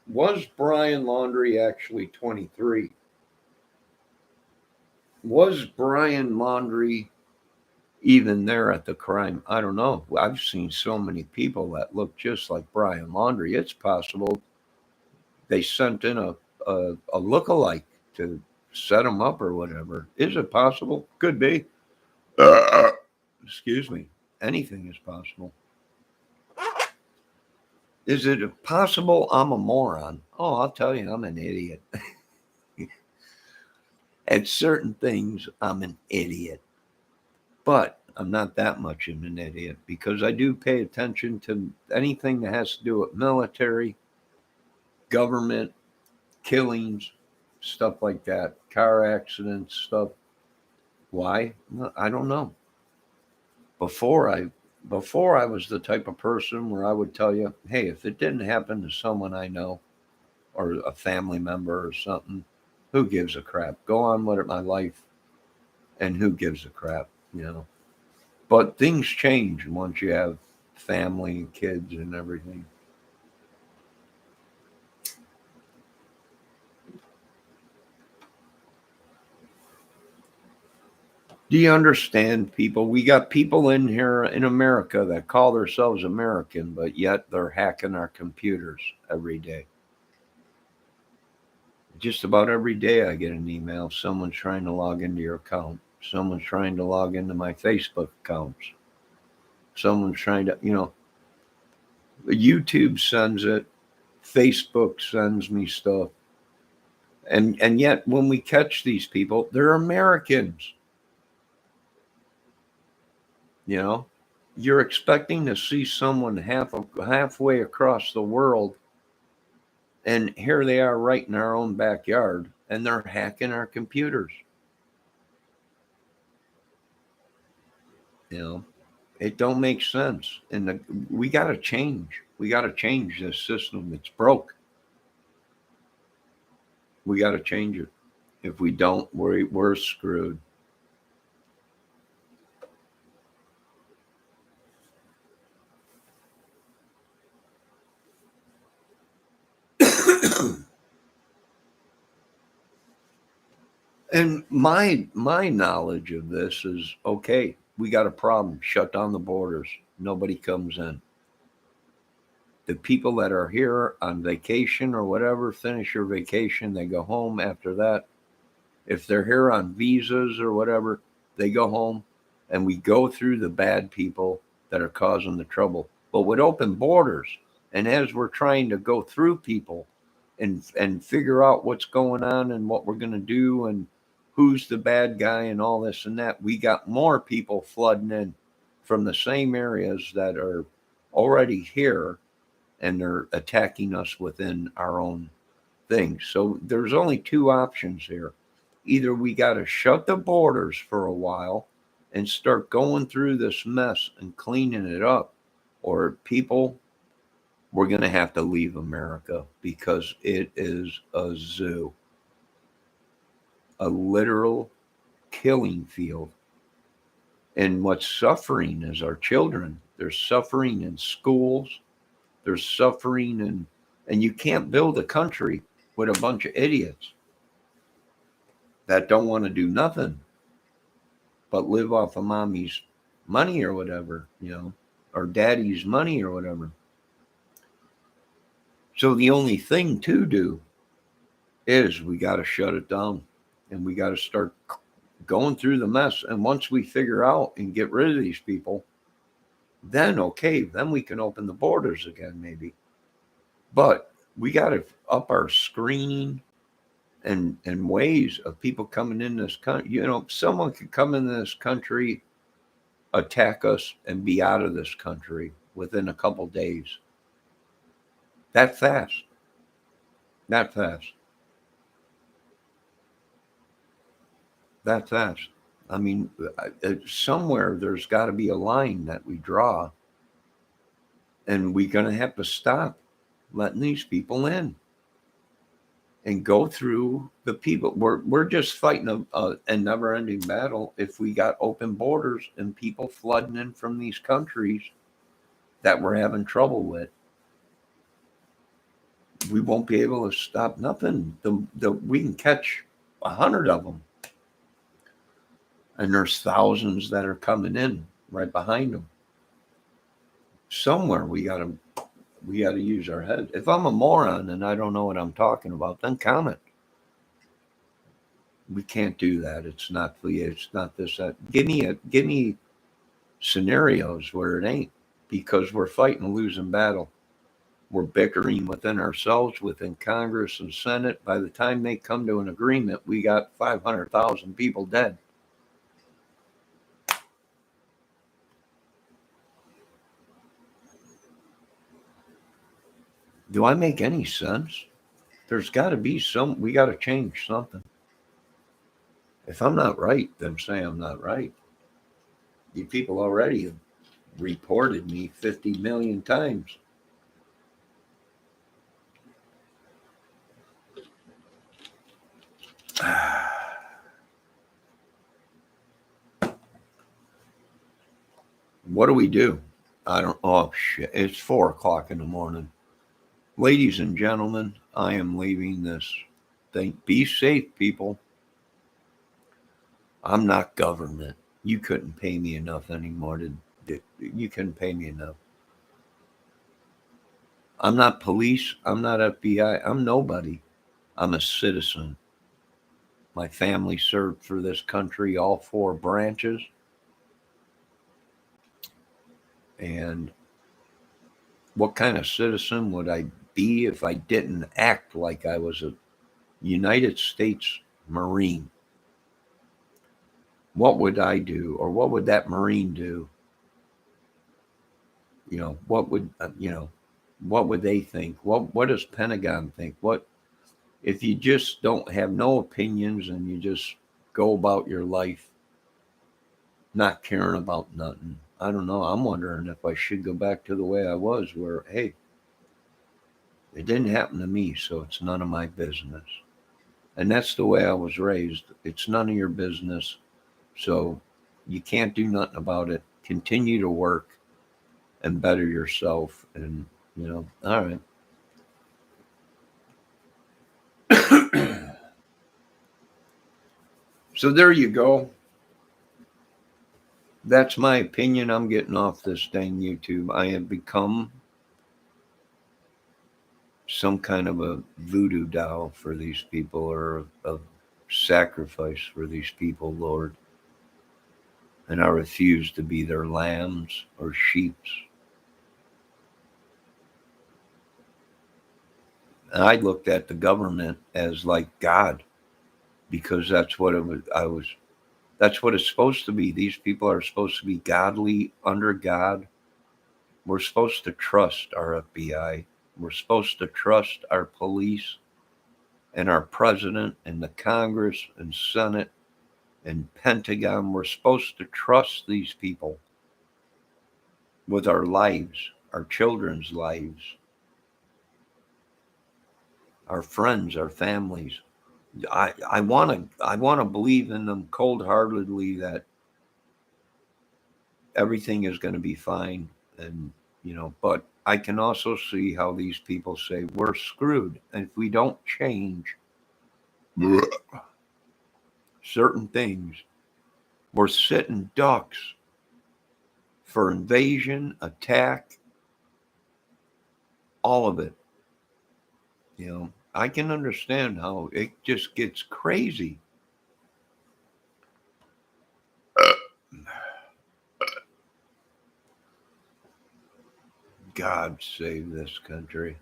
Speaker 1: was Brian Laundrie actually 23? Was Brian Laundrie even there at the crime? I don't know. I've seen so many people that look just like Brian Laundrie. It's possible they sent in a look-alike to set him up or whatever. Is it possible? Could be. Excuse me. Anything is possible. Is it possible I'm a moron? Oh, I'll tell you, I'm an idiot. At certain things, I'm an idiot. But I'm not that much of an idiot because I do pay attention to anything that has to do with military, government, killings, stuff like that, car accidents, stuff. Why? I don't know. Before I before I was the type of person where I would tell you, hey, if it didn't happen to someone I know or a family member or something, who gives a crap? Go on with my life, and who gives a crap? But things change once you have family and kids and everything. Do you understand, people? We got people in here in America that call themselves American, but yet they're hacking our computers every day. Just about every day I get an email. Someone's trying to log into your account. Someone's trying to log into my Facebook accounts. Someone's trying to. YouTube sends it. Facebook sends me stuff. And yet when we catch these people, they're Americans. You know, you're expecting to see someone halfway across the world, and here they are right in our own backyard, and they're hacking our computers. You know, it don't make sense, and we got to change. We got to change this system. It's broke. We got to change it. If we don't, we're screwed. And my knowledge of this is, okay, we got a problem. Shut down the borders. Nobody comes in. The people that are here on vacation or whatever finish your vacation. They go home after that. If they're here on visas or whatever, they go home, and we go through the bad people that are causing the trouble. But with open borders, and as we're trying to go through people and figure out what's going on and what we're going to do and who's the bad guy and all this and that, we got more people flooding in from the same areas that are already here, and they're attacking us within our own thing. So there's only two options here. Either we got to shut the borders for a while and start going through this mess and cleaning it up, or people, we're going to have to leave America because it is a zoo, a literal killing field. And what's suffering is our children. They're suffering in schools. They're suffering and you can't build a country with a bunch of idiots that don't want to do nothing but live off of mommy's money or whatever, or daddy's money or whatever. So the only thing to do is we got to shut it down, and we got to start going through the mess. And once we figure out and get rid of these people, then okay, then we can open the borders again, maybe. But we got to up our screening and ways of people coming in this country. You know, someone could come in this country, attack us, and be out of this country within a couple days. That fast. That fast. That fast. I mean, somewhere there's got to be a line that we draw, and we're going to have to stop letting these people in and go through the people. We're just fighting a never-ending battle if we got open borders and people flooding in from these countries that we're having trouble with. We won't be able to stop nothing. We can catch 100 of them, and there's thousands that are coming in right behind them. Somewhere we gotta use our head. If I'm a moron and I don't know what I'm talking about, then comment. We can't do that. It's not this, that. Give me scenarios where it ain't, because we're fighting a losing battle. We're bickering within ourselves, within Congress and Senate. By the time they come to an agreement, we got 500,000 people dead. Do I make any sense? There's got to be we got to change something. If I'm not right, then say I'm not right. You people already have reported me 50 million times. What do we do? I don't. Oh shit! It's 4 o'clock in the morning. Ladies and gentlemen, I am leaving this thing. Be safe, people. I'm not government. You couldn't pay me enough anymore you couldn't pay me enough. I'm not police. I'm not FBI. I'm nobody. I'm a citizen. My family served for this country, all 4 branches. And what kind of citizen would I be if I didn't act like I was a United States Marine? What would I do, or what would that Marine do? What would they think? What does Pentagon think? What if you just don't have no opinions and you just go about your life not caring about nothing? I don't know. I'm wondering if I should go back to the way I was, where, hey, it didn't happen to me, so it's none of my business. And that's the way I was raised. It's none of your business, so you can't do nothing about it. Continue to work and better yourself. And, all right. So there you go. That's my opinion. I'm getting off this dang YouTube. I have become some kind of a voodoo doll for these people, or a sacrifice for these people, Lord. And I refuse to be their lambs or sheeps. And I looked at the government as like God, because that's what that's what it's supposed to be. These people are supposed to be godly, under God. We're supposed to trust our FBI. We're supposed to trust our police and our president and the Congress and Senate and Pentagon. We're supposed to trust these people with our lives, our children's lives, our friends, our families. I want to believe in them cold-heartedly that everything is going to be fine, and but I can also see how these people say we're screwed, and if we don't change certain things, we're sitting ducks for invasion, attack, all of it. I can understand how it just gets crazy. God save this country.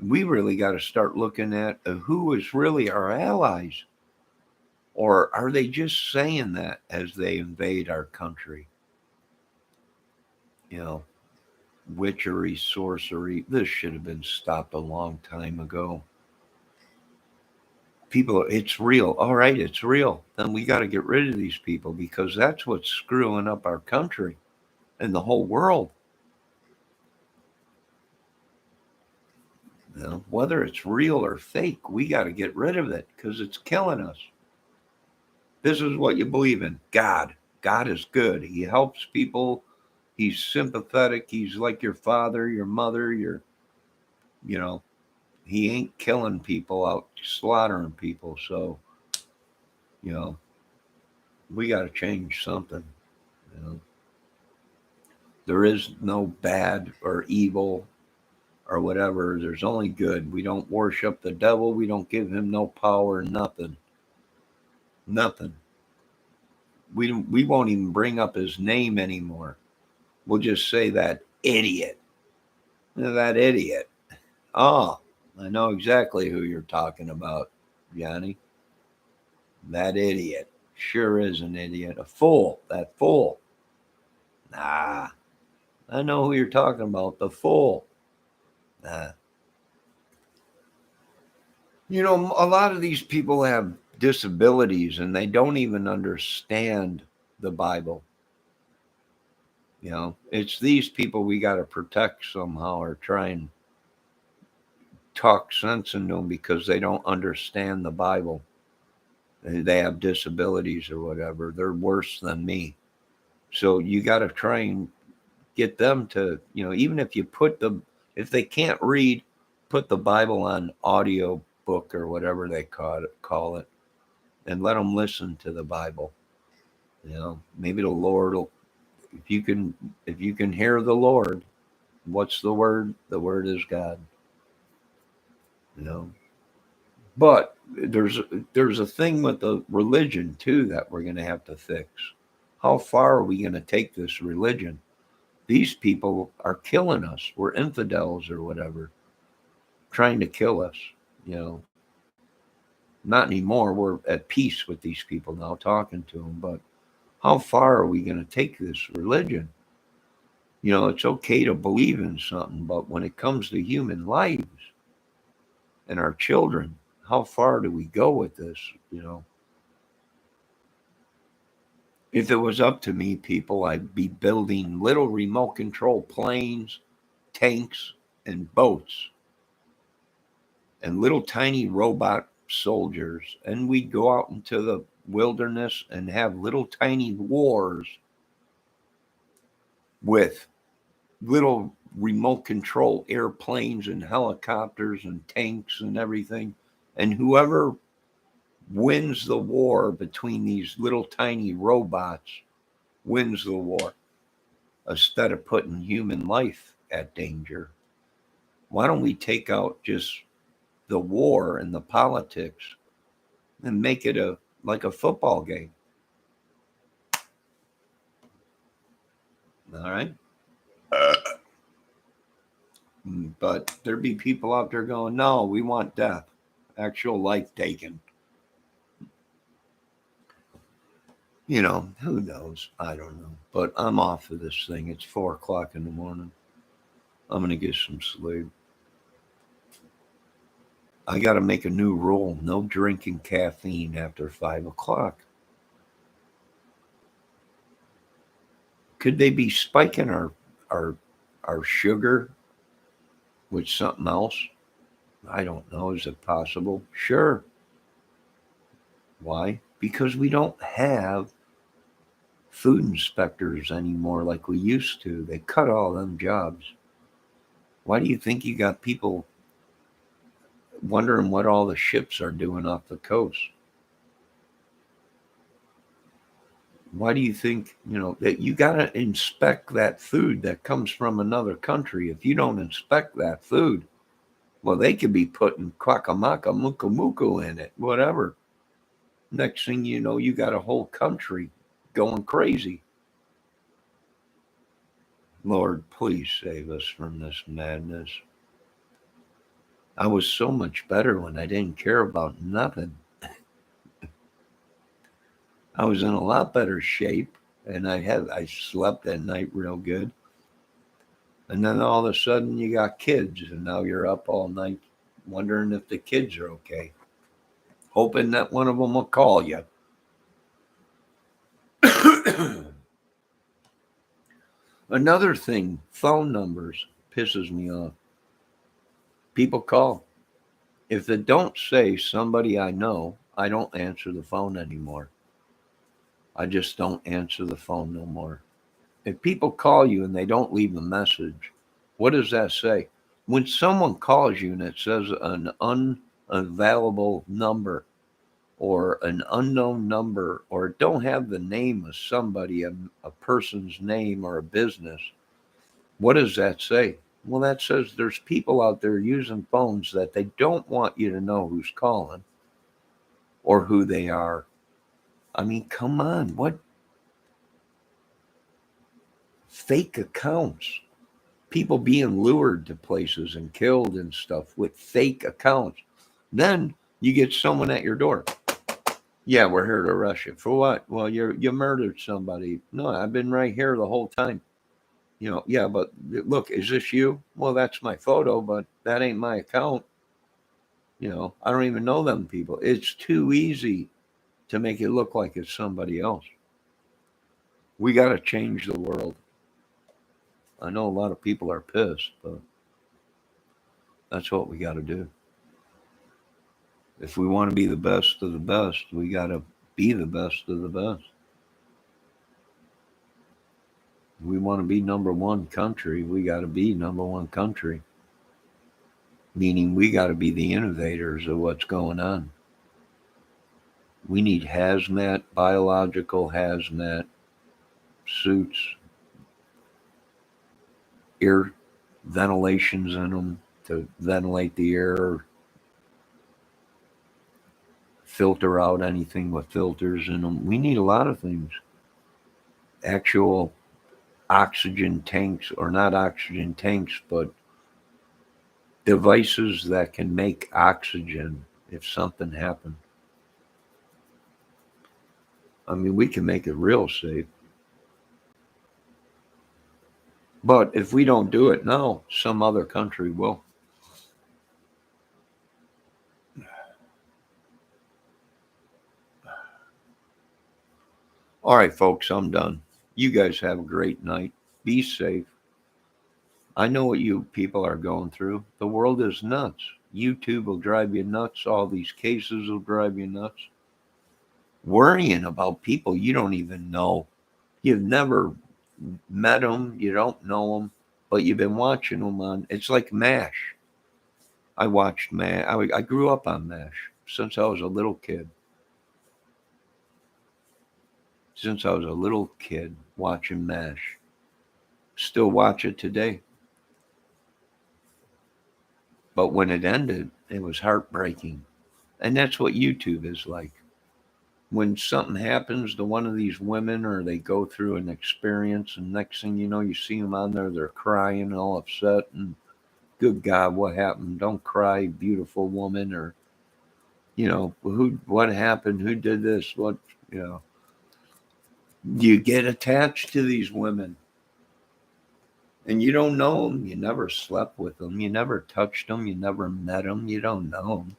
Speaker 1: We really got to start looking at who is really our allies. Or are they just saying that as they invade our country? You know, witchery, sorcery. This should have been stopped a long time ago. People, it's real. All right, it's real. Then we got to get rid of these people because that's what's screwing up our country and the whole world. You know, whether it's real or fake, we got to get rid of it because it's killing us. This is what you believe in. God. God is good. He helps people. He's sympathetic. He's like your father, your mother, you know, he ain't killing people out, slaughtering people. So, you know, we got to change something. You know, there is no bad or evil or whatever. There's only good. We don't worship the devil. We don't give him no power. Nothing. Nothing. We won't even bring up his name anymore. We'll just say that idiot. That idiot. Oh, I know exactly who you're talking about, Johnny. That idiot. Sure is an idiot. A fool. That fool. Nah. I know who you're talking about. The fool. Nah. You know, a lot of these people have disabilities and they don't even understand the Bible. You know, it's these people we got to protect somehow or try and talk sense into them because they don't understand the Bible. They have disabilities or whatever. They're worse than me. So you got to try and get them to, you know, even if you if they can't read, put the Bible on audio book or whatever they call it, and let them listen to the Bible. You know, maybe the Lord will, if you can hear the Lord, what's the word? The word is God. You know, but there's a thing with the religion too that we're going to have to fix. How far are we going to take this religion? These people are killing us. We're infidels or whatever, trying to kill us. You know, not anymore. We're at peace with these people now, talking to them. But how far are we going to take this religion? You know, it's okay to believe in something, but when it comes to human lives and our children, how far do we go with this? You know, if it was up to me, people, I'd be building little remote control planes, tanks, and boats and little tiny robot soldiers. And we'd go out into the wilderness and have little tiny wars with little remote control airplanes and helicopters and tanks and everything. And whoever wins the war between these little tiny robots wins the war instead of putting human life at danger. Why don't we take out just the war and the politics and make it like a football game? All right. But there'd be people out there going, no, we want death, actual life taken. You know, who knows? I don't know. But I'm off of this thing. It's 4 o'clock in the morning. I'm going to get some sleep. I got to make a new rule: no drinking caffeine after 5 o'clock. Could they be spiking our our sugar with something else? I don't know. Is it possible? Sure. Why? Because we don't have food inspectors anymore like we used to. They cut all them jobs. Why do you think you got people wondering what all the ships are doing off the coast? Why do you think, you know, that you got to inspect that food that comes from another country? If you don't inspect that food, well, they could be putting quackamaka muku muku in it, whatever. Next thing you know, you got a whole country going crazy. Lord, please save us from this madness. I was so much better when I didn't care about nothing. I was in a lot better shape, and I slept at night real good. And then all of a sudden you got kids, and now you're up all night wondering if the kids are okay, hoping that one of them will call you. Another thing, phone numbers pisses me off. People call. If they don't say somebody I know, I don't answer the phone anymore. I just don't answer the phone no more. If people call you and they don't leave a message, what does that say? When someone calls you and it says an unavailable number or an unknown number or don't have the name of somebody, a person's name or a business, what does that say? Well, that says there's people out there using phones that they don't want you to know who's calling or who they are. I mean, come on, what fake accounts? People being lured to places and killed and stuff with fake accounts. Then you get someone at your door. Yeah, we're here to arrest you. For what? Well, you murdered somebody. No, I've been right here the whole time. Yeah, but look, is this you? Well, that's my photo, but that ain't my account. I don't even know them people. It's too easy to make it look like it's somebody else. We got to change the world. I know a lot of people are pissed, but that's what we got to do. If we want to be the best of the best, we got to be the best of the best. We want to be number one country, we got to be number one country. Meaning we got to be the innovators of what's going on. We need hazmat, biological hazmat suits, air ventilations in them to ventilate the air, filter out anything with filters in them. We need a lot of things. Actual oxygen tanks, or not oxygen tanks, but devices that can make oxygen if something happened. I mean, we can make it real safe. But if we don't do it now, some other country will. All right, folks, I'm done. You guys have a great night. Be safe. I know what you people are going through. The world is nuts. YouTube will drive you nuts. All these cases will drive you nuts. Worrying about people you don't even know. You've never met them. You don't know them, but you've been watching them on. It's like MASH. I watched MASH. I grew up on MASH since I was a little kid. Since I was a little kid watching MASH. Still watch it today. But when it ended, it was heartbreaking. And that's what YouTube is like. When something happens to one of these women or they go through an experience, and next thing you know, you see them on there, they're crying, all upset, and good God, what happened? Don't cry, beautiful woman, or what happened? Who did this? What you know? You get attached to these women, and you don't know them. You never slept with them. You never touched them. You never met them. You don't know them.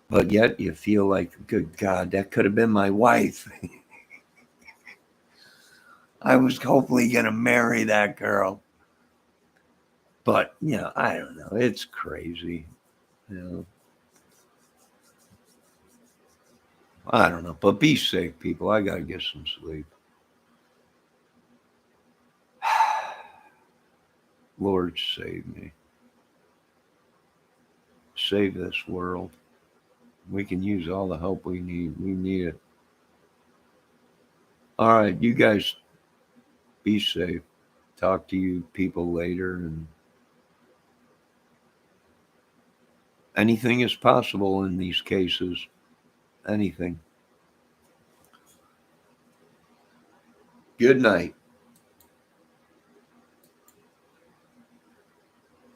Speaker 1: But yet you feel like, good God, that could have been my wife. I was hopefully going to marry that girl. But, I don't know. It's crazy. I don't know. But be safe, people. I got to get some sleep. Lord, save me. Save this world. We can use all the help we need. We need it. All right, you guys be safe. Talk to you people later, and anything is possible in these cases. Anything. Good night.